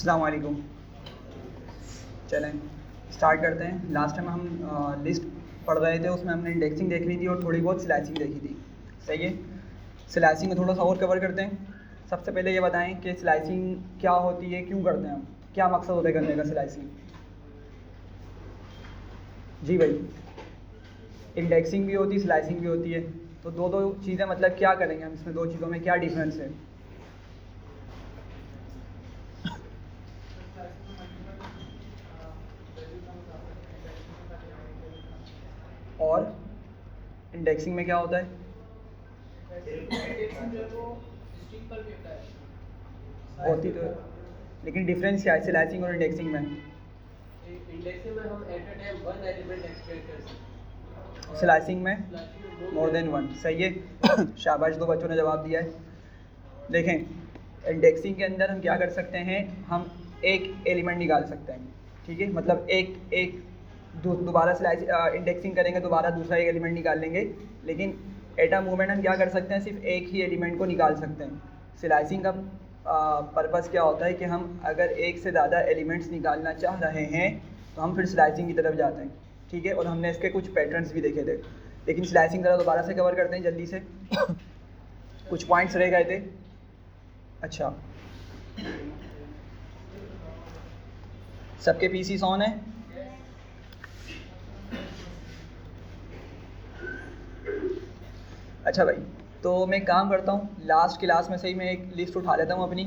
अस्सलाम वालेकुम। चलें स्टार्ट करते हैं। लास्ट टाइम हम लिस्ट पढ़ रहे थे, उसमें हमने इंडेक्सिंग देख ली थी और थोड़ी बहुत स्लैशिंग देखी थी। सही है, स्लैशिंग में थोड़ा सा और कवर करते हैं। सबसे पहले ये बताएं कि स्लैशिंग क्या होती है, क्यों करते हैं हम, क्या मकसद होता है करने का स्लैशिंग। जी भाई, इंडेक्सिंग भी होती है, स्लैशिंग भी होती है, तो दो दो चीज़ें, मतलब क्या करेंगे हम इसमें, दो चीज़ों में क्या डिफरेंस है। और इंडेक्सिंग में क्या होता है? होती तो, लेकिन डिफरेंस क्या है स्लैशिंग और इंडेक्सिंग में? इंडेक्सिंग में हम at a time one element extract कर सकते हैं, स्लैशिंग में मोर देन वन। सही है शाबाश, दो बच्चों ने जवाब दिया है। देखें, इंडेक्सिंग के अंदर हम क्या कर सकते हैं, हम एक एलिमेंट निकाल सकते हैं। ठीक है, मतलब एक एक दोबारा स्लैश इंडेक्सिंग करेंगे, दोबारा दूसरा एक एलिमेंट निकाल लेंगे, लेकिन एट अ मोमेंट हम क्या कर सकते हैं, सिर्फ एक ही एलिमेंट को निकाल सकते हैं। स्लैशिंग का पर्पस क्या होता है कि हम अगर एक से ज़्यादा एलिमेंट्स निकालना चाह रहे हैं तो हम फिर स्लैशिंग की तरफ जाते हैं। ठीक है, और हमने इसके कुछ पैटर्न्स भी देखे थे, लेकिन स्लैशिंग ज़रा दोबारा से कवर करते हैं जल्दी से। कुछ पॉइंट्स रह गए थे। अच्छा, सबके पीसीस ऑन है? अच्छा भाई, तो मैं एक काम करता हूँ, लास्ट क्लास में से ही मैं एक लिस्ट उठा लेता हूँ अपनी।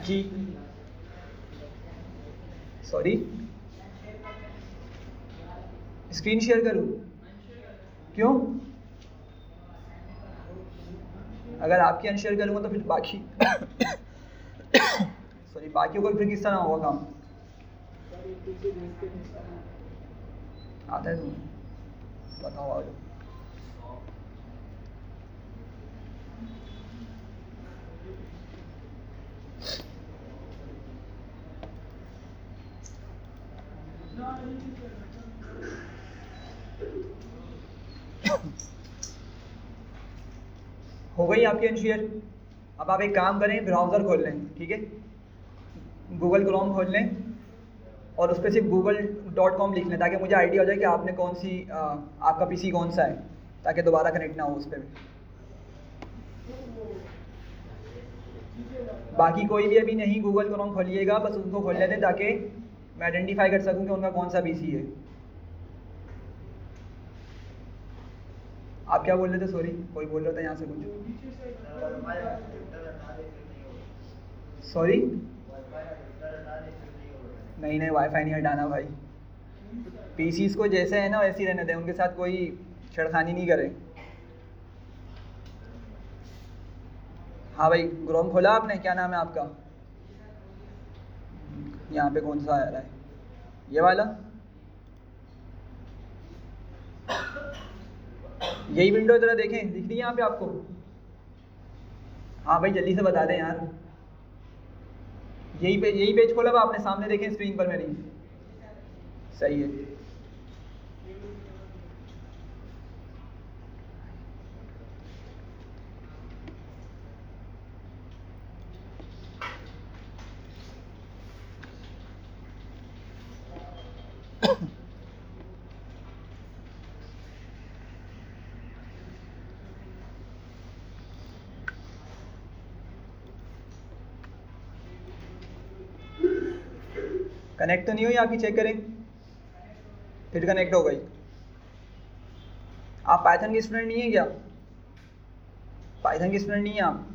जी सॉरी, स्क्रीन शेयर करूँ? क्यों? अगर आपकी अनशेयर करूँगा तो फिर बाकी सॉरी, बाकियों को फिर किस तरह होगा काम? आता है तुम्हें? बताओ आ जाओ। हो गई आपकी अनशेयर? अब आप एक काम करें, ब्राउज़र खोल लें। ठीक है, गूगल क्रोम खोल लें और उस पर सिर्फ google.com लिख लें, ताकि मुझे आइडिया हो जाए कि आपने कौन सी आपका पीसी कौन सा है, ताकि दोबारा कनेक्ट ना हो उस पर। बाकी कोई भी अभी नहीं गूगल क्रोम खोलिएगा, बस उनको खोल लेते ताकि मैं आइडेंटिफाई कर सकूं कि उनका कौन सा पीसी है। आप क्या बोल रहे थे? सॉरी, कोई बोल रहा था यहाँ से कुछ। सॉरी, नहीं नहीं, वाईफाई नहीं हटाना भाई। पीसीस को जैसे है ना वैसे ही रहने दें, उनके साथ कोई छेड़खानी नहीं करें। हाँ भाई, क्रोम खोला आपने? क्या नाम है आपका? यहाँ पे कौन सा आ रहा है? ये वाला? यही विंडो जरा देखें, दिख रही है यहाँ पे आपको? हाँ भाई जल्दी से बता दें यार। यही पेज खोला आपने? सामने देखें स्क्रीन पर मेरी। सही है। कनेक्ट तो नहीं हुई आपकी? चेक करें। फिर कनेक्ट हो गई। आप पाइथन के स्टूडेंट नहीं है क्या? पाइथन के स्टूडेंट नहीं है आप?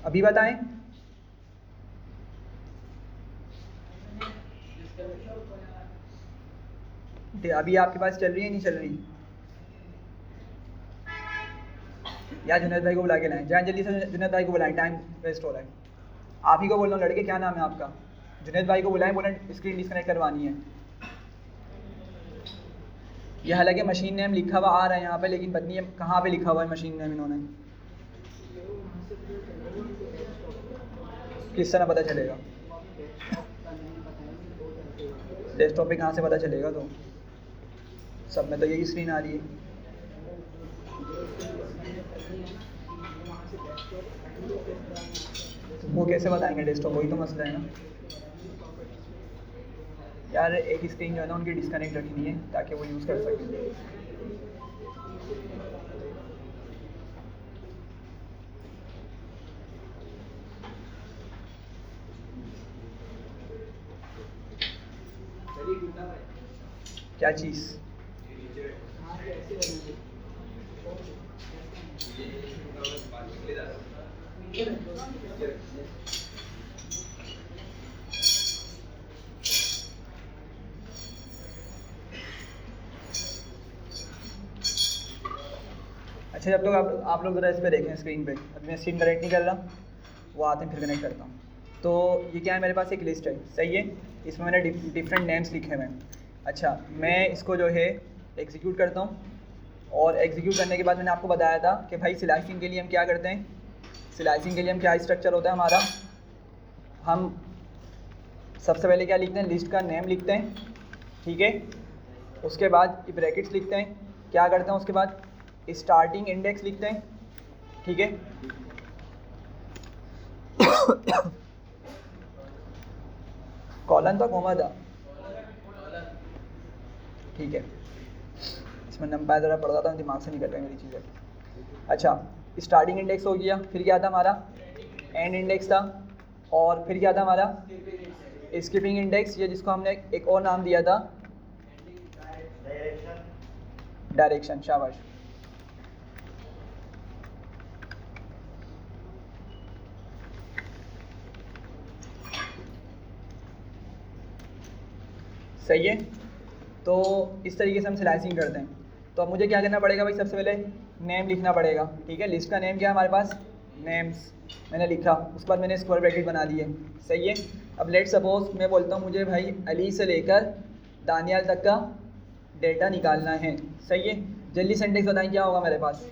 अभी बताएं। अभी आपके पास चल रही है नहीं चल रही? या जुनैद भाई को बुला के लाएं, जाएं जल्दी से जुनैद भाई को बुलाएं, टाइम वेस्ट हो रहा है। आप ही को बोल रहा हूँ लड़के, क्या नाम है आपका? जुनैद भाई को बुलाएं, बोलें स्क्रीन डिस्कनेक्ट करवानी है। ये हालांकि मशीन नेम लिखा हुआ आ रहा है यहाँ पे, लेकिन पता नहीं है कहाँ पे लिखा हुआ है मशीन नेम इन्होंने, किस तरह पता चलेगा? डेस्कटॉप पे कहाँ से पता चलेगा? तो सब में तो यही स्क्रीन आ रही है। वो कैसे बताएंगे डेस्कटॉप? वही तो मसला है ना यार। एक स्क्रीन जो है ना उनकी डिस्कनेक्ट रखनी है ताकि वो यूज़ कर सकें। क्या चीज़? अच्छा, जब तक आप लोग ज़रा इस पे देखें स्क्रीन पे। अब मैं स्क्रीन कनेक्ट नहीं कर रहा, वो आते हैं फिर कनेक्ट करता हूँ। तो ये क्या है, मेरे पास एक लिस्ट है, सही है। इसमें मैंने डिफरेंट नेम्स लिखे हुए हैं। अच्छा, मैं इसको जो है एग्जीक्यूट करता हूँ, और एग्जीक्यूट करने के बाद मैंने आपको बताया था कि भाई स्लाइसिंग के लिए हम क्या करते हैं। स्लाइसिंग के लिए हम क्या स्ट्रक्चर होता है हमारा, हम सबसे पहले क्या लिखते हैं, लिस्ट का नेम लिखते हैं, ठीक है। उसके बाद ब्रैकेट्स लिखते हैं, क्या करते हैं उसके बाद स्टार्टिंग इंडेक्स लिखते हैं, ठीक है। कॉलन था कॉमा था, ठीक है। इसमें नंबर ज़रा पढ़ रहा था, दिमाग से निकल रही मेरी चीज़ें। अच्छा, स्टार्टिंग इंडेक्स हो गया, फिर क्या था हमारा, एंड इंडेक्स था, और फिर क्या था हमारा स्किपिंग इंडेक्स, ये जिसको हमने एक और नाम दिया था डायरेक्शन। शाबाश। सही है। तो इस तरीके से हम स्लाइसिंग करते हैं। तो अब मुझे क्या करना पड़ेगा भाई, सबसे पहले नेम लिखना पड़ेगा, ठीक है। लिस्ट का नेम क्या है हमारे पास, नेम्स, मैंने लिखा। उसके बाद मैंने स्क्वायर ब्रैकेट बना दिए, सही है। अब लेट सपोज मैं बोलता हूँ मुझे भाई अली से लेकर दानियाल तक का डेटा निकालना है, सही है। जल्दी से इंडेक्स बताएं क्या होगा मेरे पास,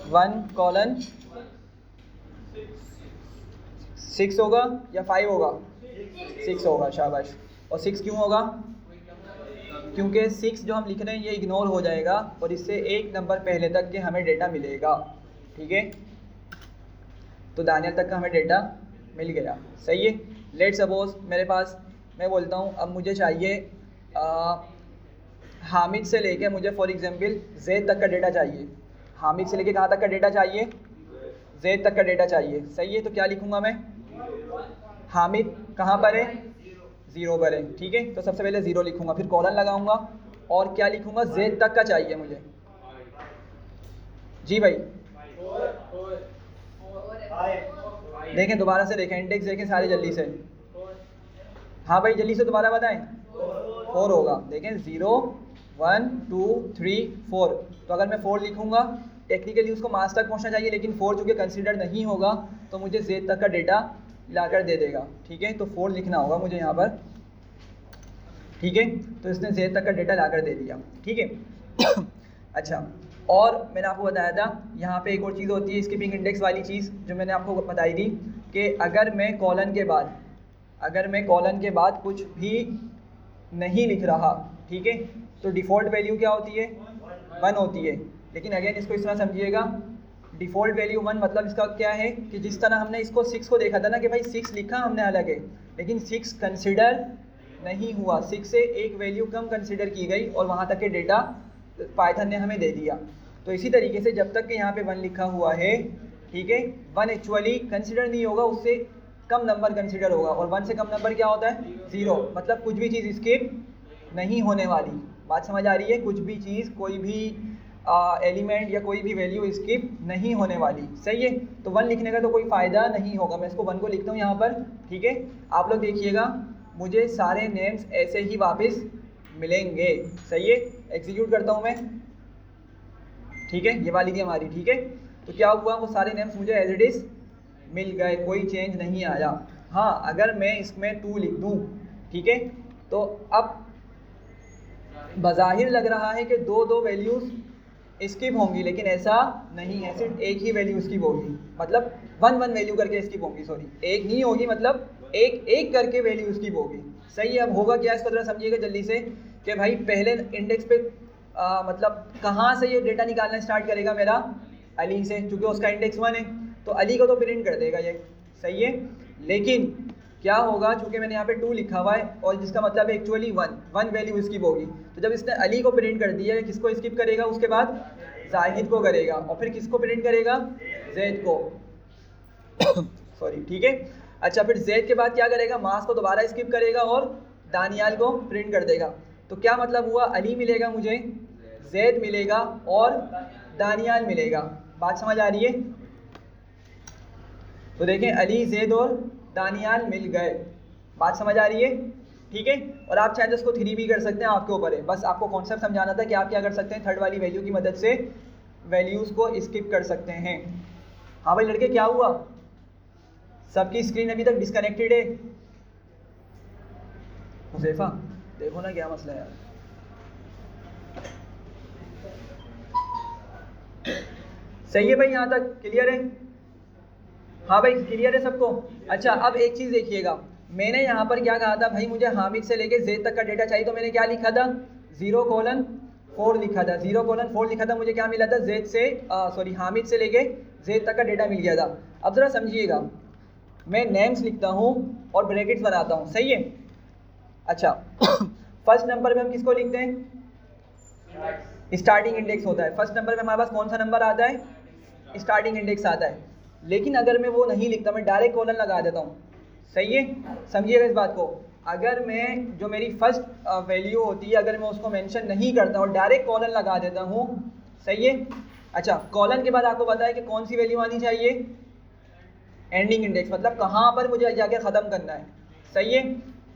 1:6 होगा या 5 होगा? 6 होगा, शाबाश। और 6 क्यों होगा? क्योंकि 6 जो हम लिख रहे हैं ये इग्नोर हो जाएगा और इससे एक नंबर पहले तक के हमें डेटा मिलेगा, ठीक है। तो दानियाल तक का हमें डेटा मिल गया, सही है। लेट सपोज मेरे पास, मैं बोलता हूँ अब मुझे चाहिए हामिद से लेके मुझे फॉर एग्जांपल जैद तक का डेटा चाहिए। हामिद से लेके कहाँ तक का डेटा चाहिए, जैद तक का डेटा चाहिए, सही है। तो क्या लिखूँगा मैं, हामिद कहाँ पर है, 0 पर है, ठीक है। तो सबसे पहले 0 लिखूँगा, फिर कॉलन लगाऊंगा और क्या लिखूँगा, जैद तक का चाहिए मुझे। जी भाई, देखें दोबारा से देखें, इंडेक्स देखें सारे जल्दी से। हाँ भाई जल्दी से दोबारा बताएं, 4 होगा। देखें 0 1 2 3 4। तो अगर मैं 4 लिखूँगा, टेक्निकली उसको मास तक पहुँचना चाहिए, लेकिन 4 चूँकि कंसिडर नहीं होगा तो मुझे जेड तक का डेटा लाकर दे देगा, ठीक है। तो 4 लिखना होगा मुझे यहाँ पर, ठीक है। तो इसने जेड तक का डेटा लाकर दे दिया, ठीक है। अच्छा, और मैंने आपको बताया था यहाँ पे एक और चीज़ होती है स्किपिंग इंडेक्स वाली चीज़, जो मैंने आपको बताई थी कि अगर मैं कॉलन के बाद कुछ भी नहीं लिख रहा, ठीक है, तो डिफ़ॉल्ट वैल्यू क्या होती है, 1 होती है। लेकिन अगेन इसको इस तरह समझिएगा, डिफ़ॉल्ट वैल्यू 1 मतलब इसका क्या है कि जिस तरह हमने इसको 6 को देखा था ना कि भाई 6 लिखा हमने हालांकि, लेकिन 6 कंसिडर नहीं हुआ, 6 से एक वैल्यू कम कंसिडर की गई और वहाँ तक के डेटा पाइथन ने हमें दे दिया। तो इसी तरीके से जब तक कि यहाँ पे 1 लिखा हुआ है, ठीक है, 1 एक्चुअली कंसिडर नहीं होगा, उससे कम नंबर कंसिडर होगा, और 1 से कम नंबर क्या होता है, 0। मतलब कुछ भी चीज़ स्किप नहीं होने वाली। बात समझ आ रही है? कुछ भी चीज़, कोई भी एलिमेंट या कोई भी वैल्यू स्किप नहीं होने वाली, सही है। तो 1 लिखने का तो कोई फ़ायदा नहीं होगा। मैं इसको 1 को लिखता हूँ यहाँ पर, ठीक है। आप लोग देखिएगा मुझे सारे नेम्स ऐसे ही वापस मिलेंगे, सही है। एग्जीक्यूट करता हूँ मैं, ठीक है, ये वाली थी हमारी, ठीक है। तो क्या हुआ, वो सारे नेम्स मुझे एज इट इज़ मिल गए, कोई चेंज नहीं आया। हाँ, अगर मैं इसमें 2 लिख दूँ, ठीक है, तो अब बज़ाहिर लग रहा है कि दो वैल्यूज़ स्किप होंगी, लेकिन ऐसा नहीं है, सिर्फ एक ही वैल्यू स्किप होगी, मतलब 1 वैल्यू करके स्किप होगी, सॉरी एक नहीं होगी, मतलब एक एक करके वैल्यू स्किप होगी। सही है। अब होगा क्या, इसको जरा समझिएगा जल्दी से कि भाई पहले इंडेक्स पे मतलब कहाँ से ये डेटा निकालना स्टार्ट करेगा मेरा, अली से, क्योंकि उसका इंडेक्स 1 है, तो अली को तो प्रिंट कर देगा ये। सही है। लेकिन क्या होगा, चूंकि मैंने यहाँ पे 2 लिखा हुआ है और जिसका मतलब है एक्चुअली 1 वैल्यू स्किप होगी, तो जब इसने अली को प्रिंट कर दिया है, किसको स्किप करेगा, उसके बाद जाहिद को करेगा, और फिर किसको प्रिंट करेगा, जैद को सॉरी, ठीक है। अच्छा, फिर जैद के बाद क्या करेगा, मास को दोबारा स्किप करेगा और दानियाल को प्रिंट कर देगा। तो क्या मतलब हुआ, अली मिलेगा मुझे, जैद मिलेगा और दानियाल मिलेगा। बात समझ आ रही है? तो देखें, अली, जैद और दानियाल मिल गए। बात समझ आ रही है? ठीक है। और आप चाहे तो इसको 3 भी कर सकते हैं, आपके ऊपर है, बस आपको कॉन्सेप्ट समझाना था कि आप क्या कर सकते हैं, थर्ड वाली वैल्यू की मदद से वैल्यूज़ को स्किप कर सकते हैं। हाँ भाई लड़के, क्या हुआ, सबकी स्क्रीन अभी तक डिस्कनेक्टेड है? हुज़ैफा देखो ना क्या मसला है यार। सही है भाई, यहाँ तक क्लियर है? हाँ भाई क्लियर है सबको? अच्छा, अब एक चीज़ देखिएगा, मैंने यहाँ पर क्या कहा था भाई, मुझे हामिद से लेके जेड तक का डेटा चाहिए, तो मैंने क्या लिखा था, 0:4 लिखा था, 0:4 लिखा था, मुझे क्या मिला था, जेड से सॉरी हामिद से लेके जेड तक का डेटा मिल गया था। अब ज़रा समझिएगा, मैं नेम्स लिखता हूँ और ब्रैकेट्स बनाता हूँ, सही है। अच्छा फर्स्ट नंबर में हम किसको लिखते हैं, स्टार्टिंग इंडेक्स होता है। फर्स्ट नंबर में हमारे पास कौन सा नंबर आता है, स्टार्टिंग इंडेक्स आता है। लेकिन अगर मैं वो नहीं लिखता, मैं डायरेक्ट कॉलन लगा देता हूँ, सही है। समझिएगा इस बात को, अगर मैं जो मेरी फर्स्ट वैल्यू होती है, अगर मैं उसको मेंशन नहीं करता और डायरेक्ट कॉलन लगा देता हूँ, सही है। अच्छा, कॉलन के बाद आपको पता है कि कौन सी वैल्यू आनी चाहिए, एंडिंग इंडेक्स, मतलब कहाँ पर मुझे जाके ख़त्म करना है, सही है।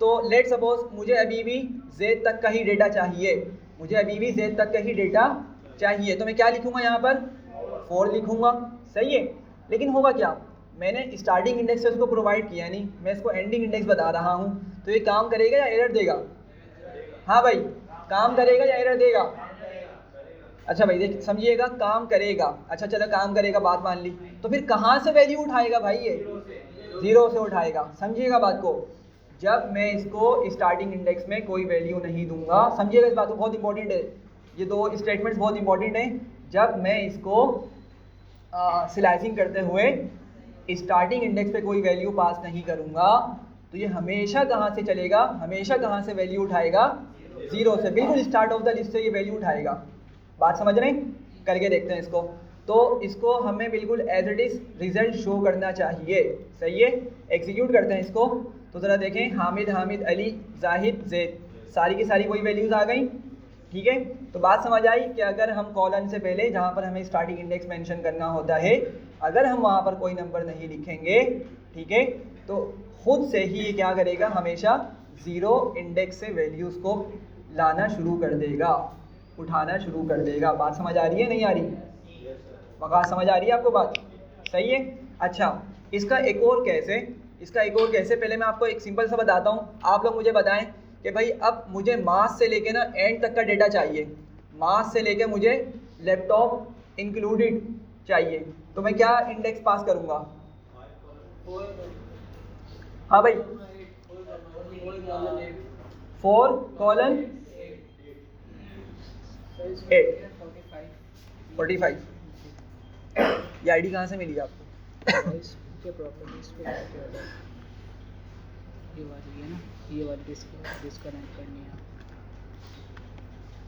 तो लेट सपोज मुझे अभी भी जेड तक का ही डेटा चाहिए, मुझे अभी भी जेड तक का ही डेटा चाहिए, तो मैं क्या लिखूँगा यहाँ पर, 4 लिखूँगा, सही है। लेकिन होगा क्या, मैंने स्टार्टिंग इंडेक्स से उसको प्रोवाइड किया नहीं, मैं इसको एंडिंग इंडेक्स बता रहा हूँ, तो ये काम करेगा या एरर देगा? हाँ भाई, काम करेगा या एरर देगा? अच्छा भाई देख समझिएगा, काम करेगा। अच्छा चलो काम करेगा, बात मान ली, तो फिर कहाँ से वैल्यू उठाएगा भाई, ये 0 से उठाएगा। समझिएगा बात को, जब मैं इसको स्टार्टिंग इंडेक्स में कोई वैल्यू नहीं दूंगा, समझिएगा इस बात को, बहुत इंपॉर्टेंट है, ये 2 स्टेटमेंट्स बहुत इंपॉर्टेंट हैं। जब मैं इसको स्लाइसिंग करते हुए स्टार्टिंग इंडेक्स पे कोई वैल्यू पास नहीं करूंगा, तो ये हमेशा कहाँ से चलेगा, हमेशा कहाँ से वैल्यू उठाएगा, 0 से, बिल्कुल स्टार्ट ऑफ द लिस्ट से ये वैल्यू उठाएगा। बात समझ रहे हैं? करके देखते हैं इसको। तो इसको हमें बिल्कुल as it is result show करना चाहिए, सही है। एग्जीक्यूट करते हैं इसको, तो ज़रा देखें, हामिद, हामिद, अली, जाहिद, जैद, सारी की सारी वही वैल्यूज़ आ गई, ठीक है। तो बात समझ आई कि अगर हम कॉलन से पहले जहाँ पर हमें स्टार्टिंग इंडेक्स मेंशन करना होता है, अगर हम वहाँ पर कोई नंबर नहीं लिखेंगे, ठीक है, तो खुद से ही ये क्या करेगा, हमेशा 0 इंडेक्स से वैल्यूज़ को लाना शुरू कर देगा, उठाना शुरू कर देगा। बात समझ आ रही है, नहीं आ रही? बात समझ आ रही है आपको बात? सही है। अच्छा, इसका एक और कैसे, पहले मैं आपको एक सिंपल सा बताता हूँ, आप लोग मुझे बताएं कि भाई अब मुझे मास से लेके ना एंड तक का डेटा चाहिए, मास से लेके मुझे लैपटॉप इंक्लूडेड चाहिए, तो मैं क्या इंडेक्स पास करूँगा? हाँ भाई, 4:8 ये आईडी कहाँ से मिली आपको? प्रॉपर्टीज पे ये वाली है ना, ये वाली डिस्कनेक्ट करनी है,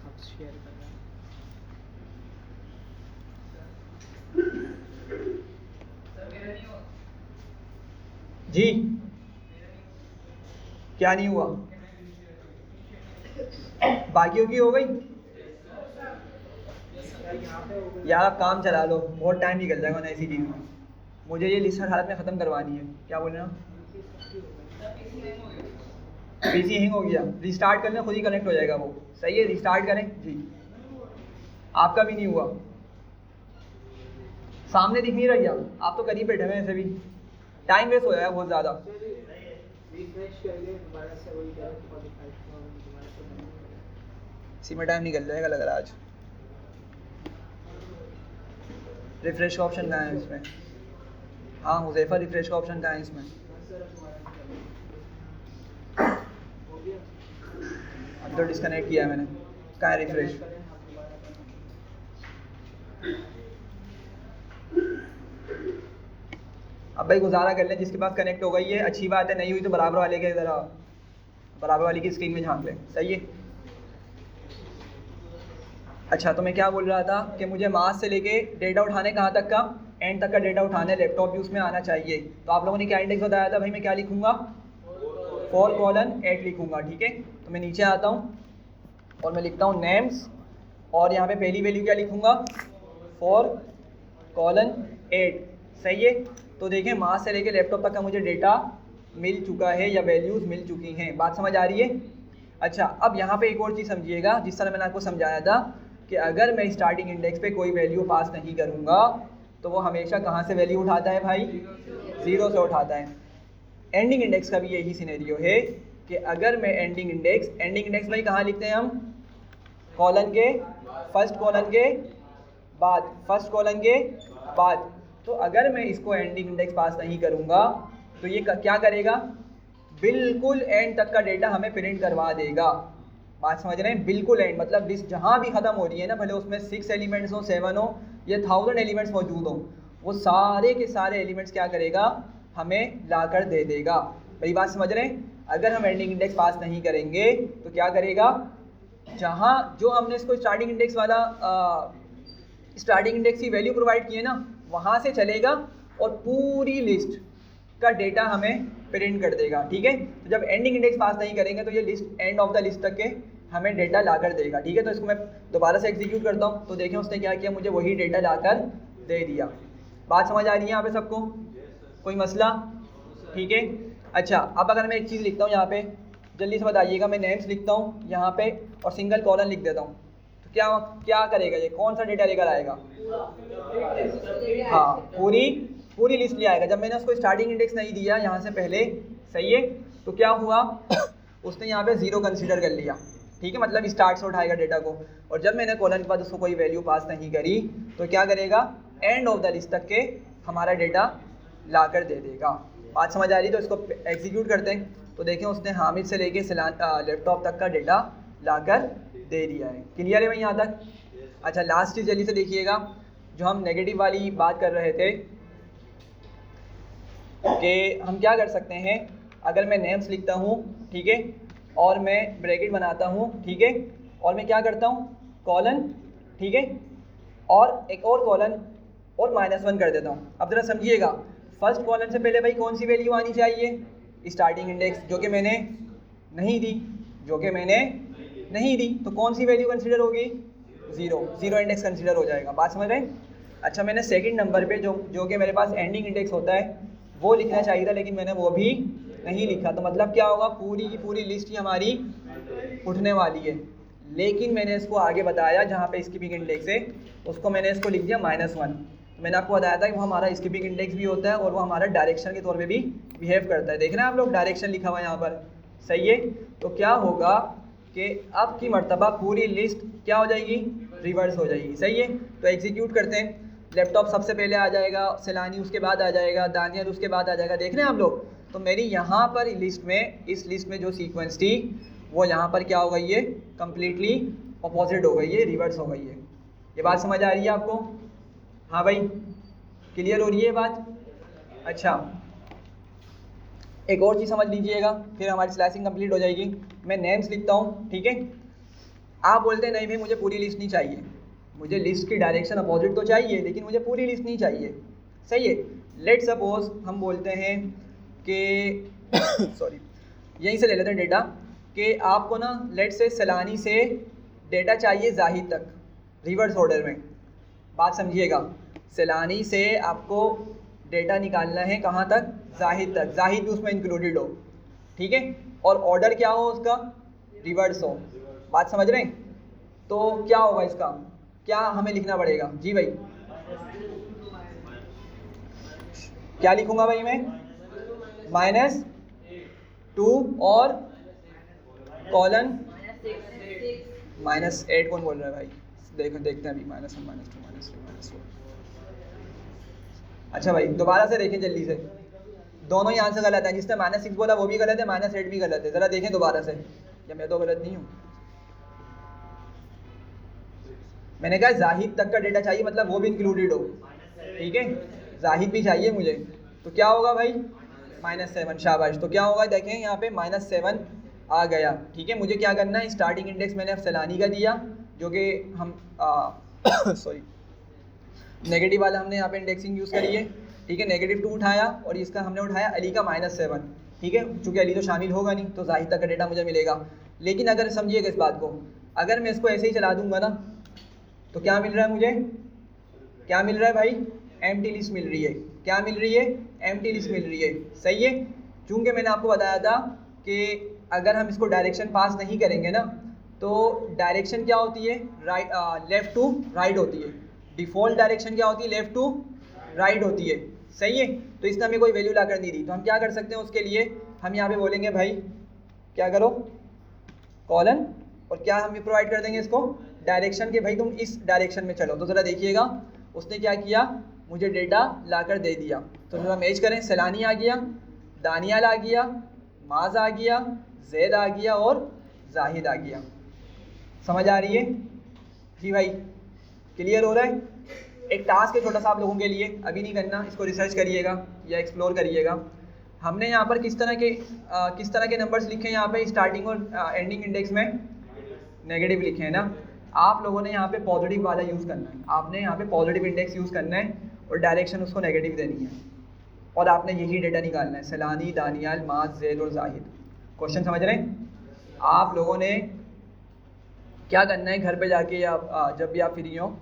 आप शेयर कर रहे हैं। जी क्या नहीं हुआ? बाकियों की हो गई यार, आप काम चला लो, बहुत टाइम निकल जाएगा ना ऐसी चीज़ में। मुझे ये लिस्ट हर हालत में ख़त्म करवानी है। क्या बोल रहे हैं? पीसी हैंग हो गया, रिस्टार्ट करना, खुद ही कनेक्ट हो जाएगा वो, सही है। रिस्टार्ट करें जी। आपका भी नहीं हुआ, सामने दिख नहीं रही, आप तो करीब बैठे हुए ऐसे भी। टाइम वेस्ट हो जाएगा बहुत ज़्यादा। रिफ्रेश करके दोबारा से वही करें 45 दोबारा से बंद करें। इसी में टाइम निकल जाएगा लग रहा है आज। रिफ्रेश का ऑप्शन कहाँ है इसमें? हाँ हुज़ैफा, रिफ्रेश का ऑप्शन कहाँ है इसमें? अब तो डिस्कनेक्ट किया है मैंने, कहाँ है रिफ्रेश? अब भाई गुजारा कर लें, जिसके पास कनेक्ट हो गई है अच्छी बात है, नहीं हुई तो बराबर वाले के ज़रा बराबर वाली की स्क्रीन में झांक लें। सही है। अच्छा तो मैं क्या बोल रहा था कि मुझे मास से लेके डेटा उठाने कहाँ तक का, एंड तक का डेटा उठाना है, लैपटॉप भी उसमें आना चाहिए। तो आप लोगों ने क्या इंडेक्स बताया था भाई, मैं क्या लिखूँगा? 4:8 लिखूँगा। ठीक है, तो मैं नीचे आता हूँ और मैं लिखता हूँ नेम्स, और यहाँ पे पहली वैल्यू क्या लिखूँगा? 4:8। सही है। तो देखें मास से लेके लैपटॉप तक का मुझे डेटा मिल चुका है या वैल्यूज़ मिल चुकी हैं। बात समझ आ रही है? अच्छा अब यहाँ पे एक और चीज़ समझिएगा, जिस तरह मैंने आपको समझाया था कि अगर मैं स्टार्टिंग इंडेक्स पे कोई वैल्यू पास नहीं करूँगा तो वो हमेशा कहाँ से वैल्यू उठाता है भाई? 0 से उठाता है। एंडिंग इंडेक्स का भी यही सिनेरियो है कि अगर मैं एंडिंग इंडेक्स भाई कहाँ लिखते हैं हम? कॉलन के फर्स्ट कॉलन के बाद। तो अगर मैं इसको एंडिंग इंडेक्स पास नहीं करूँगा तो ये क्या करेगा? बिल्कुल एंड तक का डेटा हमें प्रिंट करवा देगा। बात समझ रहे हैं? बिल्कुल एंड मतलब लिस्ट जहाँ भी ख़त्म हो रही है ना, भले उसमें 6 एलिमेंट्स हो, 7 हो या 1000 एलिमेंट्स मौजूद हो, वो सारे के सारे एलिमेंट्स क्या करेगा? हमें ला कर दे देगा। भाई बात समझ रहे हैं? अगर हम एंडिंग इंडेक्स पास नहीं करेंगे तो क्या करेगा? जहाँ जो हमने इसको स्टार्टिंग इंडेक्स वाला स्टार्टिंग इंडेक्स की वैल्यू प्रोवाइड की है ना, वहाँ से चलेगा और पूरी लिस्ट का डेटा हमें प्रिंट कर देगा। ठीक है, तो जब एंडिंग इंडेक्स पास नहीं करेंगे तो ये list end of the list तक के हमें डेटा ला कर देगा। ठीक है, तो इसको मैं दोबारा से एग्जीक्यूट करता हूँ तो देखें उसने क्या किया, मुझे वही डेटा ला कर दे दिया। बात समझ आ रही है यहाँ पे सबको? कोई मसला? ठीक है। अच्छा अब अगर मैं एक चीज़ लिखता हूँ यहाँ पे, जल्दी से बताइएगा, मैं नेम्स लिखता हूँ यहाँ पे और सिंगल कॉलन लिख देता हूँ, तो क्या करेगा ये? कौन सा डेटा लेकर आएगा? हाँ पूरी लिस्ट ले आएगा। जब मैंने उसको स्टार्टिंग इंडेक्स नहीं दिया यहाँ से पहले, सही है, तो क्या हुआ? उसने यहाँ पे 0 कंसीडर कर लिया। ठीक है, मतलब स्टार्ट से उठाएगा डेटा को, और जब मैंने कॉलन के बाद उसको कोई वैल्यू पास नहीं करी तो क्या करेगा? एंड ऑफ द लिस्ट तक के हमारा डेटा ला कर दे देगा। बात समझ आ रही? तो इसको एग्जीक्यूट करते हैं तो देखें उसने हामिद से लेके लैपटॉप तक का डेटा ला कर दे दिया है। क्लियर है भाई यहाँ तक? अच्छा लास्ट चीज़ जल्दी से देखिएगा, जो हम नेगेटिव वाली बात कर रहे थे कि हम क्या कर सकते हैं, अगर मैं नेम्स लिखता हूँ, ठीक है, और मैं ब्रैकेट बनाता हूँ, ठीक है, और मैं क्या करता हूँ? कॉलन, ठीक है, और एक और कॉलन और -1 कर देता हूँ। अब ज़रा समझिएगा, फर्स्ट कॉलन से पहले भाई कौन सी वैल्यू आनी चाहिए? स्टार्टिंग इंडेक्स, जो कि मैंने नहीं दी, तो कौन सी वैल्यू कंसीडर होगी? 0 इंडेक्स कंसीडर हो जाएगा। बात समझ रहे हैं? अच्छा मैंने सेकंड नंबर पे जो कि मेरे पास एंडिंग इंडेक्स होता है वो लिखना चाहिए था, लेकिन मैंने वो भी नहीं लिखा, तो मतलब क्या होगा? पूरी की पूरी लिस्ट ही हमारी उठने वाली है। लेकिन मैंने इसको आगे बताया, जहाँ पे स्किपिंग इंडेक्स है उसको मैंने इसको लिख दिया -1। तो मैंने आपको बताया था कि वो हमारा स्किपिंग इंडेक्स भी होता है और वो हमारा डायरेक्शन के तौर पे भी बिहेव करता है। देख रहे हैं आप लोग, डायरेक्शन लिखा हुआ है यहाँ पर, सही है। तो क्या होगा कि अब की मर्तबा पूरी लिस्ट क्या हो जाएगी? रिवर्स हो जाएगी। सही है, तो एग्जीक्यूट करते हैं। लैपटॉप सबसे पहले आ जाएगा, सैलानी उसके बाद आ जाएगा, दानियल उसके बाद आ जाएगा। देख रहे हैं आप लोग? तो मेरी यहाँ पर इस लिस्ट में जो सीक्वेंस थी वो यहाँ पर क्या हो गई है? कम्प्लीटली अपोजिट हो गई है, रिवर्स हो गई है। ये बात समझ आ रही है आपको? हाँ भाई, क्लियर हो रही है बात? अच्छा एक और चीज़ समझ लीजिएगा, फिर हमारी स्लाइसिंग कंप्लीट हो जाएगी। मैं नेम्स लिखता हूँ, ठीक है, आप बोलते हैं नहीं भाई मुझे पूरी लिस्ट नहीं चाहिए, मुझे लिस्ट की डायरेक्शन अपोजिट तो चाहिए लेकिन मुझे पूरी लिस्ट नहीं चाहिए। सही है, लेट सपोज हम बोलते हैं कि सॉरी यहीं से ले लेते हैं डेटा, कि आपको ना लेट से सैलानी से डेटा चाहिए जाहिद तक, रिवर्स ऑर्डर में। बात समझिएगा, सैलानी से आपको डेटा निकालना है कहाँ तक? जाहिद तक, जाहिद भी उसमें इंक्लूडेड हो, ठीक है, और ऑर्डर क्या हो उसका? रिवर्स हो। बात समझ रहे हैं? तो क्या होगा इसका? क्या हमें लिखना पड़ेगा? जी भाई क्या लिखूंगा भाई मैं? -2 और कॉलन -8 कौन बोल रहा है भाई? देखो देखते हैं अभी, -1 -2 -3 -4। अच्छा भाई दोबारा से देखें जल्दी से, दोनों ही आंसर गलत है। जिसने -6 बोला वो भी गलत है, -8 भी गलत है। ज़रा देखें दोबारा से, या मैं तो गलत नहीं हूँ? मैंने कहा जाहिद तक का डेटा चाहिए, मतलब वो भी इंक्लूडेड हो, ठीक है? जाहिद भी चाहिए मुझे, तो क्या होगा भाई? -7। शाबाश। तो क्या होगा देखें यहाँ पे -7 आ गया, ठीक है? मुझे क्या करना है, स्टार्टिंग इंडेक्स मैंने सैलानी का दिया, जो कि हम सॉरी नेगेटिव वाला हमने यहाँ पे इंडेक्सिंग यूज़ करी है, ठीक है? -2 उठाया और इसका हमने उठाया अली का -7, ठीक है? चूँकि अली तो शामिल होगा नहीं, तो जाहिद तक का डेटा मुझे मिलेगा। लेकिन अगर समझिएगा इस बात को, अगर मैं इसको ऐसे ही चला दूंगा ना, तो क्या मिल रहा है मुझे? क्या मिल रहा है भाई? एम्प्टी लिस्ट मिल रही है। क्या मिल रही है? एम्प्टी लिस्ट मिल रही है, सही है? चूँकि मैंने आपको बताया था कि अगर हम इसको डायरेक्शन पास नहीं करेंगे ना, तो डायरेक्शन क्या होती है? लेफ़्ट टू राइट होती है। डिफ़ॉल्ट डायरेक्शन क्या होती है? लेफ़्ट टू राइट होती है, सही है? तो इसने हमें कोई वैल्यू ला कर नहीं दी, तो हम क्या कर सकते हैं उसके लिए? हम यहाँ पे बोलेंगे भाई क्या करो, कॉलन, और क्या हम प्रोवाइड कर देंगे इसको? डायरेक्शन के भाई तुम इस डायरेक्शन में चलो। तो ज़रा देखिएगा उसने क्या किया, मुझे डेटा ला कर दे दिया। तो ज़रा मैच करें, सैलानी आ गया, दानियाल आ गया, माज आ गया, जैद आ गया और जाहिद आ गया। समझ आ रही है जी भाई? क्लियर हो रहा है? एक टास्क है छोटा सा आप लोगों के लिए, अभी नहीं करना, इसको रिसर्च करिएगा या एक्सप्लोर करिएगा। हमने यहाँ पर किस तरह के नंबर्स लिखे हैं यहाँ पे स्टार्टिंग और एंडिंग इंडेक्स में? नेगेटिव लिखे हैं ना। आप लोगों ने यहाँ पे पॉजिटिव वाला यूज़ करना है, आपने यहाँ पे पॉजिटिव इंडेक्स यूज़ करना है और डायरेक्शन उसको नेगेटिव देनी है, और आपने यही डेटा निकालना है, सैलानी, दानियाल, माज, जैद और जाहिद। क्वेश्चन समझ रहे हैं? आप लोगों ने क्या करना है घर पे जाके, या जब भी आप फ्री हो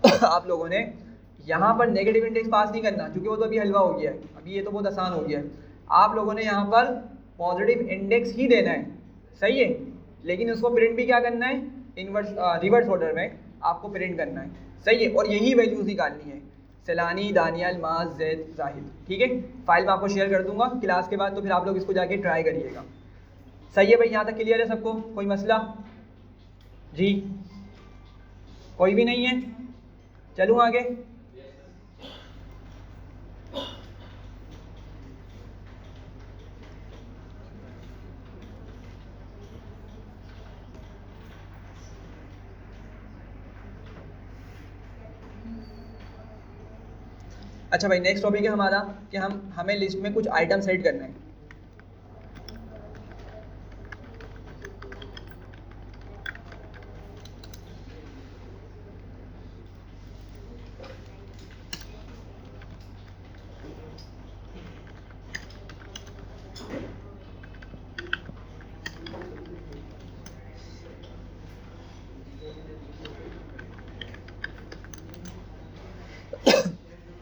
आप लोगों ने यहाँ पर नेगेटिव इंडेक्स पास नहीं करना, क्योंकि वो तो अभी हलवा हो गया है, अभी ये तो बहुत आसान हो गया है। आप लोगों ने यहाँ पर पॉजिटिव इंडेक्स ही देना है, सही है? लेकिन उसको प्रिंट भी क्या करना है? रिवर्स ऑर्डर में आपको प्रिंट करना है, सही है? और यही वैल्यूज़ निकालनी है, सैलानी, दानियाल, माज, जैद, जाहिद, ठीक है? फाइल मैं आपको शेयर कर दूंगा क्लास के बाद, तो फिर आप लोग इसको जाके ट्राई करिएगा। सही है भाई? यहाँ तक क्लियर है सबको? कोई मसला जी? कोई भी नहीं है? चलूँ आगे? अच्छा भाई, नेक्स्ट टॉपिक है हमारा कि हमें लिस्ट में कुछ आइटम सेट करना है।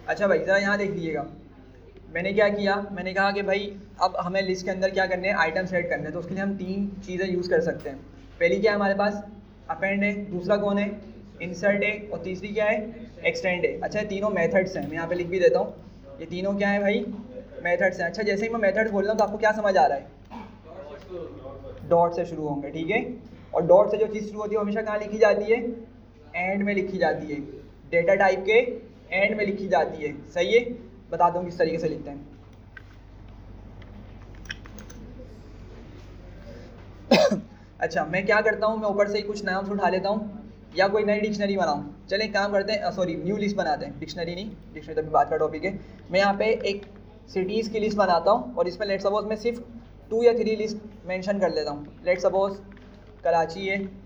अच्छा भाई ज़रा यहाँ देख लीजिएगा, मैंने क्या किया, मैंने कहा कि भाई अब हमें लिस्ट के अंदर क्या करने हैं? आइटम सेट करने हैं। तो उसके लिए हम 3 चीज़ें यूज़ कर सकते हैं। पहली क्या है हमारे पास? अपेंड है। दूसरा कौन है? इंसर्ट है। और तीसरी क्या है? एक्सटेंड है। अच्छा, ये तीनों मेथड्स हैं, मैं यहाँ पे लिख भी देता हूँ, ये तीनों क्या है भाई? मेथड्स हैं। अच्छा, जैसे ही मैं मेथड्स बोल रहा हूँ तो आपको क्या समझ आ रहा है? डॉट से शुरू होंगे, ठीक है? और डॉट से जो चीज़ शुरू होती है वो हमेशा कहाँ लिखी जाती है? एंड में लिखी जाती है, डेटा टाइप के एंड में लिखी जाती है, सही है? बता दूँ किस तरीके से लिखते हैं। अच्छा, मैं क्या करता हूँ, मैं ऊपर से ही कुछ नाम से उठा लेता हूँ, या कोई नई डिक्शनरी बनाऊँ। चलें एक काम करते हैं, सॉरी न्यू लिस्ट बनाते हैं, डिक्शनरी नहीं, डिक्शनरी तो अभी बात का टॉपिक है। मैं यहाँ पे एक सिटीज़ की लिस्ट बनाता हूँ और इसमें लेट सपोज मैं सिर्फ 2 या 3 लिस्ट मेंशन कर लेता हूँ। लेट सपोज कराची है,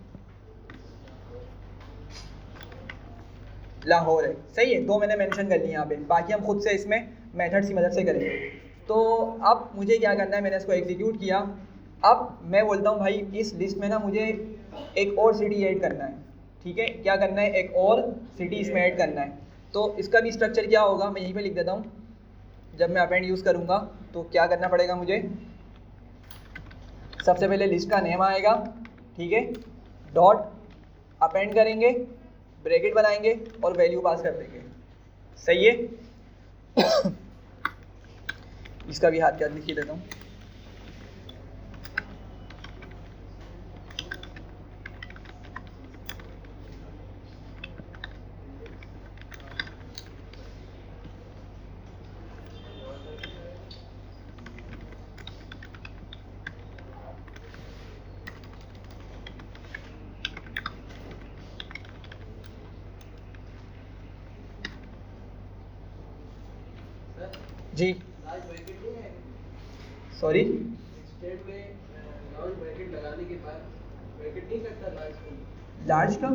लाहौर है, सही है? 2 मैंने मेंशन कर ली यहाँ पे, बाकी हम खुद से इसमें मेथड्स की मदद से करेंगे। तो अब मुझे क्या करना है, मैंने इसको एग्जीक्यूट किया। अब मैं बोलता हूँ भाई इस लिस्ट में ना मुझे एक और सिटी ऐड करना है, ठीक है? क्या करना है? एक और सिटी इसमें ऐड करना है। तो इसका भी स्ट्रक्चर क्या होगा, मैं यहीं पे लिख देता हूँ। जब मैं अपेंड यूज़ करूँगा तो क्या करना पड़ेगा मुझे? सबसे पहले लिस्ट का नेम आएगा, ठीक है? डॉट अपेंड करेंगे, ब्रैकेट बनाएंगे और वैल्यू पास कर देंगे, सही है? इसका भी हाथ क्या लिखी देता हूँ। जी लार्ज ब्रैकेट नहीं है सॉरी, स्टेट में लार्ज ब्रैकेट लगाने के बाद ब्रैकेट नहीं करता लार्ज को लार्ज का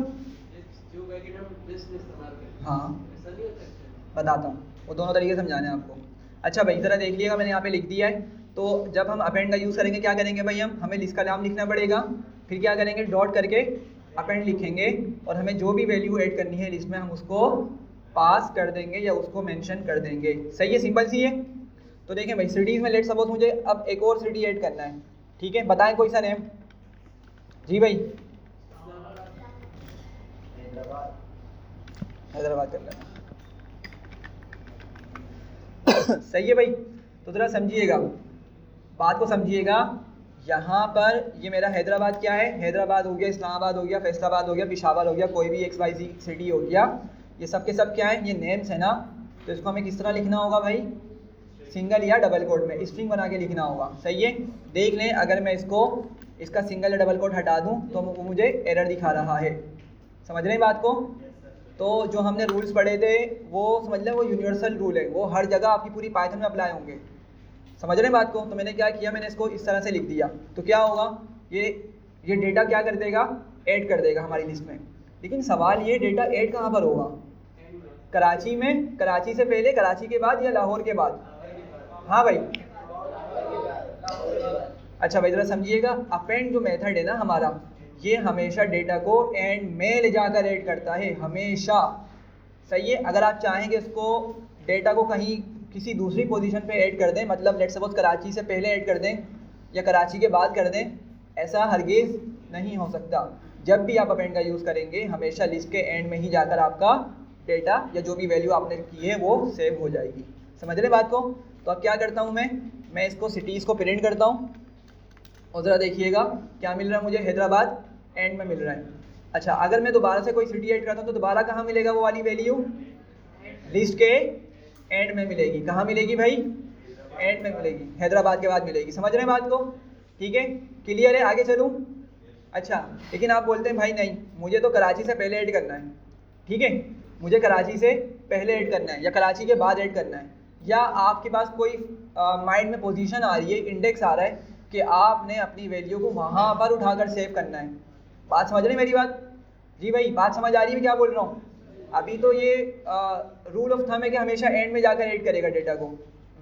जो ब्रैकेट हम दिस में इस्तेमाल करते हैं हाँ ऐसा नहीं हो सकता। बताता हूँ, वो दोनों तरीके समझाने हैं आपको। अच्छा भाई ज़रा देख लिएगा, मैंने यहाँ पे लिख दिया है। तो जब हम अपेंड का यूज़ करेंगे क्या करेंगे भाई, हम हमें लिस्ट का नाम लिखना पड़ेगा, फिर क्या करेंगे डॉट करके अपेंड लिखेंगे, और हमें जो भी वैल्यू ऐड करनी है लिस्ट में हम उसको पास कर देंगे या उसको मेंशन कर देंगे। सही है, सिंपल सी है। तो देखें भाई सिटीज़ में लेट सपोज मुझे अब एक और सिटी ऐड करना है, ठीक है, बताएं कोई सा नेम। जी भाई हैदराबाद कर लेना। सही है भाई। तो ज़रा समझिएगा, बात को समझिएगा। यहाँ पर ये मेरा हैदराबाद क्या है, हैदराबाद हो गया, इस्लामाबाद हो गया, फैसलाबाद हो गया, पेशावर हो गया, कोई भी XYZ सिटी हो गया, ये सब के सब क्या है, ये नेम्स है ना। तो इसको हमें किस तरह लिखना होगा भाई, सिंगल या डबल कोट में स्ट्रिंग बना के लिखना होगा। सही है। देख लें अगर मैं इसका सिंगल या डबल कोट हटा दूँ तो वो मुझे एरर दिखा रहा है। समझ रहे हैं बात को। तो जो हमने रूल्स पढ़े थे वो समझ लें वो यूनिवर्सल रूल है, वो हर जगह आपकी पूरी पाइथन में अप्लाई होंगे। समझ रहे हैं बात को। तो मैंने क्या किया, मैंने इसको इस तरह से लिख दिया। तो क्या होगा, ये डेटा क्या कर देगा, ऐड कर देगा हमारी लिस्ट में। लेकिन सवाल ये डेटा ऐड कहाँ पर होगा, कराची में, कराची से पहले, कराची के बाद या लाहौर के बाद। हाँ भाई अच्छा भाई ज़रा समझिएगा, अपेंड जो मेथड है ना हमारा, ये हमेशा डेटा को एंड में ले जाकर ऐड करता है, हमेशा। सही है। अगर आप चाहेंगे इसको डेटा को कहीं किसी दूसरी पोजीशन पे ऐड कर दें, मतलब लेट्स सपोज कराची से पहले ऐड कर दें या कराची के बाद कर दें, ऐसा हरगिज़ नहीं हो सकता। जब भी आप अपेंड का यूज़ करेंगे हमेशा लिस्ट के एंड में ही जाकर आपका डेटा या जो भी वैल्यू आपने की है वो सेव हो जाएगी। समझ रहे बात को। तो अब क्या करता हूँ मैं इसको सिटीज़ को प्रिंट करता हूँ, और ज़रा देखिएगा क्या मिल रहा है मुझे, हैदराबाद एंड में मिल रहा है। अच्छा अगर मैं दोबारा से कोई सिटी ऐड करता हूँ तो दोबारा कहाँ मिलेगा वो वाली वैल्यू, लिस्ट के एंड में मिलेगी। कहाँ मिलेगी भाई, एंड में मिलेगी, हैदराबाद के बाद मिलेगी। समझ रहे हैं बात को। ठीक है, क्लियर है, आगे चलूँ। अच्छा लेकिन आप बोलते हैं भाई नहीं मुझे तो कराची से पहले ऐड करना है। ठीक है, मुझे कराची से पहले ऐड करना है या कराची के बाद ऐड करना है, या आपके पास कोई माइंड में पोजीशन आ रही है, इंडेक्स आ रहा है कि आपने अपनी वैल्यू को वहाँ पर उठाकर सेव करना है। बात समझ रहे मेरी बात। जी भाई बात समझ आ रही है मैं क्या बोल रहा हूँ। अभी तो ये रूल ऑफ थंब है कि हमेशा एंड में जाकर ऐड करेगा डेटा को,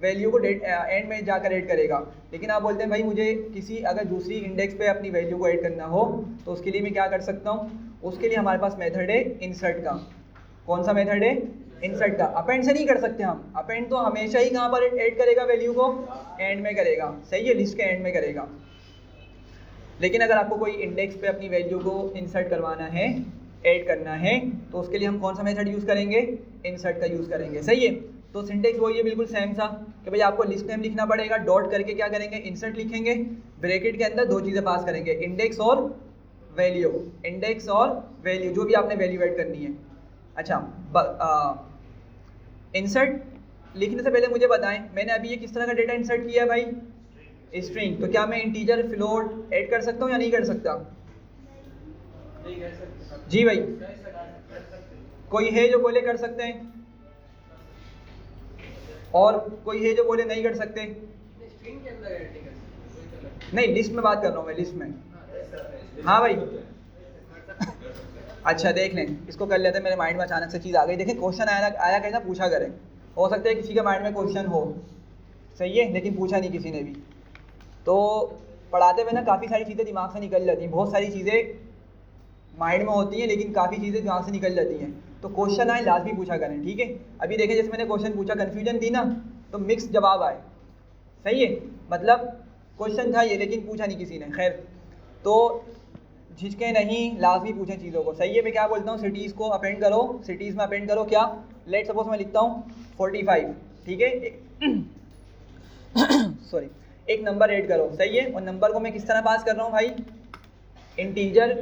वैल्यू को एंड में जाकर ऐड करेगा। लेकिन आप बोलते हैं भाई मुझे किसी अगर दूसरी इंडेक्स पे अपनी वैल्यू को ऐड करना हो तो उसके लिए मैं क्या कर सकता हूँ, उसके लिए हमारे पास मेथड है इंसर्ट का। कौन सा मेथड है, इंसर्ट का। अपेंड से नहीं कर सकते हम, अपेंड तो हमेशा ही कहाँ पर ऐड करेगा, वैल्यू को एंड में करेगा। सही है, लिस्ट के एंड में करेगा। लेकिन अगर आपको कोई इंडेक्स पे अपनी वैल्यू को इंसर्ट करवाना है, ऐड करना है, तो उसके लिए हम कौन सा मेथड यूज़ करेंगे, इंसर्ट का यूज़ करेंगे। सही है। तो सिंटेक्स वही है बिल्कुल सेम सा कि भाई आपको लिस्ट नेम लिखना पड़ेगा, डॉट करके क्या करेंगे, इंसर्ट लिखेंगे, ब्रैकेट के अंदर दो चीज़ें पास करेंगे, इंडेक्स और वैल्यू, इंडेक्स और वैल्यू जो भी आपने वैल्यू ऐड करनी है। अच्छा इंसर्ट लिखने से पहले मुझे बताएं मैंने अभी ये किस तरह का डेटा इंसर्ट किया है भाई, स्ट्रिंग। तो क्या मैं इंटीजर, फ्लोट ऐड कर सकता हूँ या नहीं कर सकता। नहीं कर सकते। जी भाई कर सकते। कोई है जो बोले कर सकते हैं, और कोई है जो बोले नहीं कर सकते। स्ट्रिंग के अंदर ऐड नहीं कर सकते, कोई गलत नहीं लिस्ट में बात कर रहा हूँ मैं, लिस्ट में। हाँ भाई अच्छा देख लें, इसको कर लेते हैं। मेरे माइंड में अचानक से चीज़ आ गई। देखें क्वेश्चन आया करें ना, पूछा करें। हो सकता है किसी के माइंड में क्वेश्चन हो, सही है, लेकिन पूछा नहीं किसी ने भी। तो पढ़ाते हुए ना काफ़ी सारी चीज़ें दिमाग से निकल जाती हैं, बहुत सारी चीज़ें माइंड में होती हैं लेकिन काफ़ी चीज़ें दिमाग से निकल जाती हैं। तो क्वेश्चन आए लाजमी पूछा करें। ठीक है, अभी देखें जैसे मैंने क्वेश्चन पूछा, कन्फ्यूजन थी ना, तो मिक्स जवाब आए। सही है, मतलब क्वेश्चन था ये लेकिन पूछा नहीं किसी ने। खैर तो झिझके नहीं, लाजमी पूछें चीज़ों को। सही है। मैं क्या बोलता हूँ, सिटीज़ को अपेंड करो, सिटीज़ में अपेंड करो क्या, लेट सपोज मैं लिखता हूँ 45। ठीक है, सॉरी, एक नंबर ऐड करो, सही है। और नंबर को मैं किस तरह पास कर रहा हूँ भाई, इंटीजर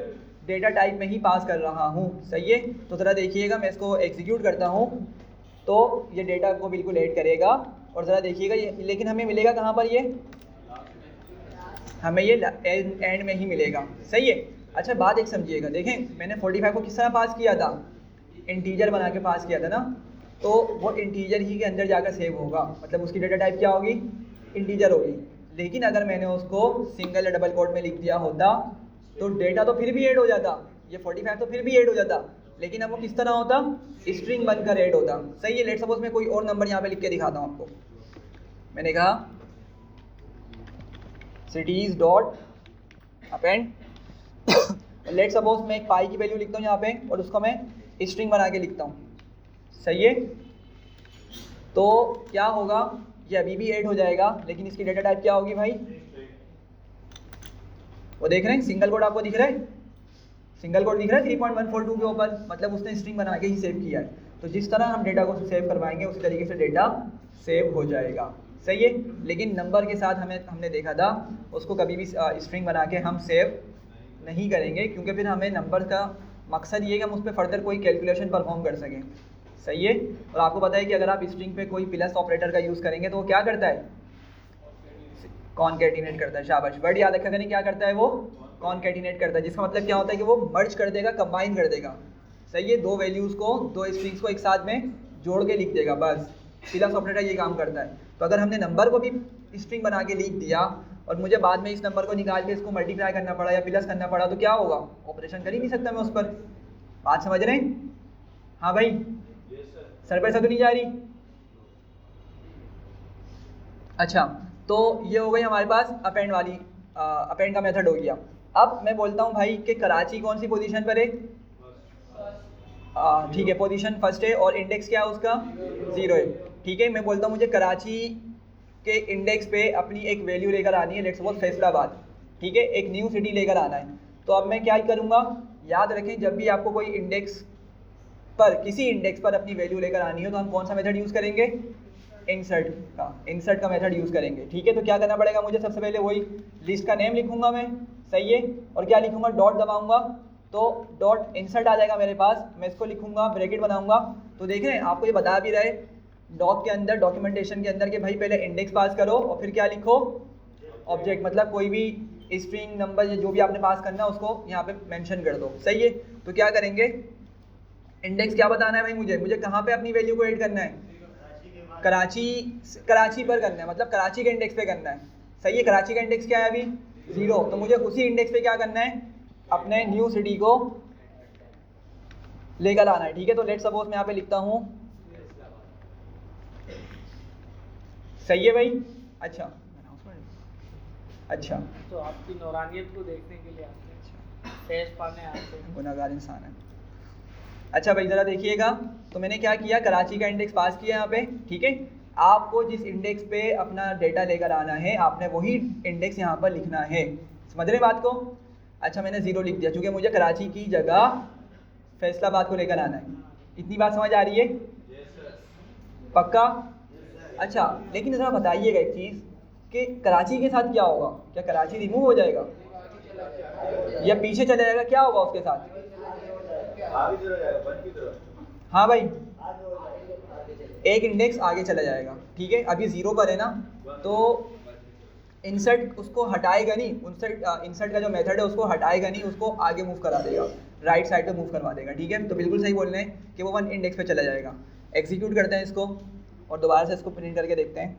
डेटा टाइप में ही पास कर रहा हूँ, सही है। तो ज़रा देखिएगा, मैं इसको एग्जीक्यूट करता हूँ तो ये डेटा को बिल्कुल ऐड करेगा। और ज़रा देखिएगा ये, लेकिन हमें मिलेगा कहाँ पर, ये हमें ये एंड में ही मिलेगा, सही है। अच्छा बात एक समझिएगा, देखें मैंने 45 को किस तरह पास किया था, इंटीजर बना के पास किया था ना, तो वो इंटीजर ही के अंदर जाकर सेव होगा, मतलब उसकी डेटा टाइप क्या होगी, इंटीजर होगी। लेकिन अगर मैंने उसको सिंगल या डबल कोट में लिख दिया होता तो डेटा तो फिर भी ऐड हो जाता, ये 45 तो फिर भी ऐड हो जाता, लेकिन अब वो किस तरह होता, स्ट्रिंग बनकर ऐड होता, सही है। लेट्स सपोज मैं कोई और नंबर यहाँ पे लिख के दिखाता हूँ आपको। मैंने कहा cities dot append, let's suppose मैं एक पाई की वैल्यू लिखता हूँ यहाँ पे और उसको मैं स्ट्रिंग बना के लिखता हूँ, सही है। तो क्या होगा, ये अभी भी ऐड हो जाएगा, लेकिन इसकी डेटा टाइप क्या होगी भाई, वो देख रहे हैं सिंगल कोड आपको दिख रहा है, सिंगल कोड दिख रहा है 3142 के ऊपर, मतलब उसने स्ट्रिंग बना के ही सेव किया है। तो जिस तरह हम डेटा को सेव करवाएंगे उसी तरीके से डेटा सेव हो जाएगा, सही है। लेकिन नंबर के साथ हमने देखा था उसको कभी भी स्ट्रिंग बना के हम सेव नहीं करेंगे, क्योंकि फिर हमें नंबर का मकसद ये है कि हम उस पर फर्दर कोई कैलकुलेशन परफॉर्म कर सकें, सही है। और आपको पता है कि अगर आप स्ट्रिंग पे कोई प्लस ऑपरेटर का यूज़ करेंगे तो वो क्या करता है, कॉनकैटिनेट करता है, शाबाश, वर्ड याद रखा करें, क्या करता है वो, कॉनकैटिनेट करता है, जिसका मतलब क्या होता है कि वो मर्ज कर देगा, कंबाइन कर देगा, सही है। दो वैल्यूज़ को, दो स्ट्रिंग्स को एक साथ में जोड़ के लिख देगा, बस प्लस ऑपरेटर ये काम करता है। तो अगर हमने नंबर को भी स्ट्रिंग बना के लिख दिया और मुझे बाद में इस नंबर को निकाल के इसको मल्टीप्लाई करना पड़ा या प्लस करना पड़ा, तो क्या होगा, ऑपरेशन कर ही नहीं सकता मैं उस पर। बात समझ रहे हैं, हाँ भाई, सर पर तो नहीं जा रही। अच्छा, तो ये हो गई हमारे पास अपेंड वाली, अपेंड का मेथड हो गया। अब मैं बोलता हूँ भाई कि कराची कौन सी पोजीशन पर है, ठीक है, पोजीशन फर्स्ट है और इंडेक्स क्या है उसका 0 है, ठीक है। मैं बोलता हूँ मुझे कराची के इंडेक्स पे अपनी एक वैल्यू लेकर आनी है, लेट्स सपोज फैसलाबाद, ठीक है, एक न्यू सिटी लेकर आना है। तो अब मैं क्या करूँगा, याद रखें जब भी आपको कोई इंडेक्स पर, किसी इंडेक्स पर अपनी वैल्यू लेकर आनी हो तो हम कौन सा मेथड यूज़ करेंगे, इंसर्ट का मेथड यूज़ करेंगे, ठीक है। तो क्या करना पड़ेगा मुझे, सबसे पहले वही लिस्ट का नेम लिखूंगा मैं, सही है, और क्या लिखूंगा, डॉट दबाऊंगा तो डॉट इंसर्ट आ जाएगा मेरे पास, मैं इसको लिखूंगा, ब्रैकेट बनाऊंगा। तो देख रहे हैं आपको ये बता भी रहे डॉक के अंदर, डॉक्यूमेंटेशन के अंदर, कि भाई पहले इंडेक्स पास करो और फिर क्या लिखो, ऑब्जेक्ट, मतलब कोई भी स्ट्रिंग नंबर जो भी आपने पास करना है उसको यहाँ पे मेंशन कर दो, सही है। तो क्या करेंगे, इंडेक्स क्या बताना है भाई मुझे कहाँ पे अपनी वैल्यू को ऐड करना है, कराची पर करना है, मतलब कराची के इंडेक्स पे करना है, सही है। कराची का इंडेक्स क्या है अभी 0, तो मुझे उसी इंडेक्स पे क्या करना है, अपने न्यू सिटी को लेकर आना है, ठीक है। तो लेट्स सपोज मैं यहाँ पे लिखता हूँ, सही है भाई। अच्छा तो आपकी नौरानियत को देखने के लिए आते हैं, फैज़ पाने आते हैं, गुनाहगार इंसान है। अच्छा भाई ज़रा देखिएगा, तो मैंने क्या किया, कराची का इंडेक्स पास किया यहाँ पे, ठीक है। आपको जिस इंडेक्स पे अपना डेटा लेकर आना है आपने वही इंडेक्स यहाँ पर लिखना है, समझ रहे बात को। अच्छा मैंने 0 लिख दिया क्योंकि मुझे कराची की जगह फैसलाबाद को लेकर आना है, इतनी बात समझ आ रही है, पक्का। अच्छा लेकिन ज़रा बताइएगा एक चीज़ कि कराची के साथ क्या होगा, क्या कराची रिमूव हो जाएगा या पीछे चला जाएगा, क्या होगा उसके साथ, हाँ भाई एक इंडेक्स आगे चला जाएगा, ठीक है। अभी 0 पर है ना, तो इंसर्ट उसको हटाएगा नहीं, इंसर्ट का जो मेथड है उसको हटाएगा नहीं, उसको आगे मूव करा देगा, राइट साइड पे मूव करवा देगा, ठीक है। तो बिल्कुल सही बोल रहे हैं कि वो 1 इंडेक्स पे चला जाएगा। एग्जीक्यूट करते हैं इसको और दोबारा से इसको प्रिंट करके देखते हैं,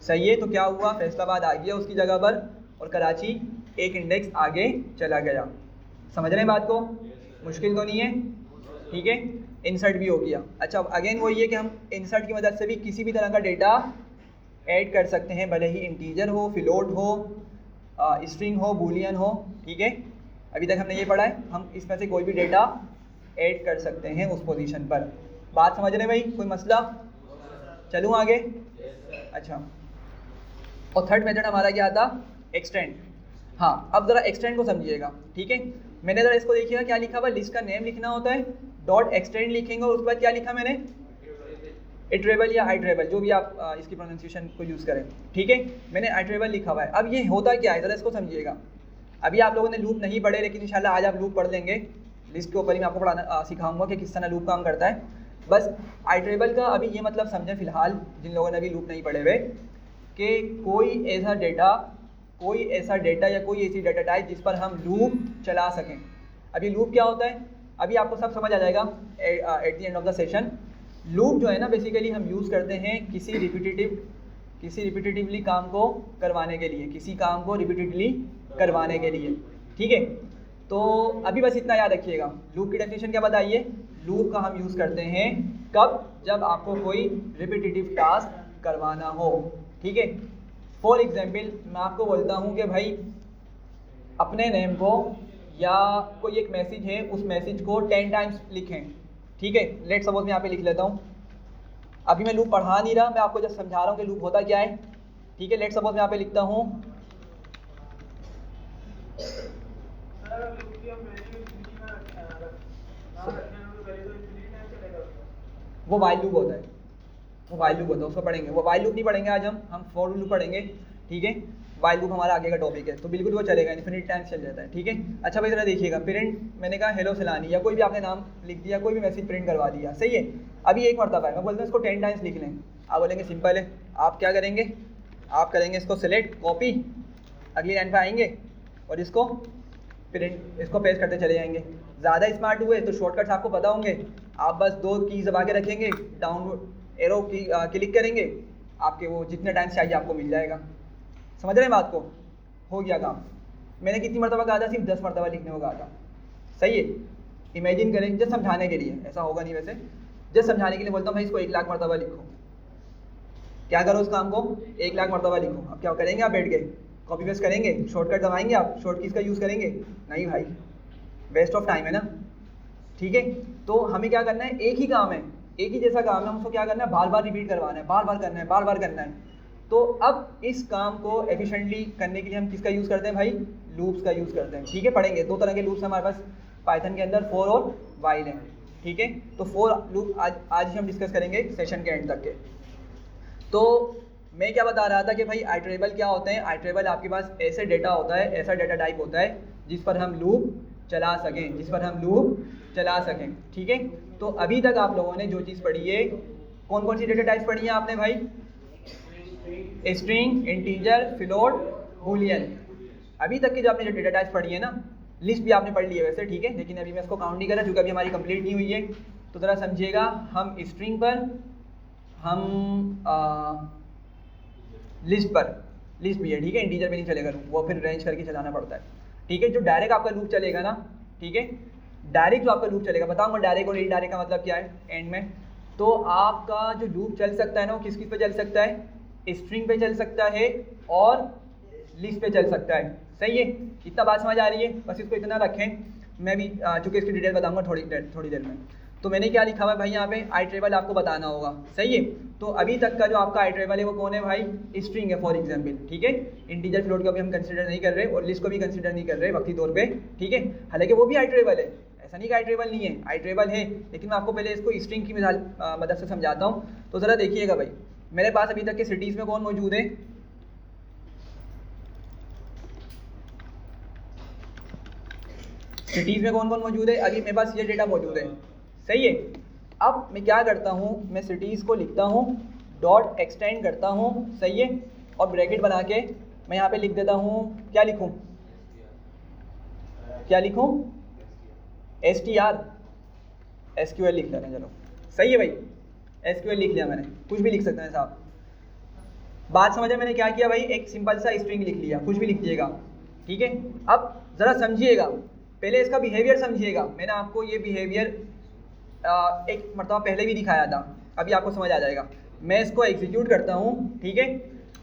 सही है। तो क्या हुआ, फैसलाबाद आ गया उसकी जगह पर और कराची एक इंडेक्स आगे चला गया, समझ रहे हैं बात को, मुश्किल तो नहीं है, ठीक है। इंसर्ट भी हो गया। अच्छा अगेन वही है कि हम इंसर्ट की मदद से भी किसी भी तरह का डेटा ऐड कर सकते हैं, भले ही इंटीजर हो, फ्लोट हो, स्ट्रिंग हो, बूलियन हो, ठीक है। अभी तक हमने ये पढ़ा है, हम इसमें से कोई भी डेटा ऐड कर सकते हैं उस पोजीशन पर। बात समझ रहे हैं भाई, कोई मसला, चलूँ आगे। अच्छा और थर्ड मेथड हमारा क्या था, एक्सटेंड। हाँ अब ज़रा एक्सटेंड को समझिएगा, ठीक है। मैंने ज़रा इसको देखिएगा क्या लिखा हुआ, लिस्ट का नेम लिखना होता है, डॉट एक्सटेंड लिखेंगे और उसके बाद क्या लिखा मैंने, इटरेबल या आइटरेबल, जो भी आप इसकी प्रोनाउंसिएशन को यूज़ करें, ठीक है। मैंने आइटरेबल लिखा हुआ है। अब ये होता क्या है, ज़रा इसको समझिएगा। अभी आप लोगों ने लूप नहीं पढ़े, लेकिन इंशाल्लाह आज आप लूप पढ़ लेंगे। लिस्ट के ऊपर ही मैं आपको पढ़ाना सिखाऊंगा कि किस तरह लूप काम करता है। बस आइटरेबल का अभी ये मतलब समझें फ़िलहाल, जिन लोगों ने अभी लूप नहीं पढ़े हुए, कि कोई ऐसा डेटा या कोई ऐसी डेटा टाइप जिस पर हम लूप चला सकें। अभी लूप क्या होता है, अभी आपको सब समझ आ जाएगा at the end of the session. Loop जो है ना, बेसिकली हम यूज़ करते हैं किसी रिपीटेटिवली काम को करवाने के लिए, किसी काम को रिपीटेडली करवाने के लिए, ठीक है। तो अभी बस इतना याद रखिएगा। लूप की डेफिनेशन क्या बताइए? लूप का हम यूज़ करते हैं कब? जब आपको कोई रिपीटेटिव टास्क करवाना हो, ठीक है। फॉर एग्जाम्पल मैं आपको बोलता हूँ कि भाई अपने नेम को, या कोई एक मैसेज है, उस मैसेज को 10 टाइम्स लिखें, ठीक है। लेट सपोज मैं यहाँ पे लिख लेता हूँ। अभी मैं लूप पढ़ा नहीं रहा, मैं आपको जस्ट समझा रहा हूँ कि लूप होता क्या है, ठीक है। लेट सपोज मैं यहाँ पे लिखता हूँ वो वाइल लूप होता है, उसको पढ़ेंगे। वो वाइल लूप नहीं पढ़ेंगे आज हम फॉर लूप पढ़ेंगे, ठीक है। वाइल लूप हमारा आगे का टॉपिक है, तो बिल्कुल वो चलेगा, इन्फिनिट टाइम्स चल जाता है, ठीक है। अच्छा भाई ज़रा देखिएगा, प्रिंट मैंने कहा हेलो सलानी, या कोई भी आपने नाम लिख दिया, कोई भी मैसेज प्रिंट करवा दिया, सही है। अभी एक मरतबा है, मैं बोलता हूँ इसको 10 टाइम्स लिख लें। आप बोलेंगे सिंपल है। आप क्या करेंगे, आप करेंगे इसको सिलेक्ट, कॉपी, अगली लाइन पर आएंगे और इसको पेस्ट करते चले जाएंगे। ज़्यादा स्मार्ट हुए तो शॉर्टकट्स आपको पता होंगे, आप बस 2 कीज़ दबा के रखेंगे, डाउन एरो की क्लिक करेंगे, आपके वो जितने टाइम्स चाहिए आपको मिल जाएगा। समझ रहे हैं बात को? हो गया काम। मैंने कितनी मरतबा कहा था? सिर्फ 10 मरतबा लिखने को कहा था, सही है। इमेजिन करें, जस्ट समझाने के लिए, ऐसा होगा नहीं वैसे, जस्ट समझाने के लिए बोलता हूँ भाई इसको 1 लाख मरतबा लिखो। क्या करो उस काम को? 1 लाख मरतबा लिखो। अब क्या करेंगे आप? बैठ गए, कॉपी पेस्ट करेंगे, शॉर्टकट दबाएंगे आप, शॉर्ट कीज़ का यूज़ करेंगे? नहीं भाई, वेस्ट ऑफ टाइम है ना, ठीक है। तो हमें क्या करना है, एक ही काम है, एक ही जैसा काम है, हम उसको क्या करना है, बार बार रिपीट करवाना है, बार बार करना है। तो अब इस काम को एफिशिएंटली करने के लिए हम किसका यूज़ करते हैं भाई? लूप्स का यूज़ करते हैं, ठीक है। पढ़ेंगे 2 तरह के लूप्स हमारे पास पाइथन के अंदर, फॉर और वाइल है, ठीक है। तो फॉर लूप आज ही हम डिस्कस करेंगे सेशन के एंड तक के। तो मैं क्या बता रहा था कि भाई आइटरेबल क्या होते हैं? आइटरेबल आपके पास ऐसे डेटा होता है, ऐसा डेटा टाइप होता है जिस पर हम लूप चला सकें, ठीक है। तो अभी तक आप लोगों ने जो चीज़ पढ़ी है, कौन कौन सी डेटा टाइप्स पढ़ी है आपने भाई? String, integer, float, Boolean. अभी तक की जो आपने जो डेटा टाइप्स पढ़ी है ना, लिस्ट भी आपने पढ़ ली है वैसे, ठीक है, लेकिन अभी मैं इसको काउंट नहीं कर रहा क्योंकि अभी हमारी कंप्लीट नहीं हुई है। तो ज़रा समझिएगा, हम स्ट्रिंग पर, हम लिस्ट भी है, ठीक है। इंटीजर पे नहीं चलेगा लूप, वो फिर रेंज करके चलाना पड़ता है, ठीक है। जो डायरेक्ट आपका लूप चलेगा ना, ठीक है, डायरेक्ट जो आपका लूप चलेगा, बताऊंगा डायरेक्ट और इनडायरेक्ट का मतलब क्या है एंड में। तो आपका जो लूप चल सकता है ना, वो किस पे चल सकता है? स्ट्रिंग पे चल सकता है और लिस्ट पे चल सकता है, सही है। इतना बात समझ आ रही है? बस इसको इतना रखें, मैं भी चूँकि इसकी डिटेल बताऊंगा थोड़ी देर में। तो मैंने क्या लिखा हुआ है भाई यहाँ पे? आइटरेबल आपको बताना होगा, सही है। तो अभी तक का जो आपका आइटरेबल है वो कौन है भाई? स्ट्रिंग है फॉर एग्जाम्पल, ठीक है। इंटीजर, फ्लोट को भी हम कंसिडर नहीं कर रहे और लिस्ट को भी कंसिडर नहीं कर रहे वक्ती तौर पे, ठीक है। हालांकि वो भी आइटरेबल है, ऐसा नहीं कि आइटरेबल नहीं है, आइटरेबल है, लेकिन मैं आपको पहले इसको स्ट्रिंग की मिसाल मदद से समझाता हूँ। तो ज़रा देखिएगा भाई, मेरे पास अभी तक के सिटीज़ में कौन मौजूद है? सिटीज़ में कौन कौन मौजूद है? अभी मेरे पास ये डेटा मौजूद है, सही है। अब मैं क्या करता हूँ, मैं सिटीज़ को लिखता हूँ, डॉट एक्सटेंड करता हूँ, सही है, और ब्रैकेट बना के मैं यहाँ पे लिख देता हूँ, क्या लिखूँ? STR, SQL लिख लेते हैं, चलो सही है भाई, SQL लिख लिया मैंने, कुछ भी लिख सकते हैं साहब। बात समझे मैंने क्या किया भाई? एक सिंपल सा स्ट्रिंग लिख लिया, कुछ भी लिख दिएगा, ठीक है। अब ज़रा समझिएगा, पहले इसका बिहेवियर समझिएगा। मैंने आपको ये बिहेवियर एक मरतबा पहले भी दिखाया था, अभी आपको समझ आ जाएगा। मैं इसको एग्जीक्यूट करता हूँ, ठीक है,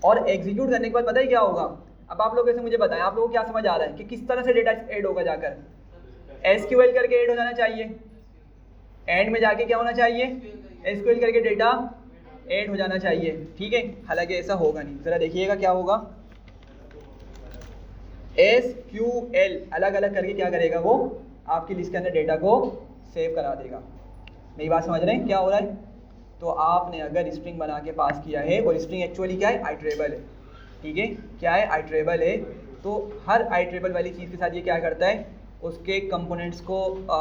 और एग्जीक्यूट करने के बाद पता है क्या होगा? अब आप लोग ऐसे मुझे बताएं, आप लोगों को क्या समझ आ रहा है कि किस तरह से डेटा ऐड होगा? जाकर SQL करके ऐड हो जाना चाहिए, एंड में जाके क्या होना चाहिए? SQL करके डेटा ऐड हो जाना चाहिए, ठीक है। हालांकि ऐसा होगा नहीं, ज़रा देखिएगा क्या होगा। SQL अलग अलग करके क्या करेगा? वो आपकी लिस्ट के अंदर डेटा को सेव करा देगा। मेरी बात समझ रहे हैं क्या हो रहा है? तो आपने अगर स्ट्रिंग बना के पास किया है और स्ट्रिंग एक्चुअली क्या है, आइट्रेबल है, ठीक है, क्या है, आइट्रेबल है, तो हर आइट्रेबल वाली चीज़ के साथ ये क्या करता है, उसके कंपोनेंट्स को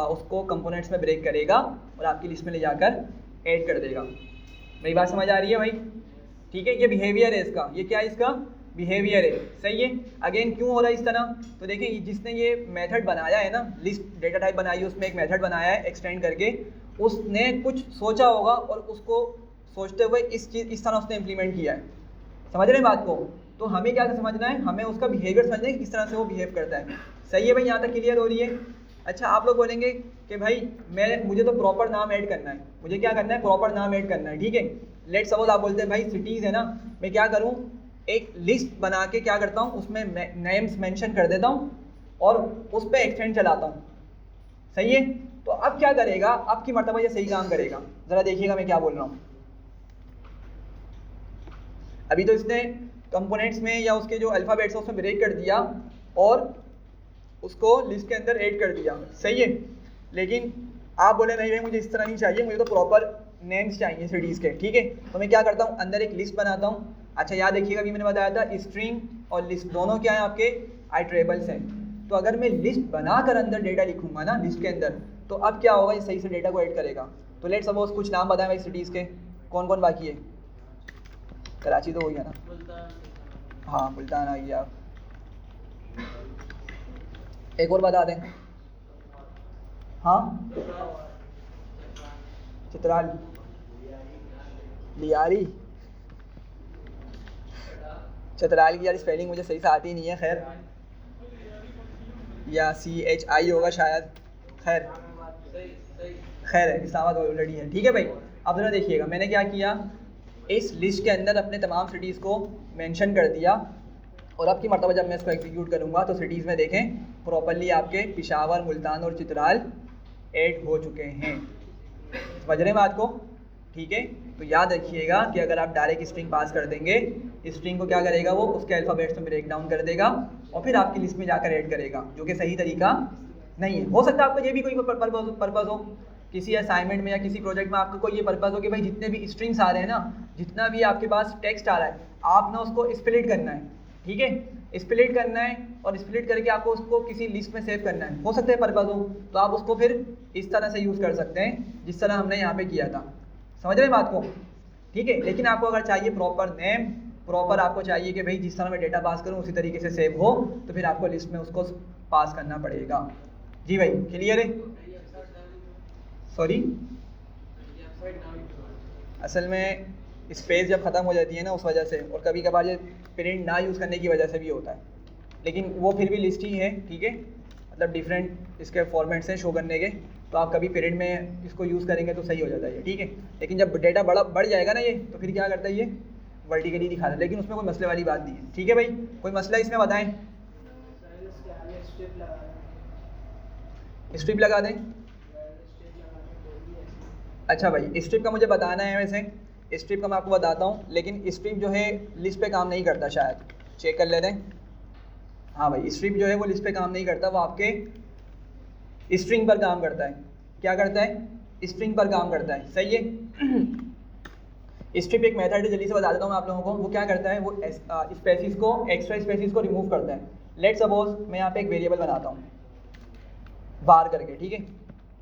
उसको कंपोनेंट्स में ब्रेक करेगा और आपकी लिस्ट में ले जाकर ऐड कर देगा। मेरी बात समझ आ रही है भाई? ठीक है, ये बिहेवियर है इसका, ये क्या है, इसका बिहेवियर है, सही है। अगेन क्यों हो रहा है इस तरह, तो देखिए जिसने ये मेथड बनाया है ना, लिस्ट डेटा टाइप बनाई है, उसमें एक मेथड बनाया है एक्सटेंड करके, उसने कुछ सोचा होगा और उसको सोचते हुए इस तरह उसने इम्प्लीमेंट किया है। समझ रहे हैं बात को? तो हमें क्या समझना है, हमें उसका बिहेवियर समझना है कि किस तरह से वो बिहेव करता है। सही है भाई, यहाँ तक क्लियर हो रही है? अच्छा, आप लोग बोलेंगे कि भाई मुझे तो प्रॉपर नाम ऐड करना है, मुझे क्या करना है, प्रॉपर नाम ऐड करना है, ठीक है। लेट सपोज आप बोलते हैं भाई सिटीज़ है ना, मैं क्या करूँ, एक लिस्ट बना के क्या करता हूँ, उसमें नेम्स मेंशन कर देता हूँ और उस पर एक्सटेंड चलाता हूँ, सही है। तो अब क्या करेगा, अब की मर्तबा ये सही काम करेगा, ज़रा देखिएगा मैं क्या बोल रहा हूँ। अभी तो इसने कंपोनेंट्स में या उसके जो अल्फ़ाबेट्स है उसमें ब्रेक कर दिया और उसको लिस्ट के अंदर ऐड कर दिया, सही है। लेकिन आप बोले नहीं भाई मुझे इस तरह नहीं चाहिए, मुझे तो प्रॉपर नेम्स चाहिए सिटीज़ के, ठीक है। तो मैं क्या करता हूँ, अंदर एक लिस्ट बनाता हूँ। अच्छा याद रखिएगा, अभी मैंने बताया था स्ट्रिंग और लिस्ट दोनों क्या है आपके, आइट्रेबल्स हैं। तो अगर मैं लिस्ट बनाकर अंदर डेटा लिखूंगा ना लिस्ट के अंदर, तो अब क्या होगा, ये सही से डेटा को ऐड करेगा। तो लेट सपोज कुछ नाम बताएं भाई सिटीज़ के, कौन कौन बाकी है, कराची तो हो गया ना, हाँ मुल्तान आ गया, एक और बता दें, हाँ चित्राल, लियारी, चतराल की यार स्पेलिंग मुझे सही से आती नहीं है, खैर या CHI होगा शायद, खैर है, इस्लामाबाद ऑलरेडी है, ठीक है भाई। अब जरा देखिएगा मैंने क्या किया, इस लिस्ट के अंदर अपने तमाम सिटीज़ को मेंशन कर दिया और अब की मर्तबा जब मैं इसको एग्जीक्यूट करूँगा तो सिटीज़ में देखें प्रॉपरली आपके पिशावर, मुल्तान और चित्राल ऐड हो चुके हैं। समझ रहे हैं बात को? ठीक है, तो याद रखिएगा कि अगर आप डायरेक्ट स्ट्रिंग पास कर देंगे, स्ट्रिंग को क्या करेगा, वो उसके अल्फ़ाबेट्स में ब्रेक डाउन कर देगा और फिर आपकी लिस्ट में जाकर ऐड करेगा, जो कि सही तरीका नहीं है। हो सकता है आपको ये भी कोई पर्पज़ हो, किसी असाइनमेंट में या किसी प्रोजेक्ट में आपका कोई ये पर्पज़ हो कि भाई जितने भी स्ट्रिंग्स आ रहे हैं ना, जितना भी आपके पास टेक्स्ट आ रहा है, आप ना उसको स्प्लिट करना है, ठीक है, स्प्लिट करना है और स्प्लिट करके आपको उसको किसी लिस्ट में सेव करना है। हो सकता है पर्पज़ हो, तो आप उसको फिर इस तरह से यूज़ कर सकते हैं जिस तरह हमने यहाँ पे किया था। समझ रहे हैं बात को? ठीक है, लेकिन आपको अगर चाहिए प्रॉपर नेम, प्रॉपर आपको चाहिए कि भाई जिस तरह मैं डेटा पास करूँ उसी तरीके से सेव हो, तो फिर आपको लिस्ट में उसको पास करना पड़ेगा। जी भाई क्लियर है? सॉरी, असल में स्पेस जब ख़त्म हो जाती है ना उस वजह से, और कभी कभार ये प्रिंट ना यूज़ करने की वजह से भी होता है, लेकिन वो फिर भी लिस्ट ही है, ठीक है, मतलब डिफरेंट इसके फॉर्मेट्स हैं शो करने के, तो आप कभी पीरियड में इसको यूज़ करेंगे तो सही हो जाता है ये, ठीक है। लेकिन जब डेटा बढ़ जाएगा ना ये, तो फिर क्या करता है ये वर्टिकली दिखा है, लेकिन उसमें कोई मसले वाली बात नहीं है, ठीक है भाई। कोई मसला इसमें बताएं? स्ट्रिप लगा दें? अच्छा भाई, स्ट्रिप का मुझे बताना है, वैसे स्ट्रिप का मैं आपको बताता हूँ, लेकिन स्ट्रिप जो है लिस्ट पे काम नहीं करता, शायद चेक कर लेते हैं। हाँ भाई, स्ट्रिप जो है वो लिस्ट पे काम नहीं करता, वो आपके स्ट्रिंग पर काम करता है। क्या करता है? स्ट्रिंग पर काम करता है, सही है। स्ट्रिप एक मेथड है, जल्दी से बता देता हूँ मैं आप लोगों को। वो क्या करता है, वो स्पेसिस को, एक्स्ट्रा स्पेसिस को रिमूव करता है। लेट सपोज मैं यहाँ पे एक वेरिएबल बनाता हूँ वार करके, ठीक है,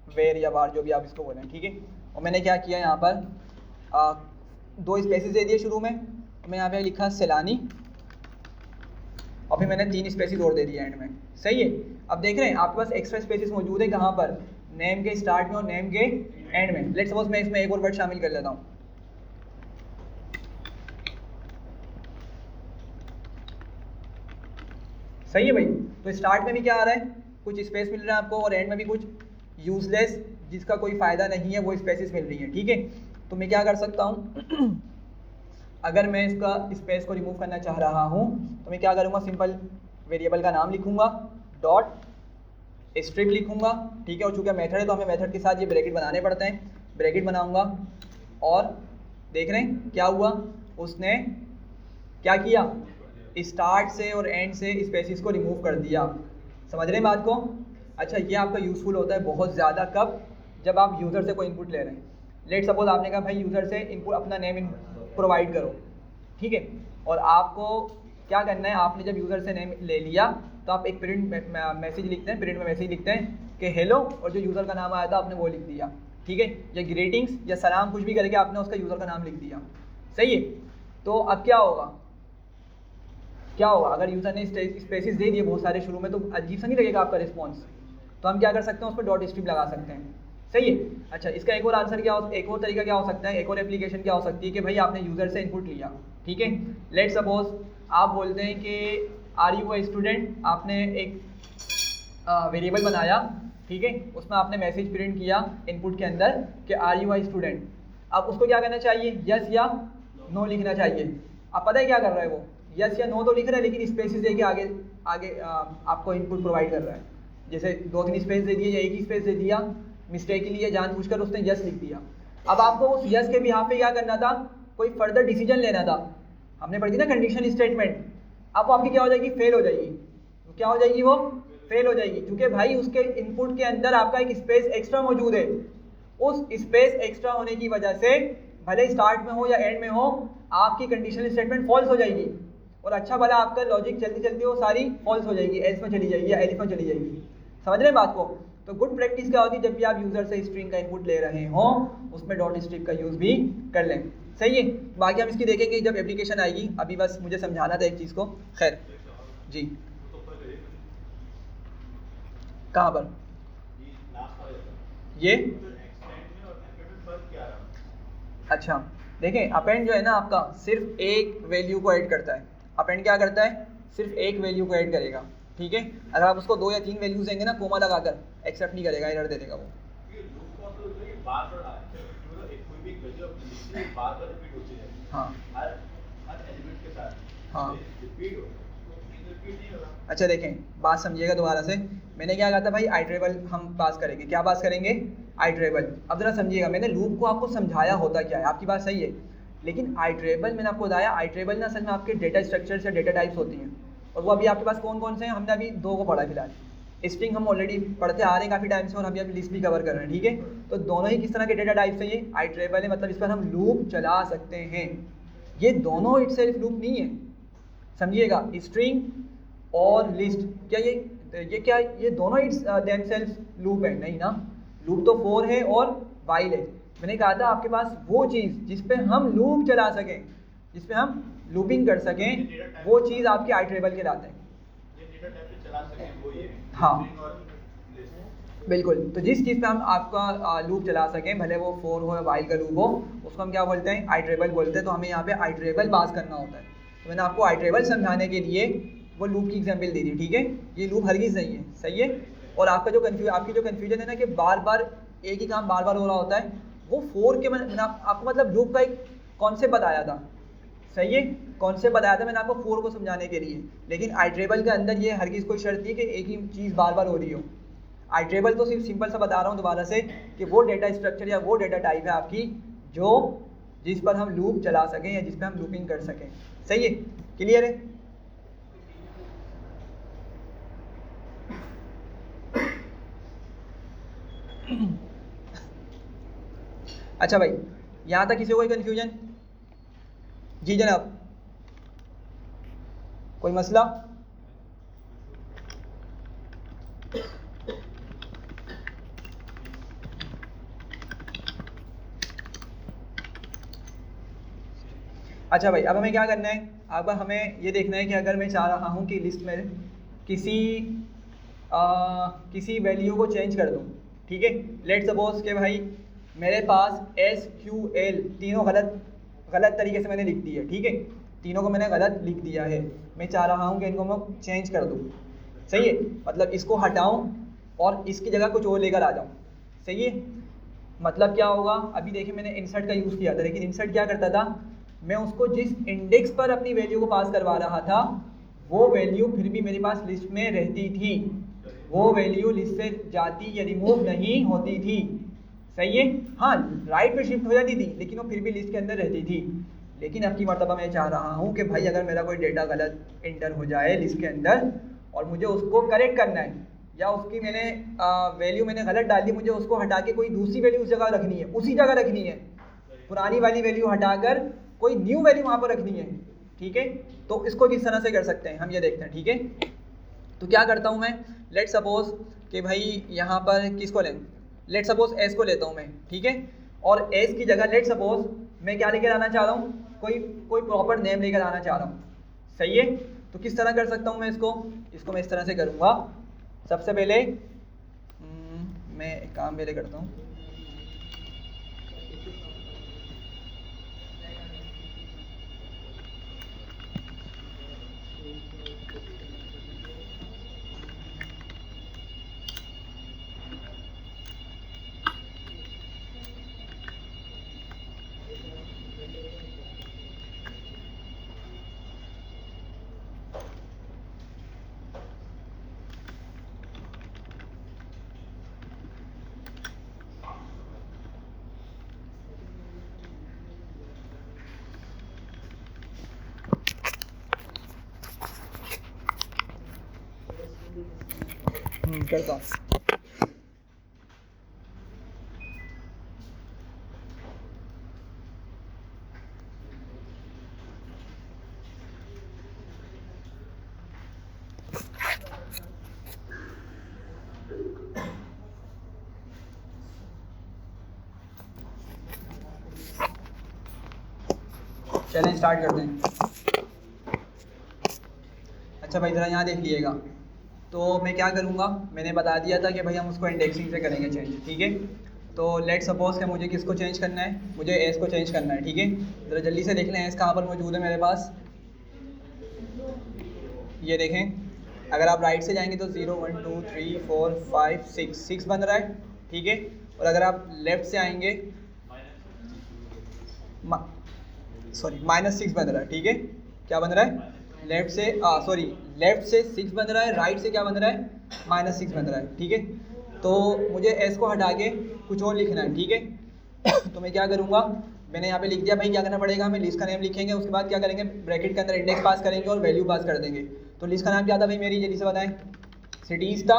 वेर या वार जो भी आप इसको बोलें, ठीक है। और मैंने क्या किया, यहाँ पर 2 स्पेसिस दे दिए शुरू में, मैं यहाँ पे लिखा सैलानी, और फिर मैंने 3 स्पेसिस और दे दिए एंड में, सही है। अब देख रहे हैं आपके पास एक्स्ट्रा स्पेसिस मौजूद है, कहाँ पर, नेम के स्टार्ट में और नेम के एंड में। लेट्स सपोज मैं इसमें एक और वर्ड शामिल कर लेता हूँ, सही है भाई। तो स्टार्ट में भी क्या आ रहा है, कुछ स्पेस मिल रहा है आपको, और एंड में भी कुछ यूजलेस जिसका कोई फ़ायदा नहीं है वो स्पेसिस मिल रही है, ठीक है। तो मैं क्या कर सकता हूँ अगर मैं इसका स्पेस को रिमूव करना चाह रहा हूँ तो मैं क्या करूँगा, सिंपल वेरिएबल का नाम लिखूँगा, डॉट स्ट्रिप लिखूँगा, ठीक है। और चूँकि मेथड है तो हमें मेथड के साथ ये ब्रैकेट बनाने पड़ते हैं, ब्रैकेट बनाऊँगा। और देख रहे हैं क्या हुआ, उसने क्या किया, स्टार्ट से और एंड से स्पेसिस को रिमूव कर दिया। समझ रहे हैं बात को? अच्छा, ये आपका यूज़फुल होता है बहुत ज़्यादा, कब, जब आप यूज़र से कोई इनपुट ले रहे हैं। लेट सपोज आपने कहा भाई यूज़र से इनपुट अपना नेम प्रोवाइड करो, ठीक है, और आपको क्या करना है, आपने जब यूज़र से नेम ले लिया तो आप एक प्रिंट मैसेज लिखते हैं, प्रिंट में मैसेज लिखते हैं कि हेलो, और जो यूज़र का नाम आया था आपने वो लिख दिया, ठीक है, या ग्रीटिंग्स या सलाम कुछ भी करके आपने उसका यूज़र का नाम लिख दिया, सही है। तो अब क्या होगा अगर यूज़र ने स्पेसिस दे दिए बहुत सारे शुरू में तो अजीब सा नहीं लगेगा आपका रिस्पॉन्स, तो हम क्या कर सकते हैं उस पर डॉट स्ट्रिप लगा सकते हैं, सही है। अच्छा, इसका एक और आंसर एक और तरीका क्या हो सकता है, एक और एप्लीकेशन क्या हो सकती है कि भाई आपने यूज़र से इनपुट लिया, ठीक है, लेट सपोज आप बोलते हैं कि आर यू अ स्टूडेंट, आपने एक वेरिएबल बनाया, ठीक है, उसमें आपने मैसेज प्रिंट किया इनपुट के अंदर कि आर यू अ स्टूडेंट। अब उसको क्या करना चाहिए, यस या नो लिखना चाहिए। अब पता है क्या कर रहा है वो, यस या नो तो लिख रहा है लेकिन स्पेसिस दे के आगे आपको इनपुट प्रोवाइड कर रहा है, जैसे 2-3 स्पेस दे दिए या एक ही स्पेस दे दिया, मिस्टेकली या जानबूझकर उसने यस लिख दिया। अब आपको उस यस के बिहाफ पे क्या करना था, कोई फर्दर डिसीजन लेना था, हमने पढ़ी ना कंडीशन स्टेटमेंट। अब आपकी क्या हो जाएगी, फेल हो जाएगी, क्या हो जाएगी, वो फेल हो जाएगी, क्योंकि भाई उसके इनपुट के अंदर आपका एक स्पेस एक्स्ट्रा मौजूद है। उस स्पेस एक्स्ट्रा होने की वजह से भले स्टार्ट में हो या एंड में हो, आपकी कंडीशनल स्टेटमेंट फॉल्स हो जाएगी, और अच्छा भला आपका लॉजिक चलती चलती वो सारी फॉल्स हो जाएगी, एल्स में चली जाएगी या एल्स में चली जाएगी। समझ रहे हैं बात को। तो गुड प्रैक्टिस क्या होती है, जब भी आप यूज़र से स्ट्रिंग का इनपुट ले रहे हो उसमें डॉट स्ट्रिप का यूज़ भी कर लें, सही है। बाकी हम इसकी देखेंगे जब एप्लीकेशन आएगी, अभी बस मुझे समझाना था एक चीज़ को। खैर जी, कहाँ पर ये, अच्छा देखें, अपेंड जो है ना आपका सिर्फ एक वैल्यू को ऐड करता है। अपेंड क्या करता है, सिर्फ एक वैल्यू को ऐड करेगा, ठीक है। अगर आप उसको 2 या 3 वैल्यूज देंगे ना कोमा लगाकर, एक्सेप्ट नहीं करेगा, एरर दे देगा वो। हाँ हाँ, अच्छा देखें, बात समझिएगा दोबारा से। मैंने क्या कहा था भाई, आइट्रेबल हम पास करेंगे, क्या पास करेंगे, आइट्रेबल। अब जरा समझिएगा, मैंने लूप को आपको समझाया होता क्या है, आपकी बात सही है, लेकिन आइट्रेबल मैंने आपको बताया, आइट्रेबल ना असल में आपके डेटा स्ट्रक्चर या डेटा टाइप्स होती हैं, और वो अभी आपके पास कौन कौन से हैं, हमने अभी 2 को पढ़ा फिलहाल। स्ट्रिंग हम ऑलरेडी पढ़ते आ रहे हैं काफ़ी टाइम से, और अभी लिस्ट भी कवर कर रहे हैं, ठीक है। तो दोनों ही किस तरह के डेटा टाइप्स हैं, ये आइट्रेबल है, मतलब इस पर हम लूप चला सकते हैं। ये दोनों इटसेल्फ लूप नहीं है, समझिएगा, स्ट्रिंग और लिस्ट, क्या ये दोनों इट्स देमसेल्फ लूप है, नहीं ना। लूप तो फॉर है और वाइल है। मैंने कहा था आपके पास वो चीज़ जिस पे हम लूप चला सकें, जिस पे हम लूपिंग कर सकें, वो चीज़ आपके आइट्रेबल कहलाते हैं। हाँ बिल्कुल, तो जिस चीज़ पे हम आपका लूप चला सकें, भले वो फॉर हो या वाइल का लूप हो, उसको हम क्या बोलते हैं, आइट्रेबल बोलते हैं। तो हमें यहाँ पे आइट्रेबल पास करना होता है। तो मैंने आपको आइट्रेबल समझाने के लिए वो लूप की एग्जांपल दे दी, ठीक है। ये लूप हरगिज़ नहीं है, सही है। और आपका जो आपकी जो कन्फ्यूजन है ना कि बार बार एक ही काम बार बार हो रहा होता है, वो फोर के मैंने आपको मतलब लूप का एक कॉन्सेप्ट बताया था, सही है, कॉन्सेप्ट बताया था मैंने आपको फोर को समझाने के लिए। लेकिन आइट्रेबल के अंदर ये हरगिज़ कोई शर्त नहीं है कि एक ही चीज़ बार बार हो रही हो। आइट्रेबल तो सिर्फ सिंपल सा बता रहा हूँ दोबारा से कि वो डेटा स्ट्रक्चर या वो डेटा टाइप है आपकी जो जिस पर हम लूप चला सकें या जिस पर हम लूपिंग कर सकें, सही है, क्लियर है। अच्छा भाई, यहाँ तक किसी को कोई कन्फ्यूजन? जी जनाब, कोई मसला? अच्छा भाई, अब हमें क्या करना है, अब हमें ये देखना है कि अगर मैं चाह रहा हूँ कि लिस्ट में किसी वैल्यू को चेंज कर दूँ, ठीक है। लेट सपोज के भाई मेरे पास SQL तीनों गलत तरीके से मैंने लिख दी है, ठीक है, तीनों को मैंने गलत लिख दिया है। मैं चाह रहा हूँ कि इनको मैं चेंज कर दूँ, सही है, मतलब इसको हटाऊँ और इसकी जगह कुछ और लेकर आ जाऊँ, सही है। मतलब क्या होगा, अभी देखिए मैंने इंसर्ट का यूज़ किया था, लेकिन इंसर्ट क्या करता था, मैं उसको जिस इंडेक्स पर अपनी वैल्यू को पास करवा रहा था वो वैल्यू फिर भी मेरे पास लिस्ट में रहती थी, वो वैल्यू लिस्ट से जाती या रिमूव नहीं होती थी, सही है। हाँ, राइट पे शिफ्ट हो जाती थी लेकिन वो फिर भी लिस्ट के अंदर रहती थी। लेकिन अब की मर्तबा मैं चाह रहा हूँ कि भाई अगर मेरा कोई डेटा गलत एंटर हो जाए लिस्ट के अंदर और मुझे उसको करेक्ट करना है, या उसकी मैंने वैल्यू मैंने गलत डाल दी, मुझे उसको हटा के कोई दूसरी वैल्यू उस जगह रखनी है, उसी जगह रखनी है, पुरानी वाली वैल्यू हटाकर कोई न्यू वैल्यू वहाँ पर रखनी है, ठीक है। तो इसको किस तरह से कर सकते हैं हम ये देखते हैं, ठीक है। तो क्या करता हूँ मैं, लेट सपोज कि भाई यहाँ पर किसको लें, लेट सपोज एस को लेता हूँ मैं, ठीक है। और एस की जगह लेट सपोज मैं क्या लेकर आना चाह रहा हूँ, कोई प्रॉपर नेम लेकर आना चाह रहा हूँ, सही है। तो किस तरह कर सकता हूँ मैं इसको मैं इस तरह से करूँगा। सबसे पहले मैं एक काम पहले करता हूँ, करता हूँ। चलें स्टार्ट करते हैं। अच्छा भाई ज़रा यहाँ देख लीजिएगा, तो मैं क्या करूँगा, मैंने बता दिया था कि भाई हम उसको इंडेक्सिंग से करेंगे चेंज, ठीक है। तो लेट सपोज कि मुझे किसको चेंज करना है, मुझे एस को चेंज करना है, ठीक है। ज़रा जल्दी से देख लें एस कहाँ पर मौजूद है मेरे पास, ये देखें। अगर आप राइट से जाएंगे तो 0 1 2 3 4 5 6 बन रहा है, ठीक है। और अगर आप लेफ़्ट से आएंगे -6 बन रहा है, ठीक है। क्या बन रहा है, लेफ़्ट से लेफ़्ट से 6 बन रहा है, राइट से क्या बन रहा है, -6 बन रहा है, ठीक है। तो मुझे एस को हटा के कुछ और लिखना है, ठीक है। तो मैं क्या करूँगा, मैंने यहाँ पे लिख दिया भाई, क्या करना पड़ेगा, हमें लिस्ट का नेम लिखेंगे, उसके बाद क्या करेंगे, ब्रैकेट के अंदर इंडेक्स पास करेंगे और वैल्यू पास कर देंगे। तो लिस्ट का नाम क्या था भाई मेरी, जल्दी से बताएं, सिटीज़ था।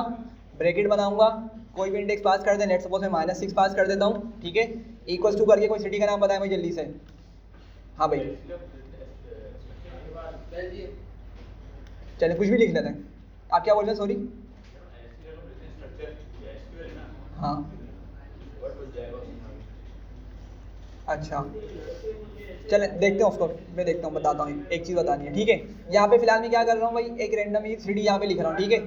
ब्रैकेट बनाऊंगा, कोई भी इंडेक्स पास कर दें, लेट्स सपोज मैं -6 पास कर देता हूँ, ठीक है। इक्वल्स टू करके कोई सिटी का नाम बताएं भाई जल्दी से। हाँ भाई चले कुछ भी लिख लेते हैं। आप क्या बोल रहे हैं, सॉरी। हाँ अच्छा चले देखते हैं उसको, मैं देखता हूँ, बताता हूँ, एक चीज़ बतानी है, ठीक है। यहाँ पे फिलहाल मैं क्या कर रहा हूँ भाई, एक रैंडम ही 3D यहाँ पे लिख रहा हूँ, ठीक है।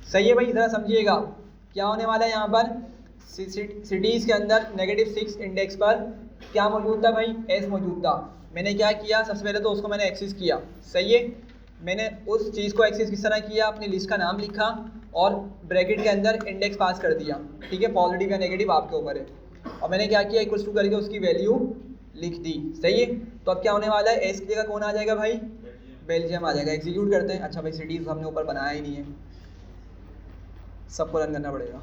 सही है भाई, ज़रा समझिएगा क्या होने वाला है यहाँ पर। सिटीज़ के अंदर -6 इंडेक्स पर क्या मौजूद था भाई, एस मौजूद था। मैंने क्या किया, सबसे पहले तो उसको मैंने एक्सेस किया, सही है। मैंने उस चीज़ को एक्सेस किस तरह किया, अपनी लिस्ट का नाम लिखा और ब्रैकेट के अंदर इंडेक्स पास कर दिया, ठीक है। पॉजिटिव या नेगेटिव आपके ऊपर है। और मैंने क्या किया, इक्वल्स टू करके उसकी वैल्यू लिख दी, सही है। तो अब क्या होने वाला है, एस की जगह कौन आ जाएगा भाई, बेल्जियम आ जाएगा। एग्जीक्यूट करते हैं। अच्छा भाई सिटीज़ हमने ऊपर बनाया ही नहीं है, सबको रन करना पड़ेगा।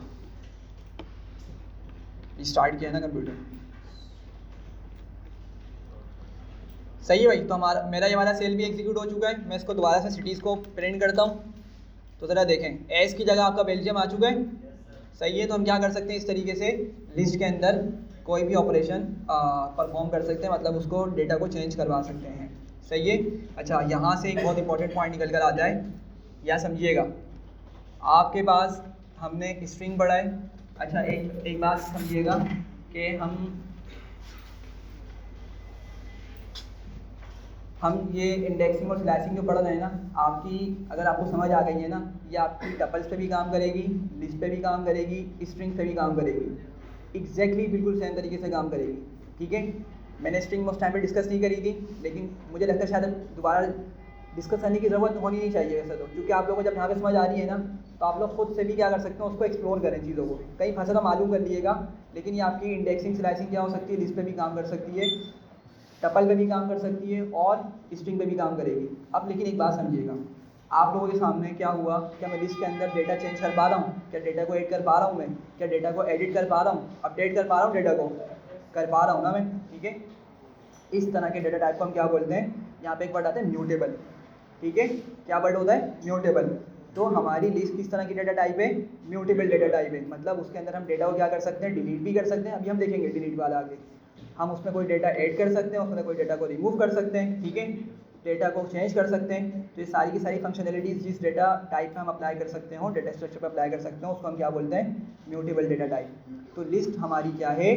स्टार्ट किया है ना कंप्यूटर, सही है भाई। तो मेरा ये वाला सेल भी एग्जीक्यूट हो चुका है। मैं इसको दोबारा से सिटीज़ को प्रिंट करता हूँ, तो ज़रा देखें एस की जगह आपका बेल्जियम आ चुका है, सही है। तो हम क्या कर सकते हैं, इस तरीके से लिस्ट के अंदर कोई भी ऑपरेशन परफॉर्म कर सकते हैं, मतलब उसको डेटा को चेंज करवा सकते हैं, सही है। अच्छा यहाँ से एक बहुत इंपॉर्टेंट पॉइंट निकल कर आता है, या समझिएगा। आपके पास हमने स्ट्रिंग पढ़ा है। अच्छा एक बात समझिएगा कि हम ये इंडेक्सिंग और स्लैशिंग जो पढ़ रहे हैं ना, आपकी अगर आपको समझ आ गई है ना, ये आपकी टपल्स पे भी काम करेगी, लिस्ट पे भी काम करेगी, स्ट्रिंग पे भी काम करेगी, एग्जैक्टली बिल्कुल सेम तरीके से काम करेगी, ठीक है। मैंने स्ट्रिंग उस टाइम पे डिस्कस नहीं करी थी, लेकिन मुझे लगता है शायद दोबारा डिस्कस करने की ज़रूरत होनी नहीं चाहिए वैसे तो, क्योंकि आप लोगों को जब यहाँ पे समझ आ रही है ना, तो आप लोग खुद से भी क्या कर सकते हैं, उसको एक्सप्लोर करें चीज़ों को, कहीं फंसा तो मालूम कर लीजिएगा। लेकिन ये आपकी इंडेक्सिंग स्लैशिंग क्या हो सकती है, लिस्ट पे भी काम कर सकती है, टपल पे भी काम कर सकती है और स्ट्रिंग पे भी काम करेगी। अब लेकिन एक बात समझिएगा, आप लोगों के सामने क्या हुआ, क्या मैं लिस्ट के अंदर डेटा चेंज कर पा रहा हूँ, क्या डेटा को ऐड कर पा रहा हूँ मैं, क्या डेटा को एडिट कर पा रहा हूँ, अपडेट कर पा रहा हूँ, डेटा को कर पा रहा हूँ ना मैं, ठीक है। इस तरह के डेटा टाइप को हम क्या बोलते हैं, यहाँ पे एक वर्ड आता है म्यूटेबल। ठीक है, क्या वर्ड होता है? म्यूटेबल। तो हमारी लिस्ट किस तरह की डेटा टाइप है? म्यूटेबल डेटा टाइप है। मतलब उसके अंदर हम डेटा को क्या कर सकते हैं? डिलीट भी कर सकते हैं। अभी हम देखेंगे डिलीट वाला आगे। हम उसमें कोई डेटा ऐड कर सकते हैं, उसमें कोई डेटा को रिमूव कर सकते हैं, ठीक है, डेटा को चेंज कर सकते हैं। तो ये सारी की सारी फंक्शनैलिटीज़ जिस डेटा टाइप में हम अप्लाई कर सकते हो, डेटा स्ट्रक्चर पर अप्लाई कर सकते हो, उसको हम क्या बोलते हैं? Mutable data type. तो लिस्ट हमारी क्या है?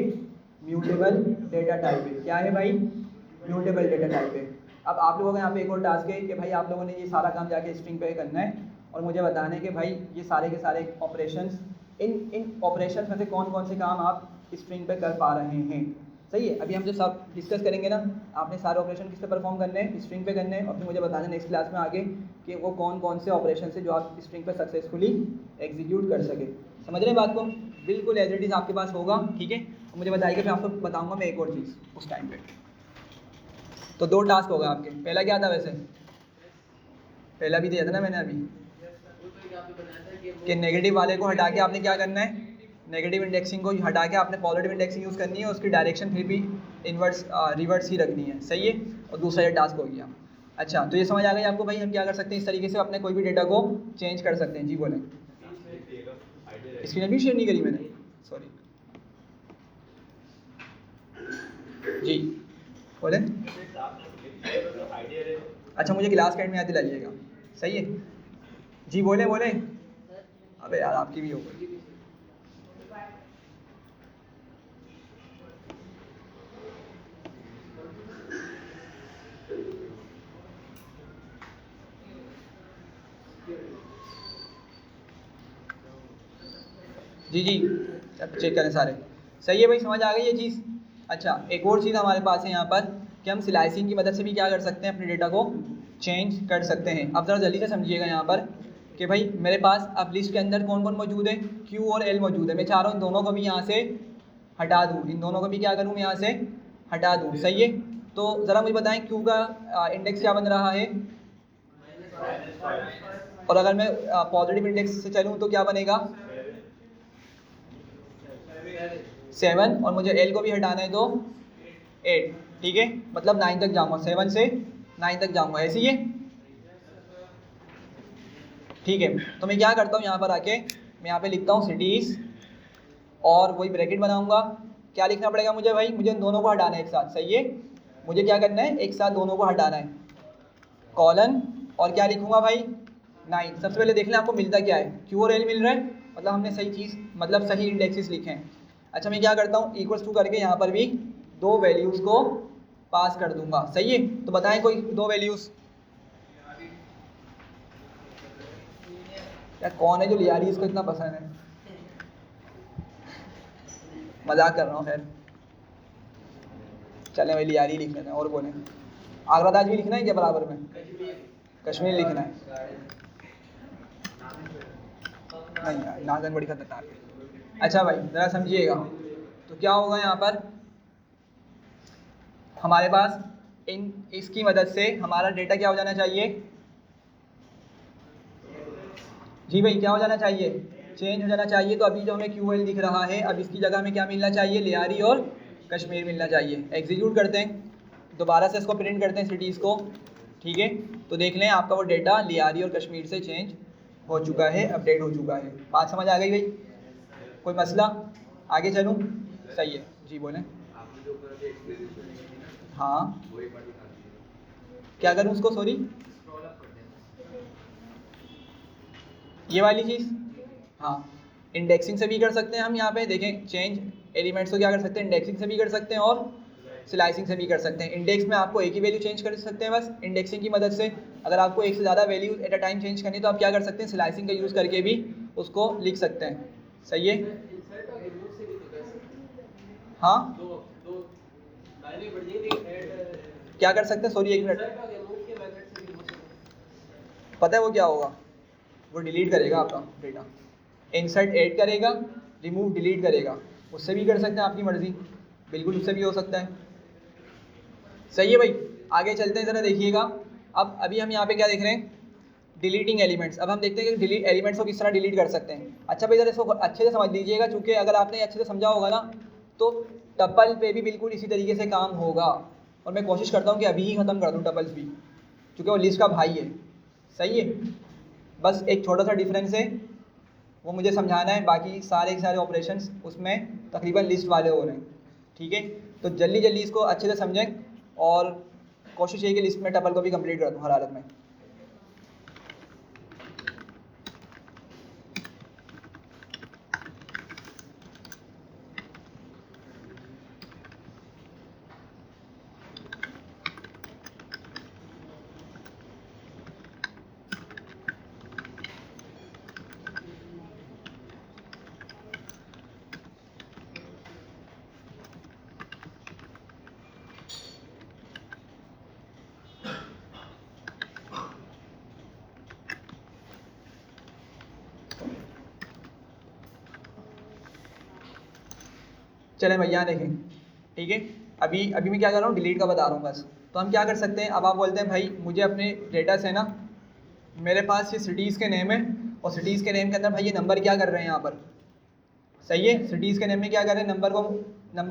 म्यूटेबल डेटा टाइप है। क्या है भाई? म्यूटेबल डेटा टाइप है। अब आप लोगों का यहाँ पे एक और टास्क है कि भाई आप लोगों ने ये सारा काम जाके स्ट्रिंग पे करना है और मुझे बताना है कि भाई ये सारे के सारे ऑपरेशंस, इन ऑपरेशंस में से कौन कौन से काम आप स्ट्रिंग पे कर पा रहे हैं। सही है। अभी हम जो सब डिस्कस करेंगे ना, आपने सारे ऑपरेशन किस पे परफॉर्म करने हैं? स्ट्रिंग पे करने हैं। और फिर मुझे बताना नेक्स्ट क्लास में आगे कि वो कौन कौन से ऑपरेशन है जो आप स्ट्रिंग पे सक्सेसफुली एग्जीक्यूट कर सके। समझ रहे हैं बात को? बिल्कुल एज इट इज़ आपके पास होगा, ठीक है। और मुझे बताइए, फिर आपको बताऊँगा मैं एक और चीज़ उस टाइम पर। तो 2 टास्क हो गए आपके। पहला क्या था वैसे? पहला भी दिया था ना मैंने अभी, कि नेगेटिव वाले को हटा के आपने क्या करना है? नेगेटिव इंडेक्सिंग को हटा के आपने पॉजिटिव इंडेक्सिंग यूज़ करनी है। उसकी डायरेक्शन फिर भी इन्वर्स रिवर्स ही रखनी है। सही है। और दूसरा ये टास्क हो गया। अच्छा, तो ये समझ आ गई आपको भाई हम क्या कर सकते हैं? इस तरीके से अपने कोई भी डेटा को चेंज कर सकते हैं। जी बोलें। स्क्रीन अभी शेयर नहीं करी मैंने, सॉरी। जी बोलें। अच्छा, मुझे क्लास के एंड में याद दिलाइएगा। सही है। जी बोले बोले। अबे यार आपकी भी हो गई। जी जी, अब चेक करें सारे। सही है भाई, समझ आ गई ये चीज़। अच्छा, एक और चीज़ हमारे पास है यहाँ पर कि हम स्लाइसिंग की मदद से भी क्या कर सकते हैं? अपने डेटा को चेंज कर सकते हैं। अब ज़रा जल्दी से समझिएगा यहाँ पर कि भाई मेरे पास अब लिस्ट के अंदर कौन कौन मौजूद है? Q और L मौजूद है। मैं चाह रहा हूँ इन दोनों को भी यहाँ से हटा दूँ। इन दोनों को भी क्या करूँ? मैं यहाँ से हटा दूँ। सही है। तो ज़रा मुझे बताएं Q का इंडेक्स क्या बन रहा है? और अगर मैं पॉजिटिव इंडेक्स से चलूँ तो क्या बनेगा? 7। और मुझे L को भी हटाना है तो 8। ठीक है, मतलब 9 तक जाऊँगा। 7 से 9 तक जाऊँगा, ऐसे ही है। ठीक है, तो मैं क्या करता हूँ यहाँ पर आके, मैं यहाँ पे लिखता हूँ सिटीज़ और वही ब्रैकेट बनाऊँगा। क्या लिखना पड़ेगा मुझे भाई? मुझे इन दोनों को हटाना है एक साथ। सही है। मुझे क्या करना है? एक साथ दोनों को हटाना है। कॉलन और क्या लिखूँगा भाई? 9। सबसे पहले देख लें आपको मिलता क्या है? Q और L मिल रहा है, मतलब हमने सही चीज़, मतलब सही इंडेक्सेस लिखे हैं। अच्छा, मैं क्या करता हूँ? इक्वल्स टू करके यहाँ पर भी 2 वैल्यूज़ को पास कर दूंगा। सही है। तो बताएं कोई 2 वैल्यूज़। यार कौन है जो लियारी इसको इतना पसंद है? मजाक कर रहा हूँ, खैर चलें भाई लियारी लिख लेते हैं। और बोलें, आगराताज भी लिखना है क्या बराबर में? कश्मीर लिखना है? नहीं यार, नाजन बड़ी खतरनाक है। अच्छा भाई ज़रा समझिएगा, तो क्या होगा यहाँ पर? हमारे पास इसकी मदद से हमारा डेटा क्या हो जाना चाहिए? जी भाई, क्या हो जाना चाहिए? चेंज हो जाना चाहिए। तो अभी जो हमें QL दिख रहा है, अब इसकी जगह में क्या मिलना चाहिए? लियारी और कश्मीर मिलना चाहिए। एग्जीक्यूट करते हैं, दोबारा से इसको प्रिंट करते हैं सिटीज़ को। ठीक है, तो देख लें आपका वो डेटा लियारी और कश्मीर से चेंज हो चुका है, अपडेट हो चुका है। बात समझ आ गई भाई? कोई मसला? आगे चलूँ? सही है। जी बोलें। हाँ, क्या करूँ उसको? सॉरी, ये वाली चीज़। हाँ, इंडेक्सिंग से भी कर सकते हैं हम। यहाँ पे देखें, चेंज एलिमेंट्स को क्या कर सकते हैं? इंडेक्सिंग से भी कर सकते हैं और स्लाइसिंग से भी कर सकते हैं। इंडेक्स में आपको एक ही वैल्यू चेंज कर सकते हैं बस इंडेक्सिंग की मदद से। अगर आपको एक से ज़्यादा value at a time change करनी है तो आप क्या कर सकते हैं? स्लाइसिंग का यूज़ करके भी उसको लिख सकते हैं। सही है। हाँ, क्या कर सकते हैं? Sorry, 1 minute. पता है वो क्या होगा? वो डिलीट करेगा आपका डेटा। इंसर्ट ऐड करेगा, रिमूव डिलीट करेगा। उससे भी कर सकते हैं, आपकी मर्ज़ी, बिल्कुल उससे भी हो सकता है। सही है भाई, आगे चलते हैं, ज़रा देखिएगा। अब अभी हम यहाँ पे क्या देख रहे हैं? Deleting elements. अब हम देखते हैं कि डिलीट एलिमेंट्स को किस तरह डिलीट कर सकते हैं। अच्छा भाई, ज़रा इसको अच्छे से समझ लीजिएगा, चूँकि अगर आपने अच्छे से समझा होगा ना तो टपल पे भी बिल्कुल इसी तरीके से काम होगा। और मैं कोशिश करता हूँ कि अभी ही ख़त्म कर दूँ टपल्स भी, क्योंकि वो लिस्ट का भाई है। सही है, बस एक छोटा सा डिफरेंस है, वो मुझे समझाना है, बाकी सारे के सारे ऑपरेशंस उसमें तकरीबन लिस्ट वाले हो रहे हैं। ठीक है, तो जल्दी जल्दी इसको अच्छे से समझें और कोशिश यही कि लिस्ट में टपल को भी कंप्लीट कर दूँ हर हालत में। चलें भैया देखें, ठीक है, अभी अभी मैं क्या कर रहा हूँ, डिलीट का बता रहा हूँ बस। तो हम क्या कर सकते हैं, अब आप बोलते हैं भाई मुझे अपने डेटा से ना, मेरे पास ये सिटीज़ के नेम है और सिटीज़ के नेम के अंदर भाई ये नंबर क्या कर रहे हैं यहाँ पर, सही है, सिटीज़ के नेम में क्या कर रहे हैं, नंबर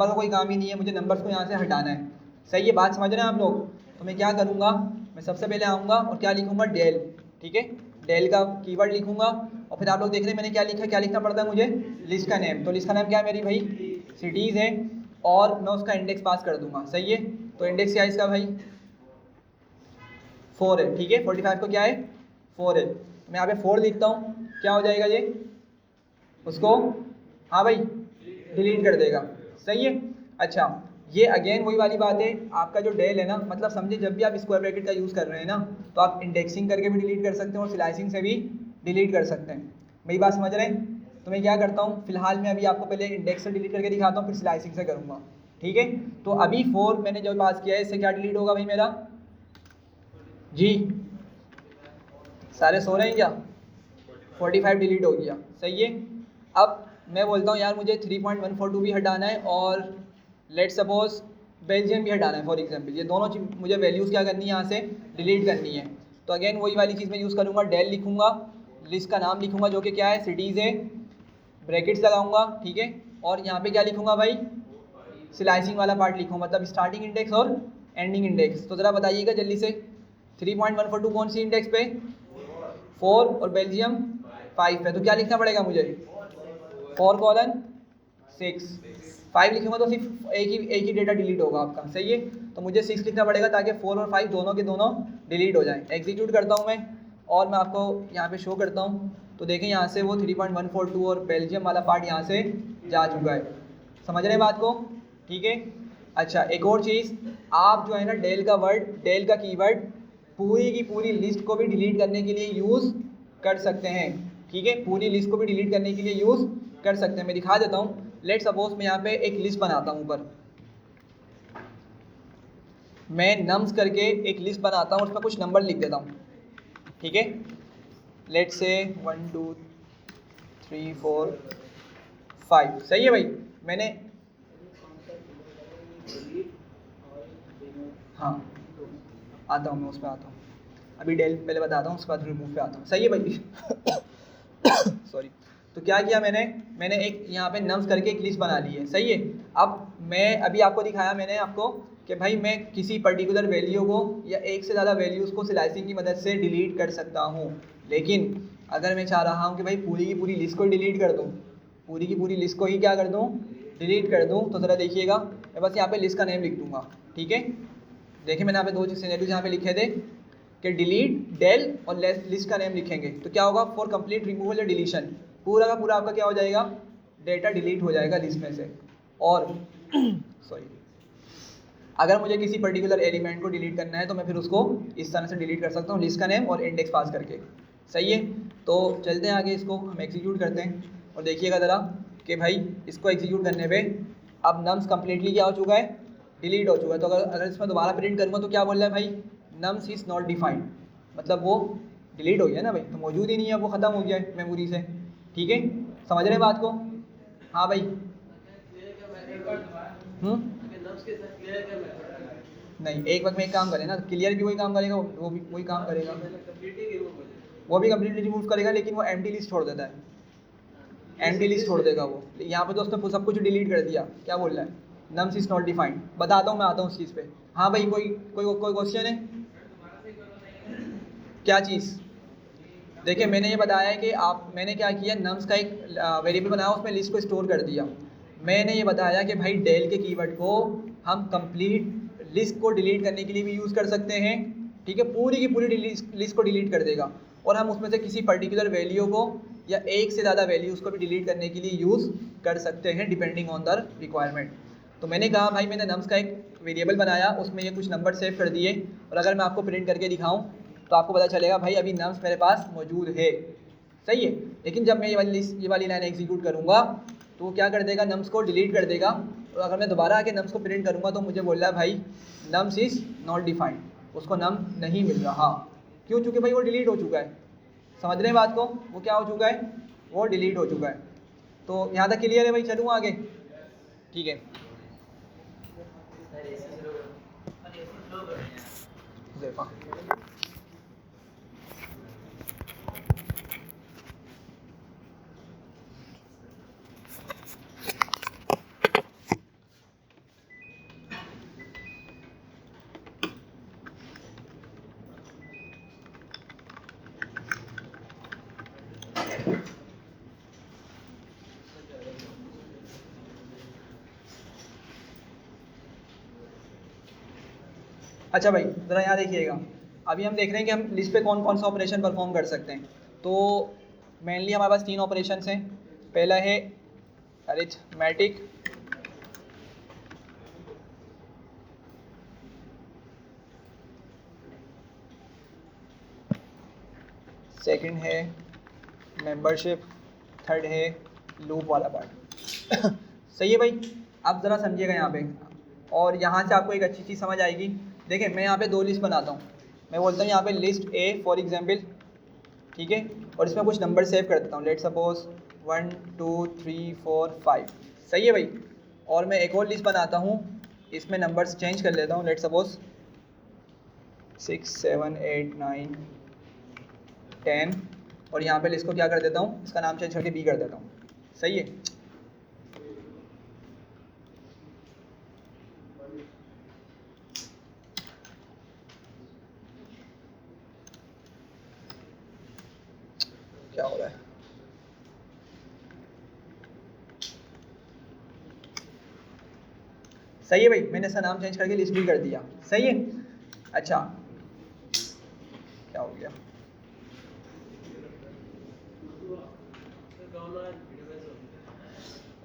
का कोई काम ही नहीं है, मुझे नंबर्स को यहाँ से हटाना है। सही है, बात समझ रहे हैं आप लोग। तो मैं क्या करूँगा, मैं सबसे पहले आऊँगा और क्या लिखूँगा, डेल। ठीक है, डेल का कीवर्ड लिखूँगा और फिर आप लोग देख रहे हैं मैंने क्या लिखा, क्या लिखना पड़ता है मुझे, लिस्ट का नेम। तो लिस्ट का नेम क्या है मेरी भाई, सिटीज़ है, और मैं उसका इंडेक्स पास कर दूंगा। सही है, तो इंडेक्स क्या है इसका भाई, 4 है। ठीक है, 45 को क्या है, 4 है। मैं यहाँ पे 4 लिखता हूँ, क्या हो जाएगा ये, उसको हाँ भाई डिलीट कर देगा। सही है, अच्छा ये अगेन वही वाली बात है, आपका जो डेल है ना, मतलब समझे जब भी आप स्क्वायर ब्रैकेट का यूज़ कर रहे हैं ना, तो आप इंडेक्सिंग करके भी डिलीट कर सकते हैं और स्लाइसिंग से भी डिलीट कर सकते हैं। मेरी बात समझ रहे हैं। तो मैं क्या करता हूँ, फिलहाल मैं अभी आपको पहले इंडेक्स से डिलीट करके दिखाता हूँ, फिर स्लाइसिंग से करूँगा। ठीक है, तो अभी 4 मैंने जो पास किया है, इससे क्या डिलीट होगा भाई मेरा, जी सारे सो रहे हैं क्या, 45 डिलीट हो गया। सही है, अब मैं बोलता हूँ यार मुझे 3.142 भी हटाना है और लेट सपोज बेल्जियम भी हटाना है फॉर एग्जांपल, ये दोनों चीज़ मुझे वैल्यूज़ क्या करनी है, यहाँ से डिलीट करनी है। तो अगेन वही वाली चीज़ मैं यूज़ करूँगा, डेल लिखूँगा, लिस्ट का नाम लिखूँगा जो कि क्या है, सिटीज़ है, ब्रैकेट्स लगाऊंगा। ठीक है, और यहाँ पे क्या लिखूँगा भाई, स्लाइसिंग वाला पार्ट लिखूँगा, मतलब स्टार्टिंग इंडेक्स और एंडिंग इंडेक्स। तो ज़रा बताइएगा जल्दी से, 3.142 कौन सी इंडेक्स पे, 4 और बेल्जियम 5 है, तो क्या लिखना पड़ेगा मुझे, 4:6। 5 लिखूँगा तो सिर्फ एक ही डेटा डिलीट होगा आपका। सही है, तो मुझे 6 लिखना पड़ेगा ताकि 4 और 5 दोनों के दोनों डिलीट हो जाएं। एग्जीक्यूट करता हूँ मैं और मैं आपको यहाँ पे शो करता हूँ, तो देखें यहाँ से वो 3.142 और बेल्जियम वाला पार्ट यहाँ से जा चुका है। समझ रहे हैं बात को। ठीक है, अच्छा एक और चीज़, आप जो है ना डेल का कीवर्ड पूरी की पूरी लिस्ट को भी डिलीट करने के लिए यूज़ कर सकते हैं। ठीक है, पूरी लिस्ट को भी डिलीट करने के लिए यूज़ कर सकते हैं। मैं दिखा देता हूँ, लेट सपोज मैं यहाँ पे एक लिस्ट बनाता हूँ, ऊपर मैं नम्स करके एक लिस्ट बनाता हूँ, उसमें कुछ नंबर लिख देता हूँ। ठीक है, लेट से 1 2 3 4 5। सही है भाई, मैंने हाँ आता हूँ, मैं उस पर आता हूँ, अभी डेल पहले बताता हूँ, उसके बाद रिमूव पे आता हूँ। सही है भाई सॉरी। तो क्या किया मैंने एक यहाँ पे नम्स करके एक लिस्ट बना ली है। सही है, अब मैं अभी आपको दिखाया मैंने आपको कि भाई मैं किसी पर्टिकुलर वैल्यू को या एक से ज़्यादा वैल्यूज़ को स्लाइसिंग की मदद से डिलीट कर सकता हूँ। लेकिन अगर मैं चाह रहा हूँ कि भाई पूरी की पूरी लिस्ट को डिलीट कर दूँ, पूरी की पूरी लिस्ट को ही क्या कर दूँ, डिलीट कर दूँ, तो ज़रा देखिएगा, मैं बस यहाँ पे लिस्ट का नेम लिख दूँगा। ठीक है, देखिए मैंने यहाँ पे 2 सिनेरियोज यहाँ पे लिखे थे कि डिलीट डेल और लिस्ट का नेम लिखेंगे तो क्या होगा, फॉर कंप्लीट रिमूवल या डिलीशन, पूरा का पूरा आपका क्या हो जाएगा, डेटा डिलीट हो जाएगा लिस्ट में से। और सॉरी, अगर मुझे किसी पर्टिकुलर एलिमेंट को डिलीट करना है तो मैं फिर उसको इस तरह से डिलीट कर सकता हूँ, लिस्ट का नेम और इंडेक्स पास करके। सही है, तो चलते हैं आगे, इसको हम एग्जीक्यूट करते हैं और देखिएगा ज़रा कि भाई इसको एग्जीक्यूट करने पे अब नम्स कम्प्लीटली क्या हो चुका है, डिलीट हो चुका है। तो अगर इसमें दोबारा प्रिंट करूँगा तो क्या बोल रहा है भाई, नम्स इज़ नॉट डिफाइंड, मतलब वो डिलीट हो गया ना भाई, तो मौजूद ही नहीं है, वो ख़त्म हो गया है मेमोरी से। ठीक है, समझ रहे हैं बात को। हाँ भाई, नहीं एक वक्त में एक काम करें ना, क्लियर भी वही काम करेगा, वो भी वही काम करेगा, वो भी कम्प्लीटली रिमूव करेगा, लेकिन वो एम्प्टी लिस्ट छोड़ देता है, एम्प्टी लिस्ट छोड़ देगा वो। यहाँ पे तो उसने सब कुछ डिलीट कर दिया। क्या बोल रहा है, नम्स इज नॉट डिफाइंड। बताता हूँ, मैं आता हूँ उस चीज़ पे। हाँ भाई, कोई क्वेश्चन है, क्या चीज़, देखिए मैंने ये बताया कि मैंने क्या किया, नम्स का एक वेरिएबल बनाया, उसमें लिस्ट को स्टोर कर दिया। मैंने ये बताया कि भाई डेल के कीवर्ड को हम कंप्लीट लिस्ट को डिलीट करने के लिए भी यूज़ कर सकते हैं, ठीक है, पूरी की पूरी लिस्ट को डिलीट कर देगा, और हम उसमें से किसी पर्टिकुलर वैल्यू को या एक से ज़्यादा वैल्यूज़ को भी डिलीट करने के लिए यूज़ कर सकते हैं डिपेंडिंग ऑन द रिक्वायरमेंट। तो मैंने कहा भाई मैंने नम्स का एक वेरिएबल बनाया, उसमें ये कुछ नंबर सेव कर दिए, और अगर मैं आपको प्रिंट करके दिखाऊं तो आपको पता चलेगा भाई अभी नम्स मेरे पास मौजूद है, सही है। लेकिन जब मैं ये वाली लाइन एग्जीक्यूट करूँगा तो वो क्या कर देगा, नम्स को डिलीट कर देगा, और अगर मैं दोबारा आके नम्स को प्रिंट करूँगा तो मुझे बोल रहा है भाई नम्स इज़ नॉट डिफाइंड, उसको नम नहीं मिल रहा। क्यों? चूँकि भाई वो डिलीट हो चुका है, समझ रहे हैं बात को, वो क्या हो चुका है, वो डिलीट हो चुका है। तो यहाँ तक क्लियर है भाई, चलूँ आगे, ठीक है। अच्छा भाई ज़रा यहाँ देखिएगा, अभी हम देख रहे हैं कि हम लिस्ट पे कौन कौन सा ऑपरेशन परफॉर्म कर सकते हैं। तो मेनली हमारे पास 3 ऑपरेशंस हैं। पहला है अरिथमेटिक, सेकंड है मेंबरशिप, थर्ड है लूप वाला पार्ट। सही है भाई, अब ज़रा समझिएगा यहाँ पे, और यहाँ से आपको एक अच्छी चीज़ समझ आएगी। देखिए मैं यहाँ पे 2 लिस्ट बनाता हूँ, मैं बोलता हूँ यहाँ पे लिस्ट ए फॉर एग्जांपल, ठीक है, और इसमें कुछ नंबर सेव कर देता हूँ, लेट सपोज 1 2 3 4 5, सही है भाई। और मैं एक और लिस्ट बनाता हूँ, इसमें नंबर्स चेंज कर लेता हूँ, लेट सपोज 6 7 8 9 10, और यहाँ पे लिस्ट को क्या कर देता हूँ, इसका नाम चेंज करके बी कर देता हूँ, सही है। क्या हो रहा है, सही है भाई, मैंने इसका नाम चेंज करके लिस्ट भी कर दिया, सही है। अच्छा क्या हो गया,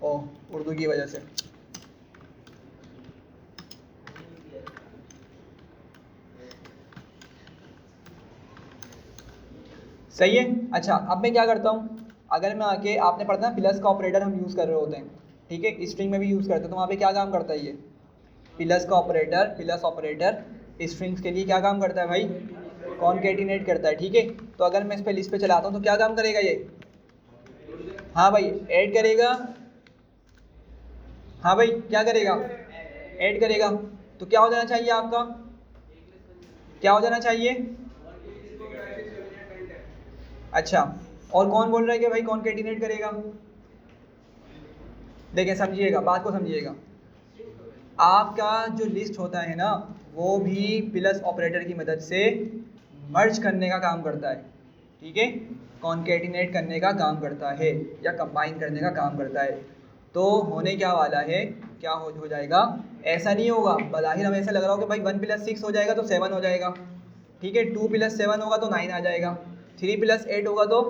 ओह उर्दू की वजह से, सही है। अच्छा अब मैं क्या करता हूँ, अगर मैं आके, आपने पढ़ा ना प्लस का ऑपरेटर हम यूज़ कर रहे होते हैं, ठीक है, स्ट्रिंग में भी यूज़ करते हैं, तो वहाँ पे क्या काम करता है ये प्लस का ऑपरेटर, प्लस ऑपरेटर स्ट्रिंग्स के लिए क्या काम करता है भाई, कॉनकैटिनेट करता है, ठीक है। तो अगर मैं इस पे लिस्ट पे चलाता हूँ तो क्या काम करेगा ये, हाँ भाई ऐड करेगा, हाँ भाई क्या करेगा, ऐड करेगा। तो क्या हो जाना चाहिए आपका, क्या हो जाना चाहिए, अच्छा, और कौन बोल रहा है कि भाई कॉनकैटिनेट करेगा, देखिए समझिएगा बात को, समझिएगा, आपका जो लिस्ट होता है ना वो भी प्लस ऑपरेटर की मदद से मर्ज करने का काम करता है, ठीक है, कॉनकैटिनेट करने का काम करता है या कंबाइन करने का काम करता है। तो होने क्या वाला है, क्या हो जाएगा, ऐसा नहीं होगा, बज़ाहिर हमें ऐसा लग रहा हो कि भाई 1 + 6 हो जाएगा तो 7 हो जाएगा, ठीक है, 2 + 7 होगा तो 9 आ जाएगा, 3 + 8 होगा तो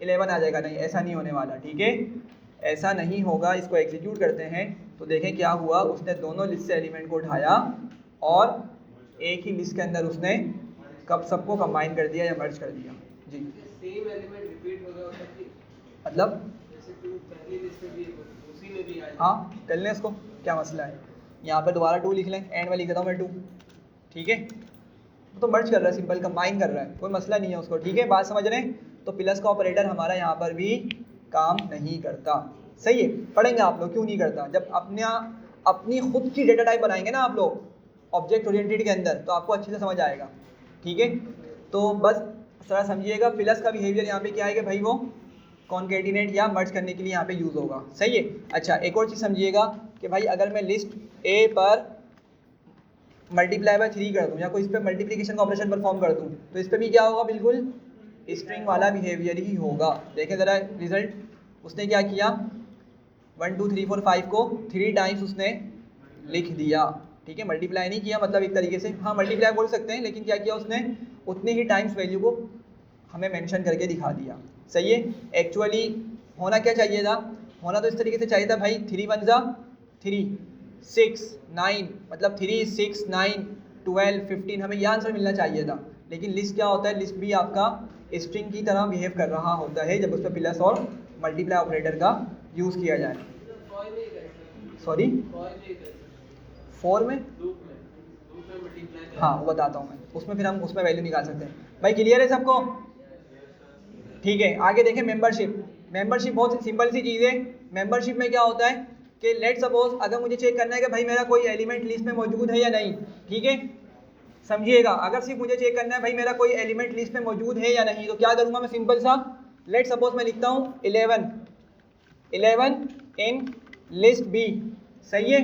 11 आ जाएगा, नहीं ऐसा नहीं होने वाला, ठीक है, ऐसा नहीं होगा। इसको एग्जीक्यूट करते हैं तो देखें क्या हुआ, उसने दोनों लिस्ट से एलिमेंट को उठाया और एक ही लिस्ट के अंदर उसने कब सबको कंबाइन कर दिया या मर्ज कर दिया जी। सेम एलिमेंट रिपीट होगा मतलब जैसे टू पहली लिस्ट में भी उसी में भी आ जाए, हाँ कर लें इसको, क्या मसला है, यहाँ पे दोबारा 2 लिख लें, एंड में लिख देता हूँ मैं 2, ठीक है, तो मर्ज कर रहा है, सिंपल कंबाइन कर रहा है, कोई मसला नहीं है उसको, ठीक है, बात समझ रहे हैं। तो प्लस का ऑपरेटर हमारा यहाँ पर भी काम नहीं करता, सही है, पढ़ेंगे आप लोग क्यों नहीं करता, जब अपनी खुद की डेटा टाइप बनाएंगे ना आप लोग ऑब्जेक्ट ओरिएंटेड के अंदर तो आपको अच्छे से समझ आएगा, ठीक है। तो बस थोड़ा समझिएगा, प्लस का बिहेवियर यहाँ पे क्या है कि भाई वो कॉनकैटिनेट या मर्ज करने के लिए यहाँ पे यूज़ होगा, सही है। अच्छा एक और चीज़ समझिएगा कि भाई अगर मैं लिस्ट ए पर मल्टीप्लाई बाय 3 कर दूँ या कोई इस पर मल्टीप्लिकेशन का ऑपरेशन परफॉर्म कर दूँ तो इस पर भी क्या होगा, बिल्कुल स्ट्रिंग वाला बिहेवियर ही होगा। देखें ज़रा रिजल्ट, उसने क्या किया, 1 2 3 4 5 को 3 टाइम्स उसने लिख दिया, ठीक है, मल्टीप्लाई नहीं किया, मतलब एक तरीके से हाँ मल्टीप्लाई बोल सकते हैं, लेकिन क्या किया उसने, उतने ही टाइम्स वैल्यू को हमें मेंशन करके दिखा दिया। सही है। एक्चुअली होना क्या चाहिए था, होना तो इस तरीके से चाहिए था भाई, 3 1 जा 3 6 9, मतलब 3 6 9 12 15, हमें ये आंसर मिलना चाहिए था। लेकिन लिस्ट क्या होता है, लिस्ट भी आपका स्ट्रिंग की तरह बिहेव कर रहा होता है जब उस पर प्लस और मल्टीप्लाई ऑपरेटर का यूज़ किया जाए। सॉरी, फॉर में हाँ वो बताता हूँ मैं, उसमें फिर हम उसमें वैल्यू निकाल सकते हैं। भाई क्लियर है सबको? ठीक है, आगे देखें मेंबरशिप। मेंबरशिप बहुत सिंपल सी चीज़ है। मेंबरशिप में क्या होता है कि लेट सपोज अगर मुझे चेक करना है कि भाई मेरा कोई एलिमेंट लिस्ट में मौजूद है या नहीं, ठीक है, समझिएगा, अगर सिर्फ मुझे चेक करना है भाई मेरा कोई एलिमेंट लिस्ट में मौजूद है या नहीं, तो क्या करूँगा मैं, सिंपल सा, लेट सपोज मैं लिखता हूँ 11 इन लिस्ट बी। सही है।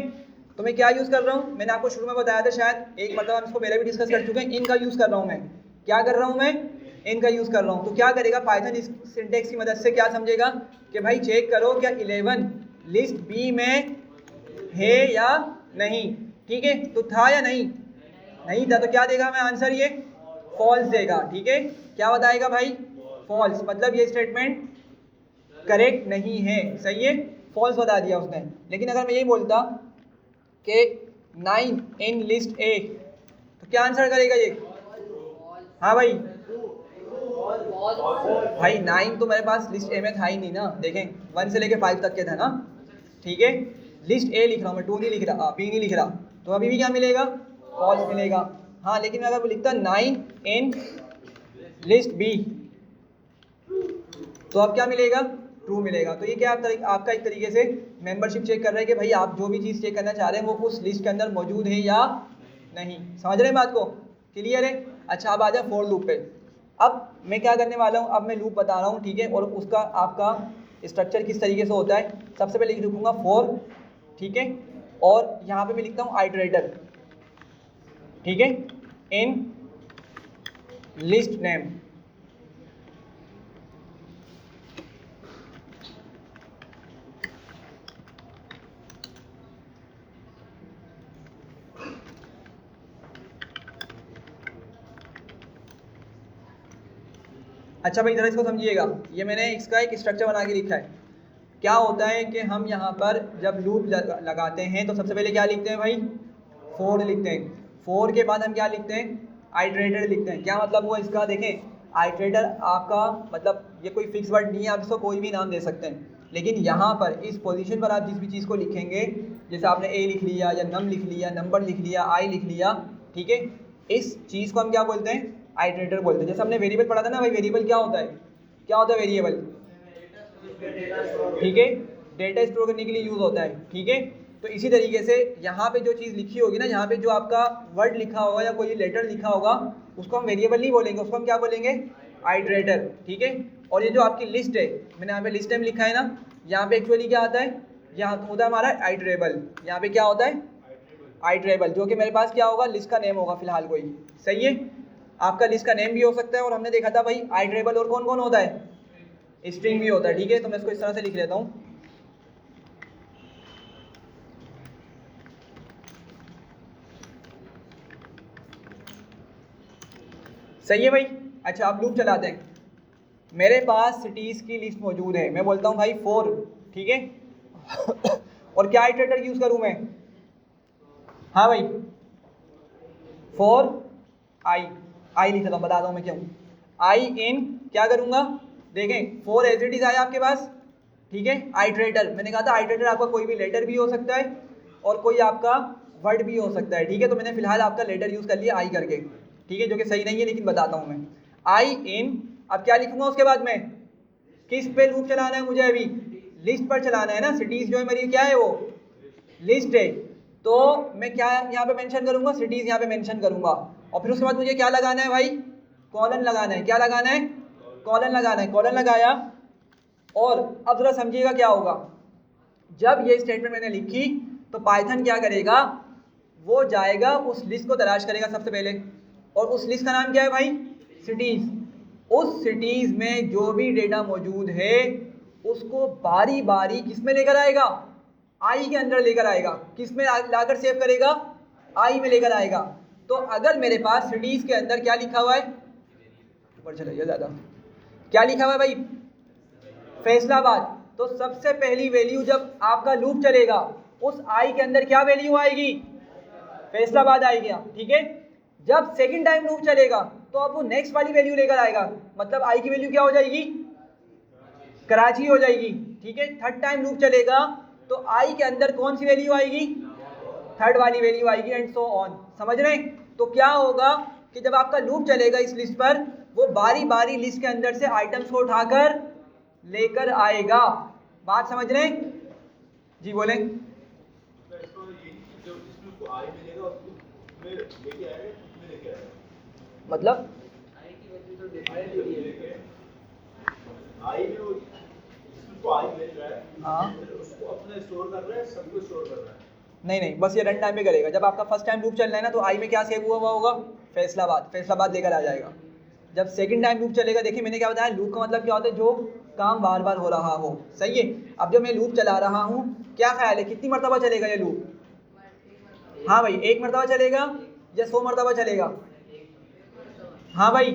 तो मैं क्या यूज़ कर रहा हूँ, मैंने आपको शुरू में बताया था शायद एक मतलब, हम इसको पहले भी डिस्कस कर चुके हैं, इन का यूज़ कर रहा हूँ मैं। क्या कर रहा हूँ मैं, इन का यूज़ कर रहा हूँ। तो क्या करेगा पाइथन इस सिंटेक्स की मदद से क्या समझेगा कि भाई चेक करो क्या 11 लिस्ट बी में है या नहीं, ठीक है, तो था या नहीं, नहीं था, तो क्या देगा मैं आंसर, ये फॉल्स देगा, ठीक है, क्या बताएगा भाई, फॉल्स, मतलब ये स्टेटमेंट करेक्ट नहीं है। सही है, फॉल्स बता दिया उसने। लेकिन अगर मैं यही बोलता कि 9 इन लिस्ट ए, तो क्या आंसर करेगा ये, हाँ भाई, भाई 9 तो मेरे पास लिस्ट ए में था ही नहीं ना, देखें 1 से लेके 5 तक के था ना, ठीक है, लिस्ट ए लिख रहा हूँ मैं, 2 नहीं लिख रहा, बी नहीं लिख रहा, तो अभी भी क्या मिलेगा, फॉल्स मिलेगा। हाँ लेकिन अगर वो लिखता 9 इन लिस्ट बी, तो अब क्या मिलेगा, ट्रू मिलेगा। तो ये क्या आपका एक तरीके से मेंबरशिप चेक कर रहा है कि भाई आप जो भी चीज़ चेक करना चाह रहे हैं वो उस लिस्ट के अंदर मौजूद है या नहीं। समझ रहे हैं बात को, क्लियर है? अच्छा अब आ जाए फॉर लूप पे। अब मैं क्या करने वाला हूँ, अब मैं लूप बता रहा हूँ, ठीक है, और उसका आपका स्ट्रक्चर किस तरीके से होता है। सबसे पहले लिखूँगा फॉर, ठीक है, और यहाँ पे मैं लिखता हूँ आइटरेटर, ठीक है, इन लिस्ट नेम। अच्छा भाई जरा इसको समझिएगा, ये मैंने इसका एक स्ट्रक्चर बना के लिखा है। क्या होता है कि हम यहाँ पर जब लूप लगाते हैं तो सबसे पहले क्या लिखते हैं भाई, फॉर लिखते हैं। फॉर के बाद हम क्या लिखते हैं, आइटरेटर लिखते हैं। क्या मतलब हुआ इसका, देखें आइटरेटर आपका मतलब ये कोई फिक्स वर्ड नहीं है, आप इसको कोई भी नाम दे सकते हैं। लेकिन यहाँ पर इस पोजीशन पर आप जिस भी चीज़ को लिखेंगे, जैसे आपने ए लिख लिया या नम लिख लिया, नंबर लिख लिया, आई लिख लिया, ठीक है, इस चीज़ को हम क्या बोलते हैं, आइटरेटर बोलते हैं। जैसे हमने वेरिएबल पढ़ा था ना भाई, वेरिएबल क्या होता है, क्या होता है वेरिएबल, ठीक है, डेटा स्टोर करने के लिए यूज़ होता है, ठीक है। तो इसी तरीके से यहाँ पे जो चीज़ लिखी होगी ना, यहाँ पे जो आपका वर्ड लिखा होगा या कोई लेटर लिखा होगा, उसको हम वेरिएबल नहीं बोलेंगे, उसको हम क्या बोलेंगे, आइटरेटर, ठीक है। और ये जो आपकी लिस्ट है, मैंने यहाँ पे लिस्ट नेम लिखा है ना, यहाँ पे एक्चुअली क्या आता है, यहाँ होता है हमारा आइटरेबल। यहाँ पे क्या होता है, आइटरेबल, जो कि मेरे पास क्या होगा, लिस्ट का नेम होगा फिलहाल कोई। सही है, आपका लिस्ट का नेम भी हो सकता है, और हमने देखा था भाई आइटरेबल और कौन कौन होता है, स्ट्रिंग भी होता है, ठीक है। तो मैं इसको इस तरह से लिख लेता हूँ, सही है भाई। अच्छा अब लूप चलाते हैं। मेरे पास सिटीज़ की लिस्ट मौजूद है, मैं बोलता हूँ भाई फॉर, ठीक है और क्या आइटरेटर यूज़ करूँ मैं, हाँ भाई फॉर आई लिख देता हूँ, बताता हूँ मैं क्यों। आई इन क्या करूँगा, देखें फॉर एज इट इज़ आया आपके पास, ठीक है। आइटरेटर, मैंने कहा था आइटरेटर आपका कोई भी लेटर भी हो सकता है और कोई आपका वर्ड भी हो सकता है, ठीक है। तो मैंने फिलहाल आपका लेटर यूज़ कर लिया आई करके, ठीक है, जो कि सही नहीं है लेकिन बताता हूँ मैं। आई इन, अब क्या लिखूंगा उसके बाद में, किस पे लूप चलाना है मुझे, अभी लिस्ट पर चलाना है ना। सिटीज़ जो है मेरी क्या है, वो लिस्ट है, तो मैं क्या यहाँ पे मेंशन करूँगा, सिटीज़ यहाँ पे मेंशन करूँगा। और फिर उसके बाद मुझे क्या लगाना है भाई, कॉलन लगाना है। क्या लगाना है, कॉलन लगाना है। कॉलन लगाया, और अब जरा समझिएगा क्या होगा, जब ये स्टेटमेंट मैंने लिखी तो पाइथन क्या करेगा, वो जाएगा उस लिस्ट को तलाश करेगा सबसे पहले, और उस लिस्ट का नाम क्या है भाई, सिटीज़। उस सिटीज़ में जो भी डेटा मौजूद है उसको बारी बारी किस में लेकर आएगा, आई के अंदर लेकर आएगा। किस में लाकर सेव करेगा, आई में लेकर आएगा। तो अगर मेरे पास सिटीज़ के अंदर क्या लिखा हुआ है, ऊपर चलाइए ज़्यादा, क्या लिखा हुआ है भाई, फैसलाबाद, तो सबसे पहली वैल्यू जब आपका लूप चलेगा उस आई के अंदर क्या वैल्यू आएगी, फैसलाबाद आएगी। ठीक है, जब सेकंड टाइम लूप चलेगा तो अब वो नेक्स्ट वाली वैल्यू लेकर आएगा, मतलब आई की वैल्यू क्या हो जाएगी, कराची हो जाएगी। ठीक है, थर्ड टाइम लूप चलेगा तो आई के अंदर कौन सी वैल्यू आएगी, थर्ड वाली वैल्यू आएगी, एंड सो ऑन। समझ रहे हैं? तो क्या होगा कि जब आपका लूप चलेगा इस लिस्ट पर, वो बारी बारी लिस्ट के अंदर से आइटम्स को उठाकर लेकर आएगा। बात समझ रहे हैं? जी बोलें। मतलब आई की वैल्यू तो डिफरेंट ही है। आई में वो जिसको आई मिल रहा है, हाँ, उसको अपने स्टोर कर रहा है, सब कुछ स्टोर कर रहा है। नहीं, बस ये रन टाइम में करेगा। जब आपका फर्स्ट टाइम लूप चल रहा है ना, तो आई में क्या सेव हुआ होगा, फैसलाबाद लेकर आ जाएगा। जब सेकंड टाइम लूप चलेगा, देखिए मैंने क्या बताया, लूप का मतलब क्या होता है, जो काम बार बार हो रहा हो। सही है। अब जब मैं लूप चला रहा हूँ, क्या ख्याल है कितनी मरतबा चलेगा ये लूप? हाँ भाई, 1 मरतबा चलेगा या 100 मरतबा चलेगा? हाँ भाई,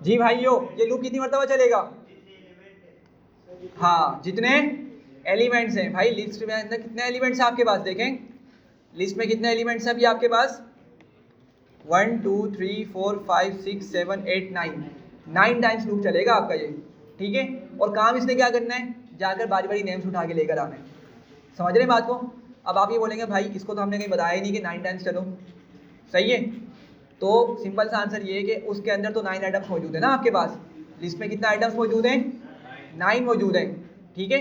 जी भाइयों, ये लूप कितनी मरतबा चलेगा? हाँ, जितने एलिमेंट्स हैं। भाई लिस्ट में अंदर कितने एलिमेंट्स हैं आपके पास, देखें लिस्ट में कितने एलिमेंट्स हैं अभी आपके पास, 1 2 3 4 5 6 7 8 9 टाइम्स लूप चलेगा आपका ये। ठीक है, और काम इसने क्या करना है, जाकर बारी बारी नेम्स उठा के लेकर आना है। समझ रहे हैं बात को? अब आप ये बोलेंगे भाई इसको तो हमने कहीं बताया ही नहीं कि 9 टाइम्स चलो। सही है, तो सिंपल सा आंसर ये है कि उसके अंदर तो 9 आइटम्स मौजूद है ना आपके पास। लिस्ट में कितने आइटम्स मौजूद हैं, 9 मौजूद हैं। ठीक है,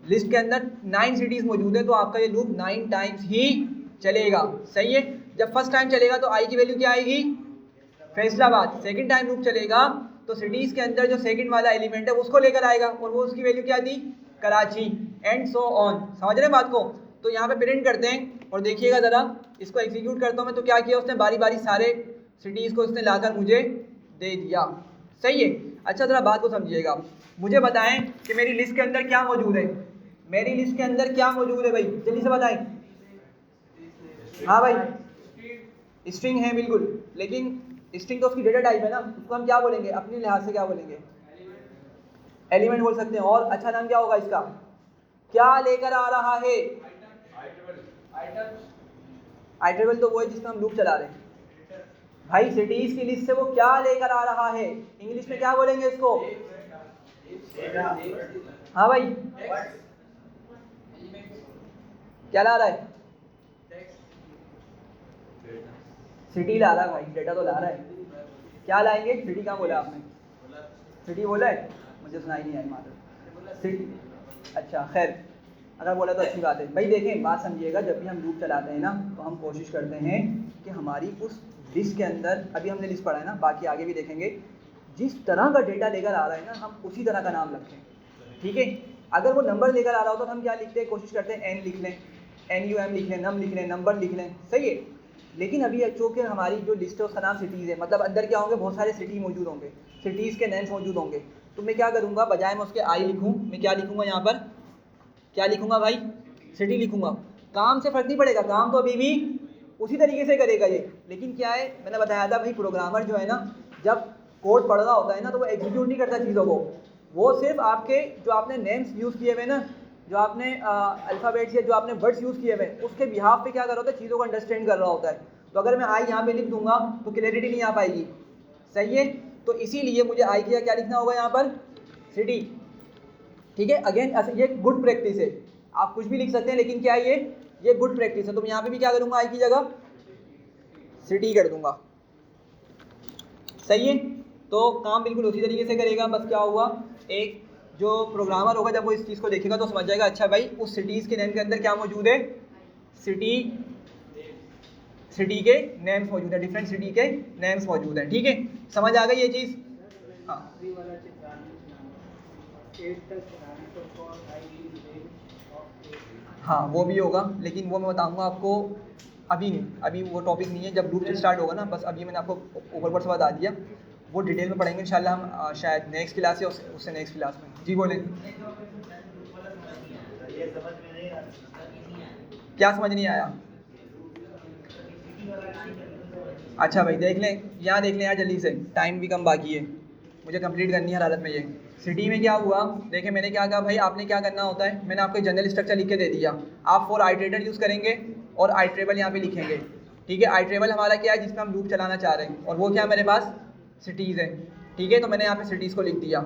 लिस्ट के अंदर 9 सिटीज़ मौजूद है, तो आपका ये लूप 9 टाइम्स ही चलेगा। सही है। जब फर्स्ट टाइम चलेगा तो आई की वैल्यू क्या आएगी, फैसलाबाद। सेकंड टाइम लूप चलेगा तो सिटीज़ के अंदर जो सेकंड वाला एलिमेंट है उसको लेकर आएगा, और वो उसकी वैल्यू क्या थी, कराची, एंड सो ऑन। समझ रहे हैं बात को? तो यहाँ पे प्रिंट करते हैं और देखिएगा ज़रा, इसको एग्जीक्यूट करता हूँ मैं। तो क्या किया उसने, बारी बारी सारे सिटीज़ को उसने लाकर मुझे दे दिया। सही है। अच्छा ज़रा बात को समझिएगा, मुझे बताएं कि मेरी लिस्ट के अंदर क्या मौजूद है, मेरी लिस्ट के अंदर क्या मौजूद है भाई, जल्दी से बताएं। हाँ भाई, स्ट्रिंग है बिल्कुल, लेकिन स्ट्रिंग तो उसकी डेटा टाइप है ना, उसको हम क्या बोलेंगे, अपने लिहाज से क्या बोलेंगे, एलिमेंट बोल सकते हैं। और अच्छा नाम क्या होगा इसका, क्या लेकर आ रहा है, आइटरेबल तो वो है जिसमें हम लूप चला रहे हैं। भाई सिटीज की लिस्ट से वो क्या लेकर आ रहा है, इंग्लिश में क्या बोलेंगे इसको? हाँ भाई, क्या ला रहा है? सिटी ला रहा है भाई, डेटा तो ला रहा है। क्या लाएंगे, सिटी कहाँ बोला आपने? सिटी बोला है, मुझे सुनाई नहीं आई मात्र सिटी। अच्छा खैर, अगर बोला तो अच्छी बात है। भाई देखें, बात समझिएगा, जब भी हम लूप चलाते हैं ना, तो हम कोशिश करते हैं कि हमारी उस लिस्ट के अंदर, अभी हमने लिस्ट पढ़ा है ना, बाकी आगे भी देखेंगे, जिस तरह का डेटा लेकर आ रहा है ना, हम उसी तरह का नाम रखें। ठीक है, अगर वो नंबर लेकर आ रहा हो तो हम क्या लिखते हैं, कोशिश करते हैं एन लिख लें, NUM लिख लें, नम लिख लें, नंबर लिख लें। सही है। लेकिन अभी चूँकि हमारी जो लिस्ट है उसका नाम सिटीज़ है, मतलब अंदर क्या होंगे, बहुत सारे सिटी मौजूद होंगे, सिटीज़ के नेम्स मौजूद होंगे। तो मैं क्या करूँगा, बजाय मैं उसके आई लिखूँ, मैं क्या लिखूँगा यहाँ पर, क्या लिखूँगा भाई, सिटी लिखूँगा। काम से फ़र्क नहीं पड़ेगा, काम तो अभी भी उसी तरीके से करेगा ये। लेकिन क्या है, मैंने बताया था भाई, प्रोग्रामर जो है ना, जब कोड पढ़ रहा होता है ना, तो वो एग्जीक्यूट नहीं करता चीज़ों को, वो सिर्फ आपके जो आपने नेम्स यूज़ किए हुए ना, जो आपने अल्फ़ाबेट्स या जो आपने वर्ड्स यूज़ किए हुए, उसके बिहाफ पे क्या कर रहा होता है, चीज़ों को अंडरस्टैंड कर रहा होता है। तो अगर मैं आई यहाँ पे लिख दूंगा तो क्लैरिटी नहीं आ पाएगी। सही है। तो इसीलिए मुझे आई किया क्या लिखना होगा यहाँ पर, सिटी। ठीक है, अगेन ये गुड प्रैक्टिस है, आप कुछ भी लिख सकते हैं, लेकिन क्या है ये गुड प्रैक्टिस है। तो मैं यहाँ पे भी क्या करूँगा, आई की जगह सिटी कर दूंगा। सही है। तो काम बिल्कुल उसी तरीके से करेगा। बस क्या हुआ, एक जो प्रोग्रामर होगा जब वो इस चीज़ को देखेगा तो समझ जाएगा, अच्छा भाई उस सिटीज़ के नेम के अंदर क्या मौजूद है, सिटी के नेम्स मौजूद है, डिफरेंट सिटी के नेम्स मौजूद हैं। ठीक है, समझ आ गई ये चीज़? हाँ, हाँ वो भी होगा, लेकिन वो मैं बताऊंगा आपको अभी नहीं, अभी वो टॉपिक नहीं है, जब लूप स्टार्ट होगा ना, बस अभी मैंने आपको ऊपर से बता दिया। वो डिटेल में पढ़ेंगे इंशाल्लाह हम शायद नेक्स्ट क्लास या उससे नेक्स्ट क्लास में। जी बोलें, ये समझ में नहीं आ रहा। क्या समझ नहीं आया? अच्छा भाई देख लें, यहाँ देख लें यार जल्दी से, टाइम भी कम बाकी है, मुझे कंप्लीट करनी है हर हालत में ये। सिटी में क्या हुआ, देखें मैंने क्या कहा भाई, आपने क्या करना होता है, मैंने आपको जनरल स्ट्रक्चर लिख के दे दिया। आप 4 आइट्रेटर यूज़ करेंगे और आइट्रेबल यहाँ पे लिखेंगे, ठीक है। आइट्रेबल हमारा क्या है, जिसमें हम लूप चलाना चाह रहे हैं, और वो क्या है मेरे पास, सिटीज़ है, ठीक है। तो मैंने यहाँ पे सिटीज़ को लिख दिया,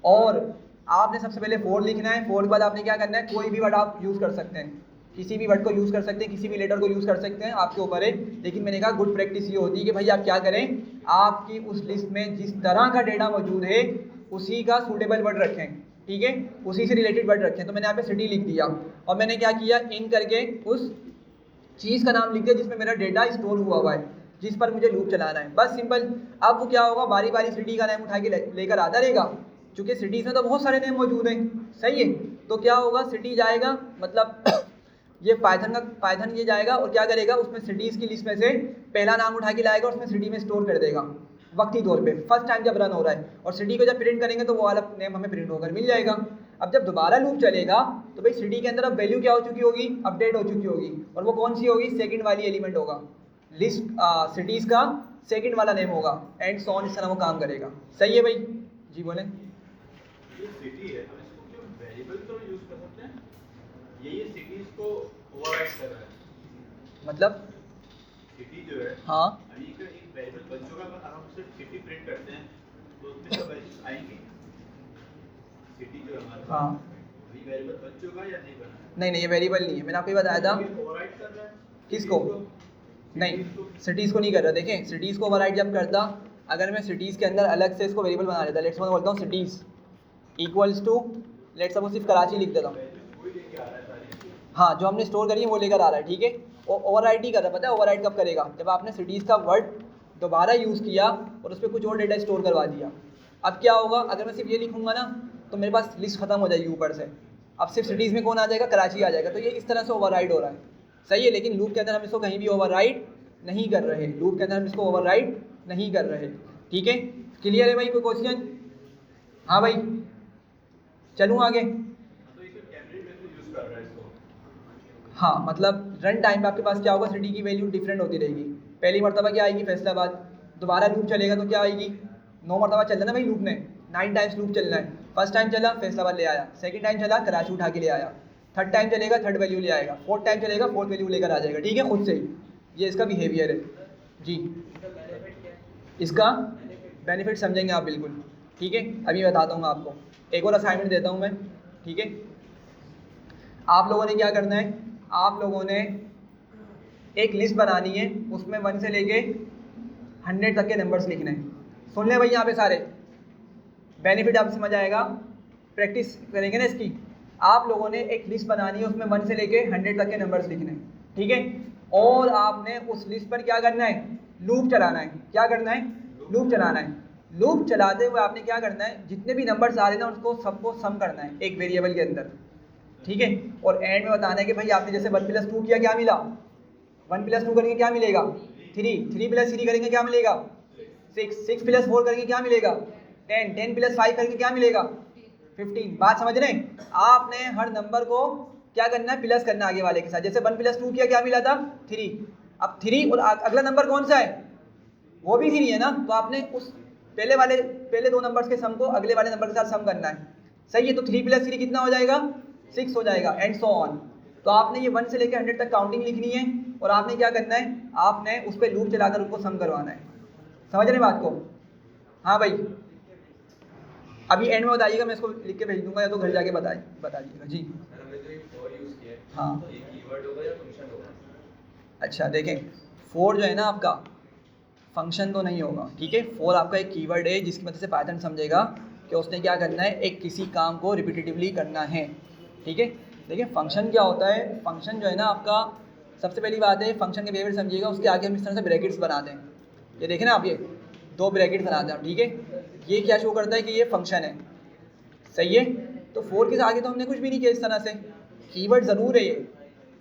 और आपने सबसे पहले 4 लिखना है। 4 के बाद आपने क्या करना है, कोई भी वर्ड आप यूज़ कर सकते हैं, किसी भी वर्ड को यूज़ कर सकते हैं, किसी भी लेटर को यूज़ कर सकते हैं, आपके ऊपर है। लेकिन मैंने कहा गुड प्रैक्टिस ये होती है कि भाई आप क्या करें, आपकी उस लिस्ट में जिस तरह का डेटा मौजूद है उसी का सूटेबल वर्ड रखें, ठीक है, उसी से रिलेटेड वर्ड रखें। तो मैंने यहाँ पे सिटी लिख दिया, और मैंने क्या किया, इन करके उस चीज़ का नाम लिख दिया जिसमें मेरा डेटा स्टोर हुआ है, जिस पर मुझे लूप चलाना है, बस सिंपल। अब वो क्या होगा, बारी बारी सिटी का नेम उठा के लेकर आता रहेगा, क्योंकि सिटीज़ में तो बहुत सारे नेम मौजूद हैं, सही है। तो क्या होगा, सिटी जाएगा, मतलब ये पाइथन ये जाएगा और क्या करेगा, उसमें सिटीज़ की लिस्ट में से पहला नाम उठा के लाएगा, उसमें सिटी में स्टोर कर देगा वक्ती तौर पे, फर्स्ट टाइम जब रन हो रहा है। और सिटी को जब प्रिंट करेंगे तो वो वाला नेम हमें प्रिंट होकर मिल जाएगा। अब जब दोबारा लूप चलेगा तो भाई सिटी के अंदर अब वैल्यू क्या हो चुकी होगी, अपडेट हो चुकी होगी, और वो कौन सी होगी, सेकंड वाली एलिमेंट होगा, लिस्ट सिटीज़ का सेकंड वाला नेम होगा, एंड सो ऑन, इस तरह वो काम करेगा। सही है भाई? जी बोलें। ये सिटी है, हम इसको क्यों वेरिएबल तो यूज कर सकते हैं? ये सिटीज को ओवरराइड कर रहा है, मतलब सिटी जो है, हाँ, अभी एक वेरिएबल बच्चों का अगर हम सिर्फ सिटी प्रिंट करते हैं तो उसमें सब वैल्यूज आएंगी। सिटी जो हमारे पास, हाँ, अभी वेरिएबल बच्चों का या नहीं बना है? नहीं ये वेरिएबल नहीं है, मैंने आपको ये बताया था। ओवरराइड कर रहा है किसको? नहीं, सिटीज़ को नहीं कर रहा। देखें सिटीज़ को ओवरराइड जब करता, अगर मैं सिटीज़ के अंदर अलग से इसको वेरिएबल बना लेता, लेट्स सपोज बोलता हूँ cities equals to, let's suppose सिर्फ कराची लिख देता हूँ, वही लेके आ रहा है सारी। हाँ, जो हमने स्टोर करी है वो लेकर आ रहा है, ठीक है। वो ओवरराइड नहीं कर रहा, पता है ओवरराइड कब करेगा, जब आपने सिटीज़ का वर्ड दोबारा यूज़ किया और उस पर कुछ और डेटा स्टोर करवा दिया। अब क्या होगा, अगर मैं सिर्फ ये लिखूंगा ना तो मेरे पास लिस्ट खत्म हो जाएगी ऊपर से, अब सिर्फ सिटीज़ में कौन आ जाएगा, कराची आ जाएगा। तो ये इस तरह से ओवरराइड हो रहा है, सही है। लेकिन लूप के अंदर हम इसको कहीं भी ओवरराइड नहीं कर रहे, लूप के अंदर हम इसको ओवरराइड नहीं कर रहे, ठीक है। क्लियर है भाई? कोई क्वेश्चन? हाँ भाई, चलूँ आगे? तो ये कैंडिडेट मेथड यूज कर रहा है इसको। हाँ, मतलब रन टाइम पे आपके पास क्या होगा, सिटी की वैल्यू डिफरेंट होती रहेगी। पहली मरतबा क्या आएगी, फैसलाबाद, दोबारा लूप चलेगा तो क्या आएगी, 9 मरतबा चलना ना भाई लूप ने, 9 टाइम्स लूप चलना है। फर्स्ट टाइम चला फैसलाबाद ले आया, सेकंड टाइम चला कराची उठा के ले आया, थर्ड टाइम चलेगा थर्ड वैल्यू ले आएगा, फोर्थ टाइम चलेगा फोर्थ वैल्यू लेकर आ जाएगा, ठीक है, खुद से ही। ये इसका बिहेवियर है जी। इसका बेनिफिट समझेंगे आप बिल्कुल, ठीक है। अभी बताता हूँ आपको, एक और असाइनमेंट देता हूँ मैं, ठीक है। आप लोगों ने क्या करना है, आप लोगों ने एक लिस्ट बनानी है, उसमें 1 से लेके 100 तक के नंबर्स लिखने हैं। सुन ले भाई यहाँ पे सारे, बेनिफिट आपको समझ आएगा, प्रैक्टिस करेंगे ना इसकी। आप लोगों ने एक लिस्ट बनानी है, उसमें 1 से लेके 100 तक के नंबर्स लिखने हैं, ठीक है। और आपने उस लिस्ट पर क्या करना है, लूप चलाना है। क्या करना है, लूप चलाना है। लूप चलाते हुए आपने क्या करना है, जितने भी नंबर्स आ रहे हैं ना उसको सबको सम करना है एक वेरिएबल के अंदर, ठीक है। और एंड में बताना है कि भाई आपने जैसे 1 + 2 किया, क्या मिला, 1 + 2 करेंगे क्या मिलेगा, 3, 3 + 3 करेंगे क्या मिलेगा, 6, 6 + 4 करेंगे क्या मिलेगा, 10, 10 + 5 करेंगे क्या मिलेगा, 15। बात समझ रहे हैं? आपने हर नंबर को क्या करना है, प्लस करना आगे वाले के साथ। जैसे 1 + 2 किया, क्या मिला था, 3। अब 3 और अगला नंबर कौन सा है, वो भी 3 है ना, तो आपने उस पहले 2 नंबर्स के सम को अगले वाले नंबर के साथ सम करना है, सही है। तो 3 + 3 कितना हो जाएगा, 6 हो जाएगा, एंड सो ऑन। तो आपने ये 1 से लेकर 100 तक काउंटिंग लिखनी है, और आपने क्या करना है, आपने उस पर लूप चलाकर उनको सम करवाना है। समझ रहे बात को? हाँ भाई, अभी एंड में बताइएगा, मैं इसको लिख के भेज दूंगा, या तो घर जाके बता दीजिएगा जी। हमने जो फॉर यूज किया है, हाँ, ये कीवर्ड होगा या फंक्शन होगा? अच्छा देखें, फोर जो है ना आपका फंक्शन तो नहीं होगा, ठीक है। फोर आपका एक कीवर्ड है जिसकी मदद से पाइथन समझेगा कि उसने क्या करना है, एक किसी काम को रिपीटेटिवली करना है, ठीक है। देखिए फंक्शन क्या होता है, फंक्शन जो है ना आपका, सबसे पहली बात है फंक्शन के बिहेवियर समझिएगा, उसके आगे हम इस तरह से ब्रैकेट्स बना दें। ये देखें ना आप, ये 2 ब्रैकेट्स बना दें, ठीक है। ये क्या शो करता है कि ये फंक्शन है, सही है। तो 4 के आगे तो हमने कुछ भी नहीं किया इस तरह से, कीवर्ड ज़रूर है ये,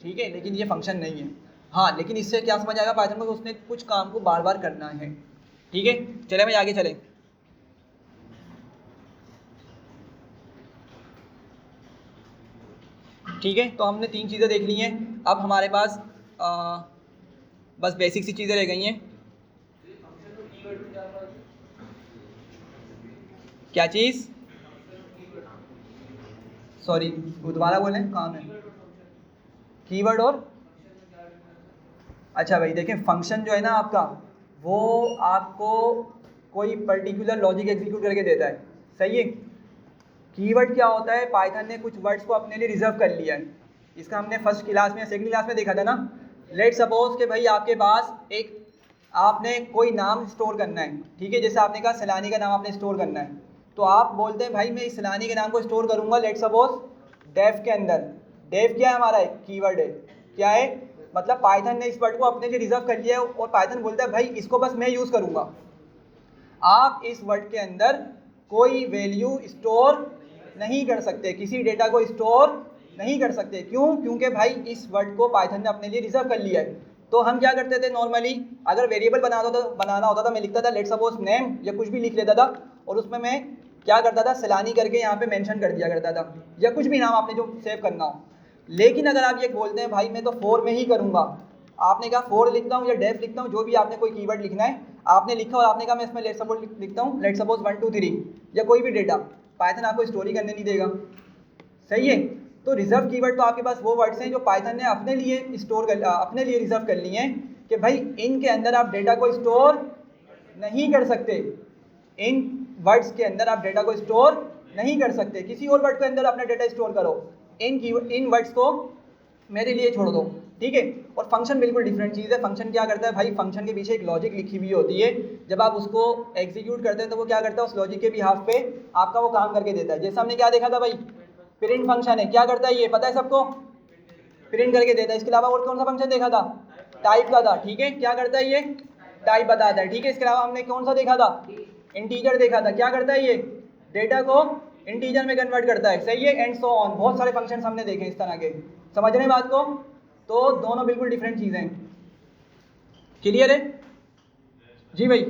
ठीक है, लेकिन ये फंक्शन नहीं है। हाँ, लेकिन इससे क्या समझ आएगा पाइथन को, उसने कुछ काम को बार बार करना है, ठीक है। चले भाई आगे चलें। ठीक है, तो हमने 3 चीज़ें देख ली हैं। अब हमारे पास बस बेसिक सी चीज़ें रह गई हैं। क्या चीज़? सॉरी, दोबारा बोलें, काम है। कीवर्ड और अच्छा भाई देखें, फंक्शन जो है ना आपका, वो आपको कोई पर्टिकुलर लॉजिक एग्जीक्यूट करके देता है, सही है। कीवर्ड क्या होता है? पाइथन ने कुछ वर्ड्स को अपने लिए रिजर्व कर लिया है। इसका हमने फर्स्ट क्लास में, सेकंड क्लास में देखा था ना। लेट सपोज कि भाई आपके पास एक, आपने कोई नाम स्टोर करना है, ठीक है। जैसे आपने कहा सैलानी का नाम आपने स्टोर करना है, तो आप बोलते हैं भाई मैं इस सैलानी के नाम को स्टोर करूँगा लेट सपोज डेफ के अंदर। डेफ क्या है? हमारा एक कीवर्ड है। क्या है? मतलब पाइथन ने इस वर्ड को अपने लिए रिजर्व कर लिया है और पाइथन बोलता है भाई इसको बस मैं यूज़ करूँगा। आप इस वर्ड के अंदर कोई वैल्यू स्टोर नहीं कर सकते, किसी डेटा को स्टोर नहीं कर सकते। क्यों? क्योंकि भाई इस वर्ड को पाइथन ने अपने लिए रिजर्व कर लिया है। तो हम क्या करते थे नॉर्मली, अगर वेरिएबल बनाना होता था, मैं लिखता था लेट सपोज नेम या कुछ भी लिख लेता था, और उसमें मैं क्या करता था, सैलानी करके यहाँ पे मेंशन कर दिया करता था, या कुछ भी नाम आपने जो सेव करना हो। लेकिन अगर आप ये बोलते हैं भाई मैं तो फॉर में ही करूँगा, आपने कहा फॉर लिखता हूँ या डेफ लिखता हूँ, जो भी आपने कोई कीवर्ड लिखना है आपने लिखा और आपने कहा मैं इसमें लेट सपोज लिखता हूँ लेट सपोज 1 2 3 या कोई भी डेटा, पाइथन आपको स्टोरी करने नहीं देगा, सही है। तो रिजर्व कीवर्ड तो आपके पास वो वर्ड्स हैं जो पाइथन ने अपने लिए स्टोर कर, अपने लिए रिजर्व कर लिए हैं कि भाई इनके अंदर आप डेटा को स्टोर नहीं कर सकते, इन वर्ड्स के अंदर आप डेटा को स्टोर नहीं कर सकते। किसी और वर्ड के अंदर अपना डेटा स्टोर करो, इन वर्ड्स को मेरे लिए छोड़ दो, ठीक है। और फंक्शन बिल्कुल डिफरेंट चीज़ है। फंक्शन क्या करता है भाई, फंक्शन के पीछे एक लॉजिक लिखी हुई होती है, जब आप उसको एग्जीक्यूट करते हैं तो वो क्या करता है, उस लॉजिक के बिहाफ पे आपका वो काम करके देता है। जैसे हमने क्या देखा था भाई, प्रिंट फंक्शन है, क्या करता है ये पता है सबको, प्रिंट करके देता है। इसके अलावा और कौन सा फंक्शन देखा था, टाइप का था, ठीक है। क्या करता है ये, टाइप बताता है, ठीक है। इसके अलावा हमने कौन सा देखा था, इंटीजर देखा था, क्या करता है ये, डेटा को इंटीजर में कन्वर्ट करता है, सही है। एंड सो ऑन, बहुत सारे फंक्शंस हमने देखे इस तरह के, समझ रहे हैं बात को। तो दोनों बिल्कुल डिफरेंट चीज़ें हैं, क्लियर है जी भाई।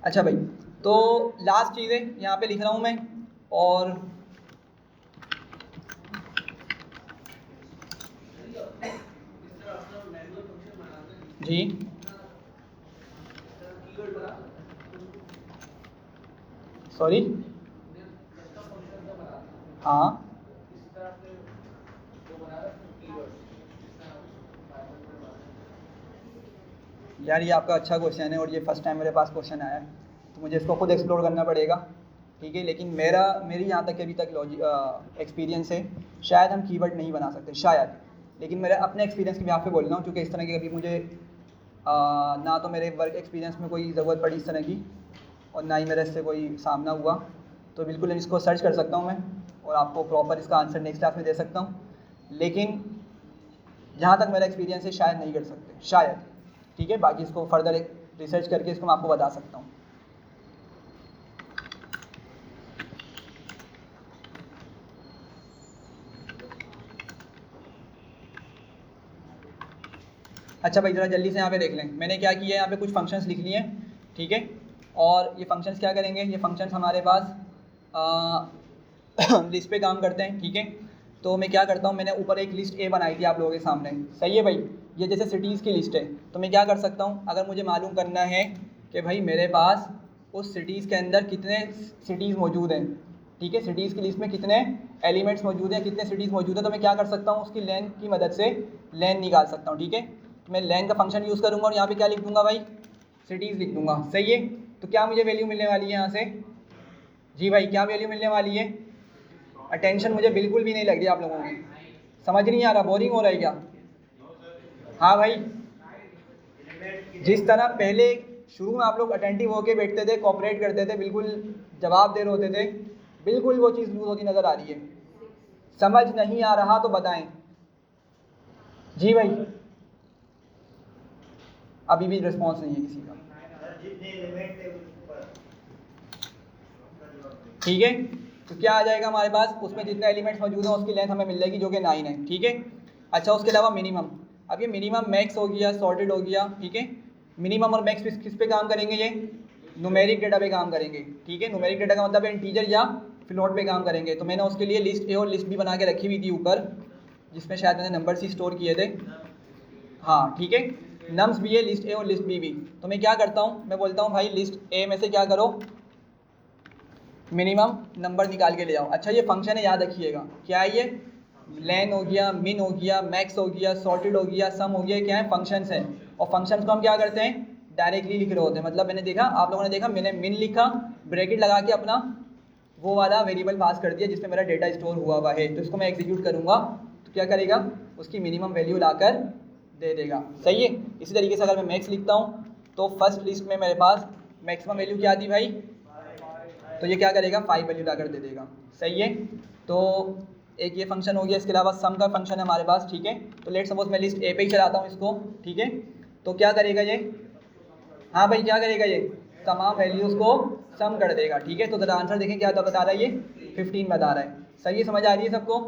अच्छा भाई, तो लास्ट चीज़ है यहाँ पे लिख रहा हूँ मैं, और जी सॉरी, हाँ यार ये आपका अच्छा क्वेश्चन है और ये फर्स्ट टाइम मेरे पास क्वेश्चन आया है, तो मुझे इसको खुद एक्सप्लोर करना पड़ेगा, ठीक है। लेकिन मेरी यहाँ तक अभी तक एक्सपीरियंस है, शायद हम कीवर्ड नहीं बना सकते शायद, लेकिन मेरे अपने एक्सपीरियंस के बिहाफ पे बोल रहा हूँ, क्योंकि इस तरह की कभी मुझे ना तो मेरे वर्क एक्सपीरियंस में कोई ज़रूरत पड़ी इस तरह की, और ना ही मेरे इससे कोई सामना हुआ। तो बिल्कुल इसको सर्च कर सकता हूँ मैं और आपको प्रॉपर इसका आंसर नेक्स्ट क्लास में दे सकता हूँ, लेकिन जहाँ तक मेरा एक्सपीरियंस है शायद नहीं कर सकते, शायद, ठीक है। बाकी इसको फर्दर एक रिसर्च करके इसको मैं आपको बता सकता हूँ। अच्छा भाई, ज़रा जल्दी से यहाँ पे देख लें, मैंने क्या किया है, यहाँ पे कुछ फंक्शंस लिख लिए हैं, ठीक है। और ये फंक्शंस क्या करेंगे, ये फंक्शंस हमारे पास लिस्ट पे काम करते हैं, ठीक है। तो मैं क्या करता हूँ, मैंने ऊपर एक लिस्ट ए बनाई थी आप लोगों के सामने, सही है भाई। ये जैसे सिटीज़ की लिस्ट है, तो मैं क्या कर सकता हूँ, अगर मुझे मालूम करना है कि भाई मेरे पास उस सिटीज़ के अंदर कितने सिटीज़ मौजूद हैं, ठीक है, सिटीज़ की लिस्ट में कितने एलिमेंट्स मौजूद हैं, कितने सिटीज़ मौजूद हैं, तो मैं क्या कर सकता हूँ, उसकी लेन की मदद से लेन निकाल सकता हूँ, ठीक है। तो मैं लेन का फंक्शन यूज़ करूँगा और यहाँ पे क्या लिख दूँगा भाई, सिटीज़ लिख दूँगा, सही है। तो क्या मुझे वैल्यू मिलने वाली है यहाँ से, जी भाई क्या वैल्यू मिलने वाली है। अटेंशन मुझे बिल्कुल भी नहीं लग रही आप लोगों की, समझ नहीं आ रहा, बोरिंग हो रहा है क्या। हाँ भाई, जिस तरह पहले शुरू में आप लोग अटेंटिव होके बैठते थे, कोऑपरेट करते थे, बिल्कुल जवाब दे रहे होते थे, बिल्कुल वो चीज़ लूज होती नज़र आ रही है। समझ नहीं आ रहा तो बताएं जी भाई, अभी भी रिस्पॉन्स नहीं है किसी का, ठीक है। तो क्या आ जाएगा हमारे पास, उसमें जितने एलिमेंट्स मौजूद हैं उसकी लेंथ हमें मिल जाएगी जो कि 9 है, ठीक है। अच्छा, उसके अलावा मिनिमम, अब ये मिनिमम मैक्स हो गया, सॉर्टेड हो गया, ठीक है। मिनिमम और मैक्स किस पे काम करेंगे, ये न्यूमेरिक डेटा पे काम करेंगे, ठीक है। न्यूमेरिक डेटा का मतलब है इंटीजर या फ्लोट पे काम करेंगे। तो मैंने उसके लिए लिस्ट ए और लिस्ट बी बना के रखी हुई थी ऊपर, जिसमें शायद मैंने नंबर ही स्टोर किए थे, हाँ ठीक है। नम्स भी है, लिस्ट ए और लिस्ट बी भी। तो मैं क्या करता हूँ, मैं बोलता हूँ भाई लिस्ट ए में से क्या करो, मिनिमम नंबर निकाल के ले आओ। अच्छा ये फंक्शन है, याद रखिएगा क्या है ये, लेन हो गया, मिन हो गया, मैक्स हो गया, सॉर्टेड हो गया, सम हो गया, क्या है फंक्शंस हैं। और फंक्शंस को हम क्या करते हैं, डायरेक्टली लिख रहे होते हैं। मतलब मैंने देखा, आप लोगों ने देखा, मैंने मिन लिखा, ब्रैकेट लगा के अपना वो वाला वेरिएबल पास कर दिया जिसमें मेरा डेटा स्टोर हुआ है। तो इसको मैं एग्जीक्यूट करूँगा तो क्या करेगा, उसकी मिनिमम वैल्यू लाकर दे देगा, सही है। इसी तरीके से अगर मैं मैक्स लिखता हूँ तो फर्स्ट लिस्ट में मेरे पास मैक्सिमम वैल्यू क्या थी भाई, तो ये क्या करेगा 5 वैल्यू लाकर दे देगा, सही है। तो एक ये फंक्शन हो गया, इसके अलावा सम का फंक्शन है हमारे पास, ठीक है। तो लेट सपोज मैं लिस्ट ए पे ही चलाता हूँ इसको, ठीक है। तो क्या करेगा ये, हाँ भाई क्या करेगा ये, तमाम वैल्यूज़ को सम कर देगा, ठीक है। तो ज़रा आंसर देखें क्या बता रहा है, ये 15 बता रहा है, सही है, समझ आ रही है सबको,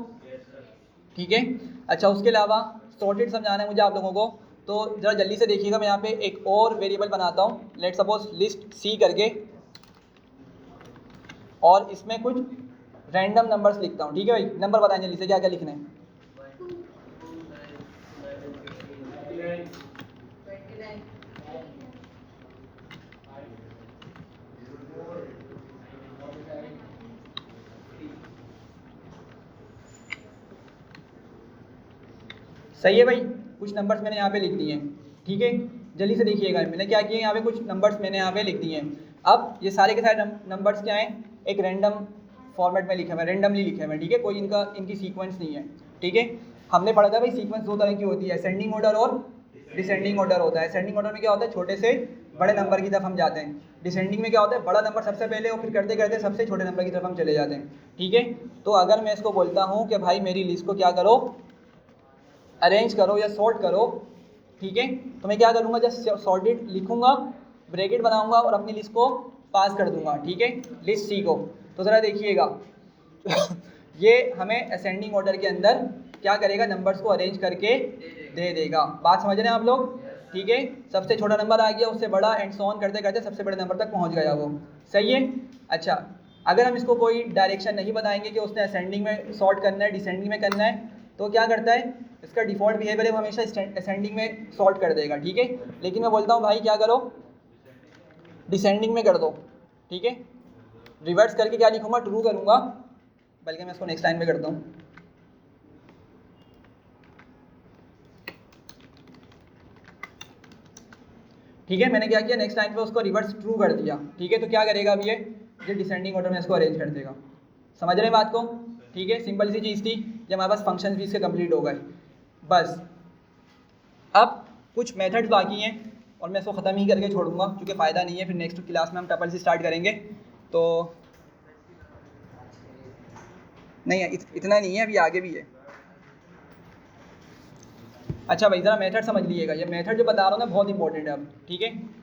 ठीक है। अच्छा उसके अलावा सॉर्टेड समझाना है मुझे आप लोगों को, तो ज़रा जल्दी से देखिएगा। मैं यहाँ पे एक और वेरिएबल बनाता हूँ, लेट सपोज लिस्ट सी करके, और इसमें कुछ रैंडम नंबर्स लिखता हूँ, ठीक है भाई। नंबर बताएं जल्दी से क्या क्या लिखने हैं। सही है भाई, कुछ नंबर्स मैंने यहाँ पे लिख दिए हैं, ठीक है। जल्दी से देखिएगा, मैंने क्या किया, यहाँ पे कुछ नंबर्स मैंने यहाँ पे लिख दिए हैं। अब ये सारे के सारे नंबर्स क्या हैं, एक रैंडम फॉर्मेट में लिखे हुए, रैंडमली लिखे हुए, ठीक है। कोई इनकी सीक्वेंस नहीं है, ठीक है। हमने पढ़ा था भाई सीक्वेंस दो तरह की होती है, असेंडिंग ऑर्डर और डिसेंडिंग ऑर्डर होता है। असेंडिंग ऑर्डर में क्या होता है, छोटे से बड़े नंबर की तरफ हम जाते हैं। डिसेंडिंग में क्या होता है, बड़ा नंबर सबसे पहले और फिर करते करते सबसे छोटे नंबर की तरफ हम चले जाते हैं, ठीक है। तो अगर मैं इसको बोलता हूँ कि भाई मेरी लिस्ट को क्या करो, अरेंज करो या सॉर्ट करो, ठीक है। तो मैं क्या करूँगा, जब सॉर्टेड लिखूँगा, ब्रैकेट बनाऊँगा और अपनी लिस्ट को पास कर दूँगा, ठीक है, लिस्ट सी को। तो ज़रा देखिएगा ये हमें असेंडिंग ऑर्डर के अंदर क्या करेगा, नंबर्स को अरेंज करके दे देगा। बात समझ रहे हैं आप लोग, ठीक है। सबसे छोटा नंबर आ गया, उससे बड़ा एंड सो ऑन करते करते सबसे बड़े नंबर तक पहुँच गया वो, सही है। अच्छा अगर हम इसको कोई डायरेक्शन नहीं बताएंगे कि उसने असेंडिंग में सॉर्ट करना है, डिसेंडिंग में करना है, तो क्या करता है, इसका डिफ़ॉल्ट बिहेवियर है वो हमेशा असेंडिंग में सॉर्ट कर देगा, ठीक है। लेकिन मैं बोलता हूँ भाई क्या करो, डिसेंडिंग में कर दो, ठीक है। रिवर्स करके क्या लिखूँगा, ट्रू करूँगा, बल्कि मैं इसको नेक्स्ट लाइन में करता हूँ। ठीक है, मैंने क्या किया, नेक्स्ट लाइन पे उसको रिवर्स ट्रू कर दिया, ठीक है। तो क्या करेगा अब ये डिसेंडिंग ऑर्डर में इसको अरेंज कर देगा। समझ रहे हैं बात को, ठीक है। सिंपल सी चीज़ थी, जब हमारे पास फंक्शन भी इसके कंप्लीट हो गए बस। अब कुछ मेथड्स बाकी हैं और मैं इसको ख़त्म ही करके छोड़ूंगा क्योंकि फ़ायदा नहीं है, फिर नेक्स्ट क्लास में हम टपल से स्टार्ट करेंगे। तो नहीं इतना नहीं है, अभी आगे भी है। अच्छा भाई ज़रा मेथड समझ लीजिएगा, ये मेथड जो बता रहा हूँ ना बहुत इंपॉर्टेंट है अब, ठीक है।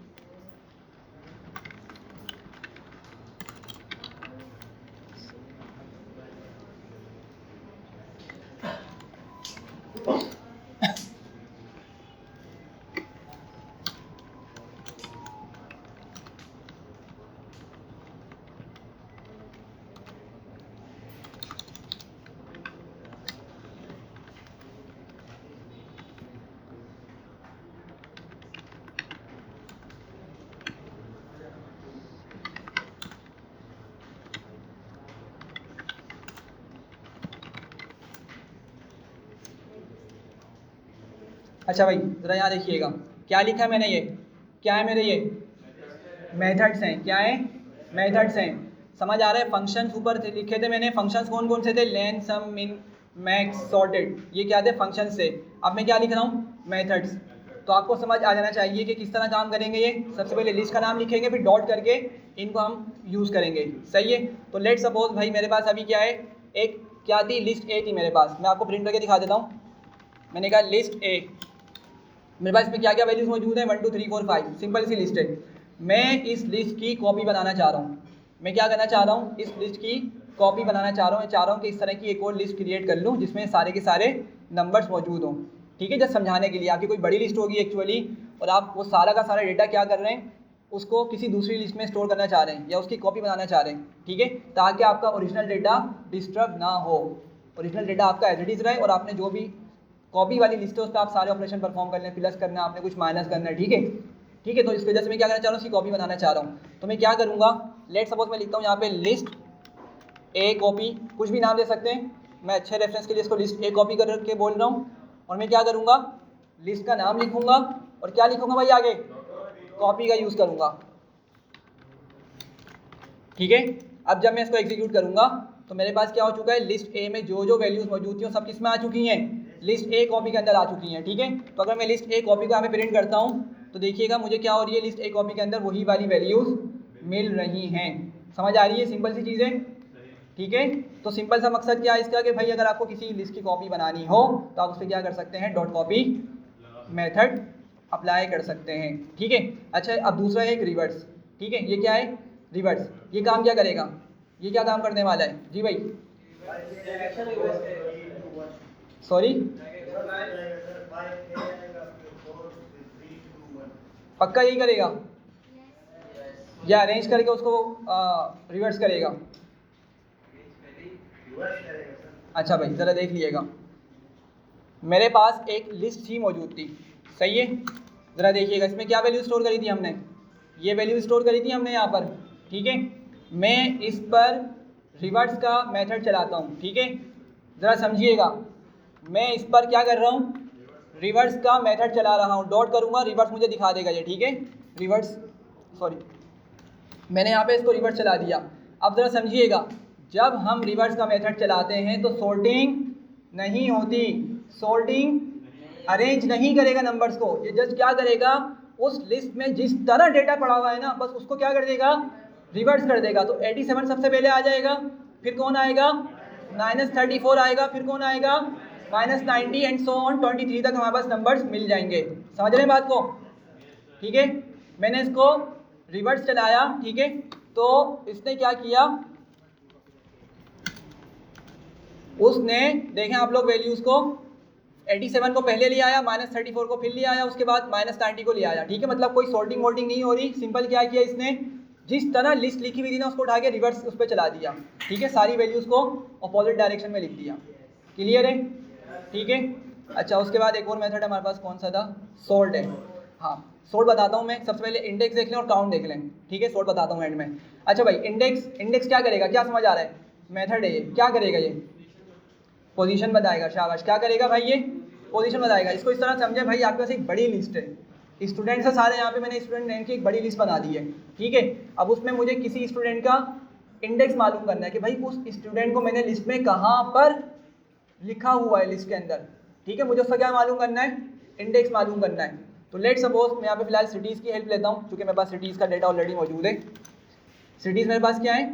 अच्छा भाई ज़रा यहाँ देखिएगा क्या लिखा है मैंने, ये क्या है मेरे, ये मेथड्स हैं, क्या है, मेथड्स हैं। समझ आ रहा है, फंक्शंस ऊपर लिखे थे मैंने, फंक्शंस कौन कौन से थे, लेन, सम, मिन, मैक्स, सॉर्टेड, ये क्या थे फंक्शंस से। अब मैं क्या लिख रहा हूँ, मेथड्स। तो आपको समझ आ जाना चाहिए कि किस तरह काम करेंगे ये। सबसे पहले लिस्ट का नाम लिखेंगे, फिर डॉट करके इनको हम यूज़ करेंगे, सही है। तो लेट सपोज भाई मेरे पास अभी क्या है, एक क्या थी, लिस्ट ए थी मेरे पास। मैं आपको प्रिंट करके दिखा देता हूँ। मैंने कहा लिस्ट ए, मेरे पास इसमें क्या क्या वैल्यूज़ मौजूद है, 1 2 3 4 5, सिंपल सी लिस्ट है। मैं इस लिस्ट की कॉपी बनाना चाह रहा हूँ। मैं क्या करना चाह रहा हूँ, इस लिस्ट की कॉपी बनाना चाह रहा हूँ। मैं चाह रहा हूँ कि इस तरह की एक और लिस्ट क्रिएट कर लूँ जिसमें सारे के सारे नंबर्स मौजूद हों, ठीक है। जस्ट समझाने के लिए, आपकी कोई बड़ी लिस्ट होगी एक्चुअली, और आप वो सारा का सारा डेटा क्या कर रहे हैं, उसको किसी दूसरी लिस्ट में स्टोर करना चाह रहे हैं या उसकी कॉपी बनाना चाह रहे हैं, ठीक है, ताकि आपका ओरिजिनल डेटा डिस्टर्ब ना हो, ओरिजिनल डेटा आपका एज इट इज़ रहे और आपने जो भी कॉपी वाली लिस्ट है उस पर आप सारे ऑपरेशन परफॉर्म करने, प्लस करना, आपने कुछ माइनस करना है, ठीक है, ठीक है। तो इस वजह से मैं क्या करना चाह रहा हूँ, उसकी कॉपी बनाना चाह रहा हूँ। तो मैं क्या करूँगा, लेट सपोज मैं लिखता हूँ यहाँ पे लिस्ट ए कॉपी, कुछ भी नाम दे सकते हैं, मैं अच्छे रेफरेंस के लिए इसको लिस्ट ए कॉपी कर के बोल रहा हूँ। और मैं क्या करूँगा, लिस्ट का नाम लिखूँगा और क्या लिखूँगा भाई आगे, कॉपी का यूज़ करूँगा, ठीक है। अब जब मैं इसको एग्जीक्यूट करूँगा तो मेरे पास क्या हो चुका है, लिस्ट ए में जो जो वैल्यूज़ मौजूद थी वो सब किस में आ चुकी हैं, लिस्ट ए कॉपी के अंदर आ चुकी हैं, ठीक है। तो अगर मैं लिस्ट ए कॉपी को यहाँ पे प्रिंट करता हूँ तो देखिएगा मुझे क्या हो रही है, लिस्ट ए कॉपी के अंदर वही वाली वैल्यूज़ मिल रही हैं। समझ आ रही है, सिंपल सी चीज़ें, ठीक है। तो सिंपल सा मकसद क्या है इसका कि भाई अगर आपको किसी लिस्ट की कॉपी बनानी हो तो आप उस पर क्या कर सकते हैं, डॉट कॉपी मेथड अप्लाई कर सकते हैं, ठीक है। अच्छा, अब दूसरा है एक रिवर्स, ठीक है। ये क्या है, रिवर्स, ये काम क्या करेगा, ये क्या काम करने वाला है जी भाई, सॉरी, पक्का यही करेगा या अरेंज करके उसको रिवर्स करेगा, अच्छा भाई ज़रा देख लीजिएगा, मेरे पास एक लिस्ट थी मौजूद थी, सही है, ज़रा देखिएगा इसमें क्या वैल्यू स्टोर करी थी हमने, ये वैल्यू स्टोर करी थी हमने यहाँ पर, ठीक है। मैं इस पर रिवर्स का मेथड चलाता हूँ, ठीक है, ज़रा समझिएगा, मैं इस पर क्या कर रहा हूँ, रिवर्स का मेथड चला रहा हूँ, डॉट करूँगा, रिवर्स मुझे दिखा देगा ये, ठीक है, रिवर्स, सॉरी मैंने यहाँ पे इसको रिवर्स चला दिया। अब ज़रा समझिएगा, जब हम रिवर्स का मेथड चलाते हैं तो सॉर्टिंग नहीं होती, सॉर्टिंग अरेंज नहीं करेगा नंबर्स को, ये जस्ट क्या करेगा, उस लिस्ट में जिस तरह डेटा पड़ा हुआ है ना बस उसको क्या कर देगा, रिवर्स कर देगा। तो 87 सबसे पहले आ जाएगा, फिर कौन आएगा, -34 आएगा, फिर कौन आएगा, -90 एंड सो ऑन 23 तक हमारे पास नंबर्स मिल जाएंगे। समझ रहे हैं बात को, ठीक है। मैंने इसको रिवर्स चलाया, ठीक है, तो इसने क्या किया, उसने देखें आप लोग वैल्यूज़ को 87 को पहले ले आया, -34 को फिर ले आया, उसके बाद -90 को ले आया, ठीक है। मतलब कोई सॉर्टिंग वोल्टिंग नहीं हो रही, सिंपल क्या किया इसने, जिस तरह लिस्ट लिखी हुई थी ना उसको उठा के रिवर्स उस पर चला दिया, ठीक है, सारी वैल्यूज़ को अपोजिट डायरेक्शन में लिख दिया, क्लियर है, ठीक है। अच्छा, उसके बाद एक और मेथड हमारे पास कौन सा था, सॉर्ट है, हाँ सॉर्ट बताता हूँ मैं, सबसे पहले इंडेक्स देख लें और काउंट देख लें, ठीक है, सॉर्ट बताता हूँ एंड में। अच्छा भाई, इंडेक्स क्या करेगा, क्या समझ आ रहा है, मेथड है ये, क्या करेगा ये, पोजीशन बताएगा, शाबाश, क्या करेगा भाई ये, पोजीशन बताएगा। इसको इस तरह समझे भाई, आपके पास एक बड़ी लिस्ट है, स्टूडेंट से सारे यहाँ पे मैंने स्टूडेंट नेम की एक बड़ी लिस्ट बना दी है, ठीक है। अब उसमें मुझे किसी स्टूडेंट का इंडेक्स मालूम करना है कि भाई उस स्टूडेंट को मैंने लिस्ट में कहाँ पर लिखा हुआ है लिस्ट के अंदर, ठीक है, मुझे उसका क्या मालूम करना है, इंडेक्स मालूम करना है। तो लेट सपोज मैं यहाँ पे फिलहाल सिटीज़ की हेल्प लेता हूँ, क्योंकि मेरे पास सिटीज़ का डेटा ऑलरेडी मौजूद है, सिटीज़ मेरे पास क्या है,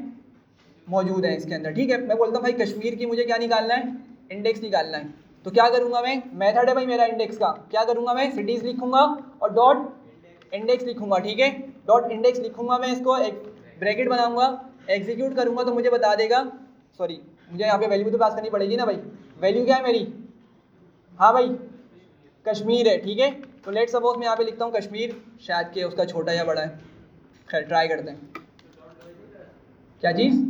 मौजूद है इसके अंदर, ठीक है। मैं बोलता हूँ भाई कश्मीर की मुझे क्या निकालना है, इंडेक्स निकालना है, तो क्या करूँगा मैं, मेथड है भाई मेरा इंडेक्स का, क्या करूँगा मैं, सिटीज़ लिखूँगा और डॉट इंडेक्स लिखूँगा, ठीक है, डॉट इंडेक्स लिखूँगा, मैं इसको एक ब्रैकेट बनाऊँगा, एग्जीक्यूट करूँगा तो मुझे बता देगा, सॉरी मुझे यहाँ पे वैल्यू तो पास करनी पड़ेगी ना भाई, वैल्यू क्या है मेरी, हाँ भाई कश्मीर है, ठीक है। तो लेट सपोज मैं यहाँ पे लिखता हूँ कश्मीर, शायद कि उसका छोटा या बड़ा है, खैर ट्राई करते हैं, क्या चीज़,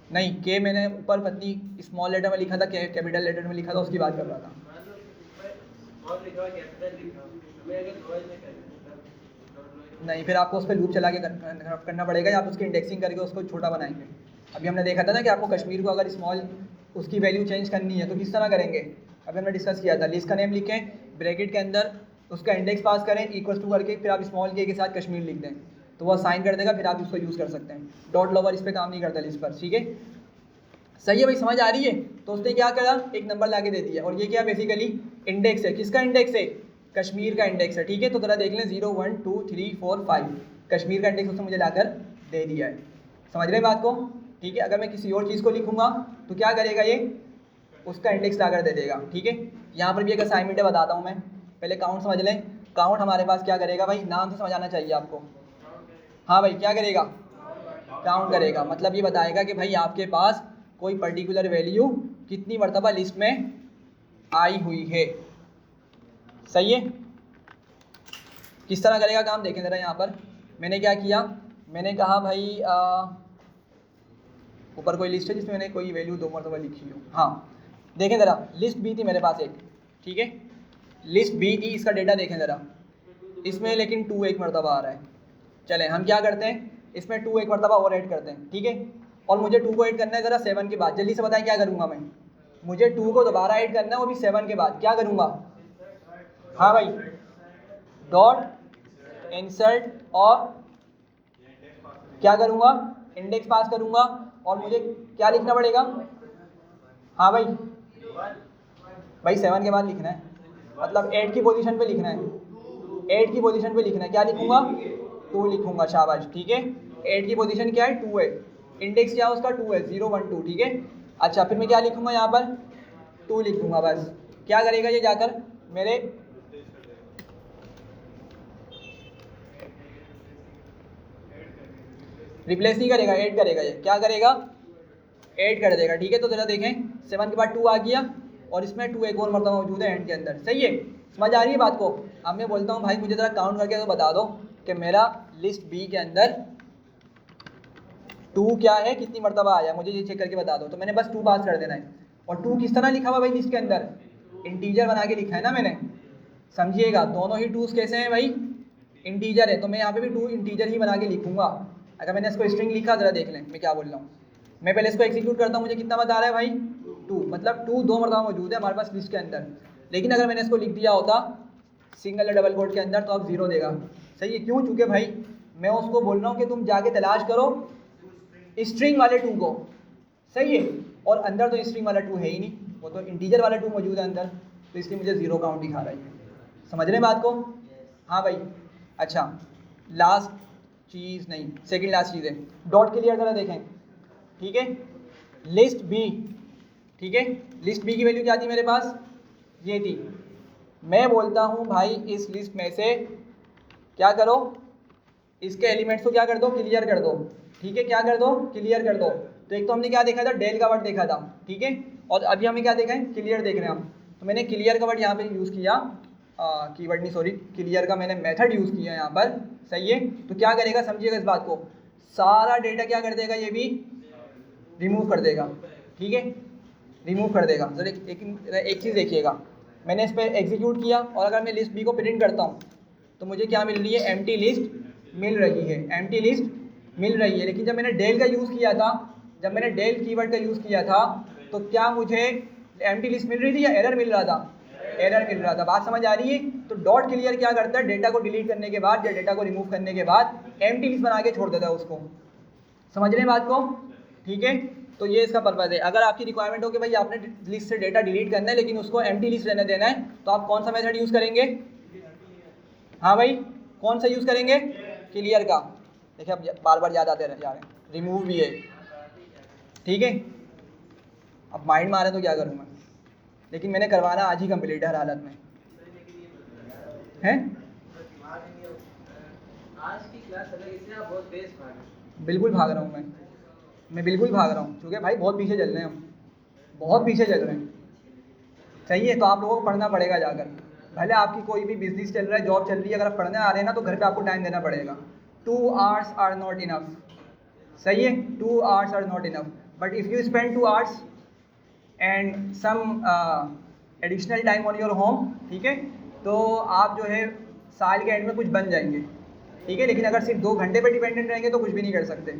नहीं के मैंने ऊपर पत्नी स्मॉल लेटर में लिखा था, कैपिटल लेटर में लिखा था, उसकी बात कर रहा था। नहीं, फिर आपको उस पर लूप चला के करना पड़ेगा, या आप उसकी इंडेक्सिंग करके उसको छोटा बनाएंगे। अभी हमने देखा था ना कि आपको कश्मीर को अगर स्मॉल उसकी वैल्यू चेंज करनी है तो किस तरह करेंगे, अभी हमने डिस्कस किया था, लिस्ट का नेम लिखें, ब्रैकेट के अंदर उसका इंडेक्स पास करें, इक्वल टू करके फिर आप स्मॉल के साथ कश्मीर लिख दें तो वो साइन कर देगा, फिर आप उसको यूज़ कर सकते हैं। डॉट लोवर इस पर काम नहीं करता लिस्ट पर, ठीक है, सही है भाई, समझ आ रही है। तो उसने क्या करा, एक नंबर ला के दे दिया, और ये क्या बेसिकली इंडेक्स है, किसका इंडेक्स है, कश्मीर का इंडेक्स है, ठीक है। तो ज़रा देख लें 0 1 2 3 4 5 कश्मीर का इंडेक्स उसने मुझे लाकर दे दिया है, समझ रहे बात को, ठीक है। अगर मैं किसी और चीज़ को लिखूँगा तो क्या करेगा ये, उसका इंडेक्स लाकर दे देगा, ठीक है। यहाँ पर भी एक असाइनमेंट है, बताता हूँ मैं, पहले काउंट समझ लें। काउंट हमारे पास क्या करेगा भाई, नाम से समझ आना चाहिए आपको, हाँ भाई क्या करेगा, काउंट करेगा, मतलब ये बताएगा कि भाई आपके पास कोई पर्टिकुलर वैल्यू कितनी मरतबा लिस्ट में आई हुई है, सही है। किस तरह करेगा काम देखें ज़रा। यहाँ पर मैंने क्या किया, मैंने कहा भाई ऊपर कोई लिस्ट है जिसमें मैंने कोई वैल्यू 2 मरतबा लिखी हो। हाँ देखें ज़रा, लिस्ट बी थी मेरे पास एक, ठीक है, लिस्ट बी थी, इसका डेटा देखें ज़रा, इसमें लेकिन 2 एक मरतबा आ रहा है। चलें हम क्या करते हैं, इसमें 2 एक मरतबा और ऐड करते हैं, ठीक है। और मुझे 2 को ऐड करना है ज़रा 7 के बाद, जल्दी से बताएं क्या करूँगा मैं। मुझे 2 को दोबारा ऐड करना है, वो भी 7 के बाद। क्या करूँगा, हाँ भाई, डॉट इंसर्ट और क्या करूँगा, इंडेक्स पास करूँगा। और मुझे क्या लिखना पड़ेगा, हाँ भाई, 7 के बाद लिखना है, मतलब 8 की पोजीशन पे लिखना है, 8 की पोजीशन पे लिखना है। क्या लिखूँगा, 2 लिखूँगा, शाबाश, ठीक है। 8 की पोजीशन क्या है, 2 है, इंडेक्स क्या है उसका, 2 है, 0 1 2, ठीक है। अच्छा फिर मैं क्या लिखूँगा, यहाँ पर 2 लिखूँगा बस। क्या करेगा ये जाकर मेरे रिप्लेस नहीं करेगा, ऐड करेगा। ये क्या करेगा, ऐड कर देगा, ठीक है। तो ज़रा देखें 7 के बाद 2 आ गया और इसमें 2 एक और मरतबा मौजूद है एंड के अंदर। सही है, समझ आ रही है बात को। अब मैं बोलता हूँ भाई मुझे ज़रा काउंट करके तो बता दो कि मेरा लिस्ट बी के अंदर 2 क्या है, कितनी मरतबा आया, मुझे ये चेक करके बता दो। तो मैंने बस 2 पास कर देना है। और 2 किस तरह लिखा हुआ भाई लिस्ट के अंदर, इंटीजर बना के लिखा है ना मैंने, समझिएगा। दोनों ही 2 कैसे हैं भाई, इंटीजर है, तो मैं यहाँ पे भी 2 इंटीजर ही बना के लिखूँगा। अगर मैंने इसको स्ट्रिंग लिखा, ज़रा देख लें मैं क्या बोल रहा हूँ। मैं पहले इसको एग्जीक्यूट करता हूँ, मुझे कितना बता रहा है भाई, 2, मतलब 2 2 मरतबा मौजूद है हमारे पास लिस्ट के अंदर। लेकिन अगर मैंने इसको लिख दिया होता सिंगल या डबल कोट के अंदर तो अब 0 देगा। सही है, क्यों, चूँकि भाई मैं उसको बोल रहा हूँ कि तुम जाके तलाश करो स्ट्रिंग वाले 2 को। सही है, और अंदर तो स्ट्रिंग वाला 2 है ही नहीं, वो तो इंटीजर वाला 2 मौजूद है अंदर, तो इसलिए मुझे 0 काउंट दिखा रहा है। समझ रहे हैं बात को, हाँ भाई। अच्छा लास्ट चीज़ नहीं, सेकंड लास्ट चीज़ है, डॉट क्लियर ज़रा देखें, ठीक है। लिस्ट बी, ठीक है, लिस्ट बी की वैल्यू क्या थी मेरे पास, ये थी। मैं बोलता हूँ भाई इस लिस्ट में से क्या करो, इसके एलिमेंट्स को क्या कर दो, क्लियर कर दो, ठीक है। क्या कर दो, क्लियर कर दो। तो एक तो हमने क्या देखा था, डेल का वर्ड देखा था, ठीक है। और अभी हमें क्या देखा है, क्लियर देख रहे हैं हम। तो मैंने क्लियर का वर्ड यहाँ पे यूज़ किया, कीवर्ड नहीं सॉरी, क्लियर का मैंने मेथड यूज़ किया यहाँ पर। सही है, तो क्या करेगा समझिएगा इस बात को, सारा डेटा क्या कर देगा, ये भी रिमूव कर देगा, ठीक है, रिमूव कर देगा। जरा एक चीज़ देखिएगा, मैंने इस पर एग्जीक्यूट किया और अगर मैं लिस्ट बी को प्रिंट करता हूँ तो मुझे क्या मिल रही है, एम्प्टी लिस्ट मिल रही है, एम्प्टी लिस्ट मिल रही है। लेकिन जब मैंने डेल का यूज़ किया था, जब मैंने डेल कीवर्ड का यूज़ किया था, तो क्या मुझे एम्प्टी लिस्ट मिल रही थी या एरर मिल रहा था, एरर मिल रहा था। बात समझ आ रही है। तो डॉट क्लियर क्या करता है, डेटा को डिलीट करने के बाद या डेटा को रिमूव करने के बाद एम्प्टी लिस्ट बना के छोड़ देता है उसको। समझ रहे हैं बात को, ठीक है। तो ये इसका पर्पज़ है। अगर आपकी रिक्वायरमेंट हो कि भाई आपने लिस्ट से डेटा डिलीट करना है लेकिन उसको एम्प्टी लिस्ट रहने देना है, तो आप कौन सा मेथड यूज़ करेंगे, हाँ भाई, कौन सा यूज़ करेंगे, क्लियर का। देखिए अब बार बार याद आते जा रहे हैं, रिमूव भी है, ठीक है। अब माइंड मारे तो क्या करूँ मैं, लेकिन मैंने करवाना आज ही कंप्लीट है हर हालत में, हैं। आज की क्लास अलग, इसलिए आप बहुत तेज भाग रहे हैं। बिल्कुल भाग रहा हूँ मैं बिल्कुल भाग रहा हूँ, क्योंकि भाई बहुत पीछे चल रहे हैं हम, बहुत पीछे चल रहे हैं। सही है, तो आप लोगों को पढ़ना पड़ेगा जाकर। भले आपकी कोई भी बिजनेस चल रहा है, जॉब चल रही है, अगर आप पढ़ने आ रहे हैं ना तो घर पे आपको टाइम देना पड़ेगा। 2 hours आर नॉट इनफ। सही है, 2 hours are not enough, but if you spend 2 hours and some additional time on your home, ठीक है, तो आप जो है साल के एंड में कुछ बन जाएंगे, ठीक है। लेकिन अगर सिर्फ 2 घंटे पे डिपेंडेंट रहेंगे तो कुछ भी नहीं कर सकते।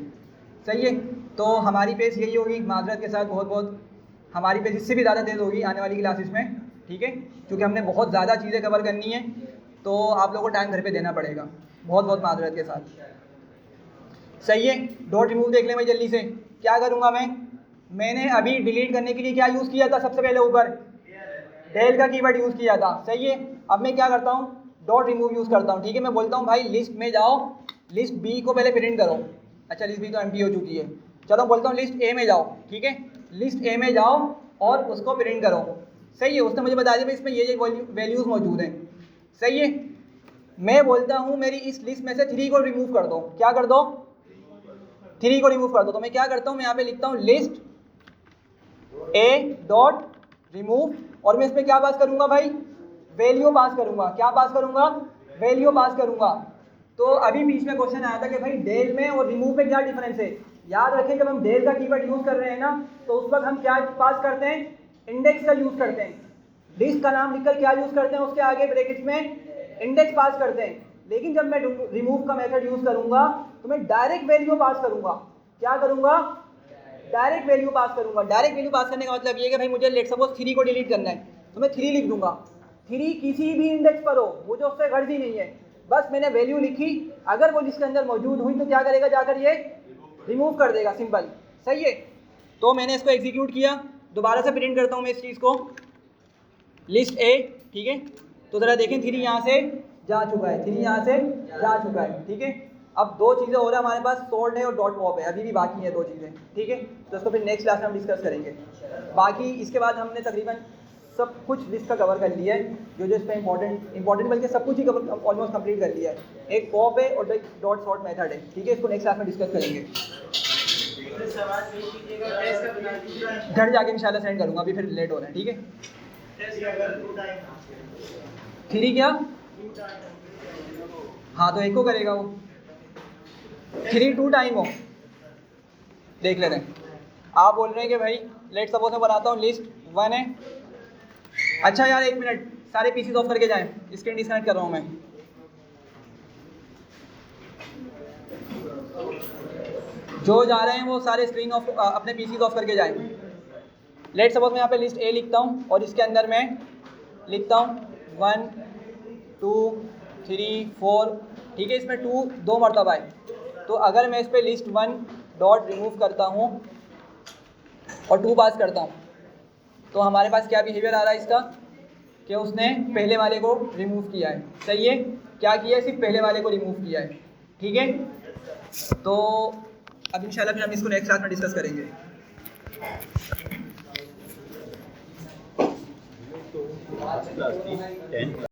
सही है, तो हमारी पेस यही होगी, माजरत के साथ बहुत बहुत, हमारी पेस इससे भी ज़्यादा तेज़ होगी आने वाली क्लासेस में, ठीक है, क्योंकि हमने बहुत ज़्यादा चीज़ें कवर करनी है, तो आप लोगों को टाइम घर पे देना पड़ेगा, बहुत बहुत माजरत के साथ। सही है, डॉट रिमूव देख लें भाई जल्दी से। क्या करूँगा मैंने अभी डिलीट करने के लिए क्या यूज़ किया था, सबसे पहले ऊपर डेल का कीवर्ड यूज़ किया था। सही है, अब मैं क्या करता हूँ, डॉट रिमूव यूज़ करता हूँ, ठीक है। मैं बोलता हूँ भाई लिस्ट में जाओ, लिस्ट बी को पहले प्रिंट करो। अच्छा लिस्ट बी तो एम्प्टी हो चुकी है, चलो बोलता हूँ लिस्ट ए में जाओ, ठीक है, लिस्ट ए में जाओ और उसको प्रिंट करो। सही है, उसने मुझे बता दिया भाई इसमें ये वैल्यूज़ मौजूद हैं। सही है, मैं बोलता हूँ मेरी इस लिस्ट में से 3 को रिमूव कर दो। क्या कर दो, 3 को रिमूव कर दो। तो मैं क्या करता हूँ, मैं यहाँ पे लिखता हूँ लिस्ट ए डॉट रिमूव, और मैं इसमें क्या पास करूँगा भाई, वैल्यू पास करूंगा। क्या पास करूंगा? वैल्यू पास करूंगा। तो अभी बीच में क्वेश्चन आया था कि भाई डेल में और रिमूव में क्या डिफरेंस है। याद रखें जब हम डेल का कीवर्ड यूज कर रहे हैं ना तो उस वक्त हम क्या पास करते हैं? इंडेक्स का यूज करते हैं। लिस्ट का नाम लिखकर क्या यूज करते हैं? उसके आगे ब्रैकेट्स में इंडेक्स पास करते हैं। लेकिन जब मैं रिमूव का मेथड यूज करूंगा तो मैं डायरेक्ट वैल्यू पास करूंगा। क्या करूंगा? डायरेक्ट वैल्यू पास करूंगा। डायरेक्ट वैल्यू पास करने का मतलब ये है कि भाई मुझे लेट सपोज 3 को डिलीट करना है तो मैं 3 लिख दूंगा। 3 किसी भी इंडेक्स पर हो, मुझे उससे गर्ज ही नहीं है, बस मैंने वैल्यू लिखी, अगर वो लिस्ट के अंदर मौजूद हुई तो क्या करेगा? जाकर ये रिमूव कर देगा। सिंपल, सही है। तो मैंने इसको एग्जीक्यूट किया, दोबारा से प्रिंट करता हूँ मैं इस चीज़ को, लिस्ट ए, ठीक है। तो ज़रा देखें 3 यहाँ से जा चुका है, 3 यहाँ से जा चुका है, ठीक है। अब 2 चीज़ें हो रहा है हमारे पास, सोल्ड है और डॉट पॉप है, अभी भी बाकी है 2 चीज़ें, ठीक है। तो इसको फिर नेक्स्ट क्लास में हम डिस्कस करेंगे। बाकी इसके बाद हमने तकरीबन सब कुछ लिस्ट का कवर कर लिया है, जो इस पर इंपॉर्टेंट बल्कि सब कुछ ही कवर ऑलमोस्ट कंप्लीट कर लिया है। एक पॉप है और डॉट सॉर्ट मेथड है, ठीक है। इसको नेक्स्ट क्लास में डिस्कस करेंगे। घर जाके इंशाल्लाह सेंड करूँगा, अभी फिर लेट हो रहा है, ठीक है। 3 क्या? हाँ तो एक को करेगा वो, 3 2 टाइम हो, देख लेते हैं। आप बोल रहे हैं कि भाई लेट सपोज मैं बनाता हूँ लिस्ट 1 है। अच्छा यार 1 मिनट, सारे पीसीज ऑफ करके जाएं, स्क्रीन डिस्कनेक्ट कर रहा हूँ मैं। जो जा रहे हैं वो सारे स्क्रीन ऑफ अपने पीसीज ऑफ करके जाएं। लेट सपोज मैं यहाँ पे लिस्ट ए लिखता हूँ और इसके अंदर मैं लिखता हूँ 1 2 3 4, ठीक है। इसमें 2 मरतबा है, तो अगर मैं इस पर लिस्ट 1 डॉट रिमूव करता हूँ और 2 पास करता हूँ तो हमारे पास क्या बिहेवियर आ रहा है इसका कि उसने पहले वाले को रिमूव किया है, सही है। क्या किया है? सिर्फ पहले वाले को रिमूव किया है, ठीक है। तो अब इंशाल्लाह फिर हम इसको नेक्स्ट क्लास में डिस्कस करेंगे।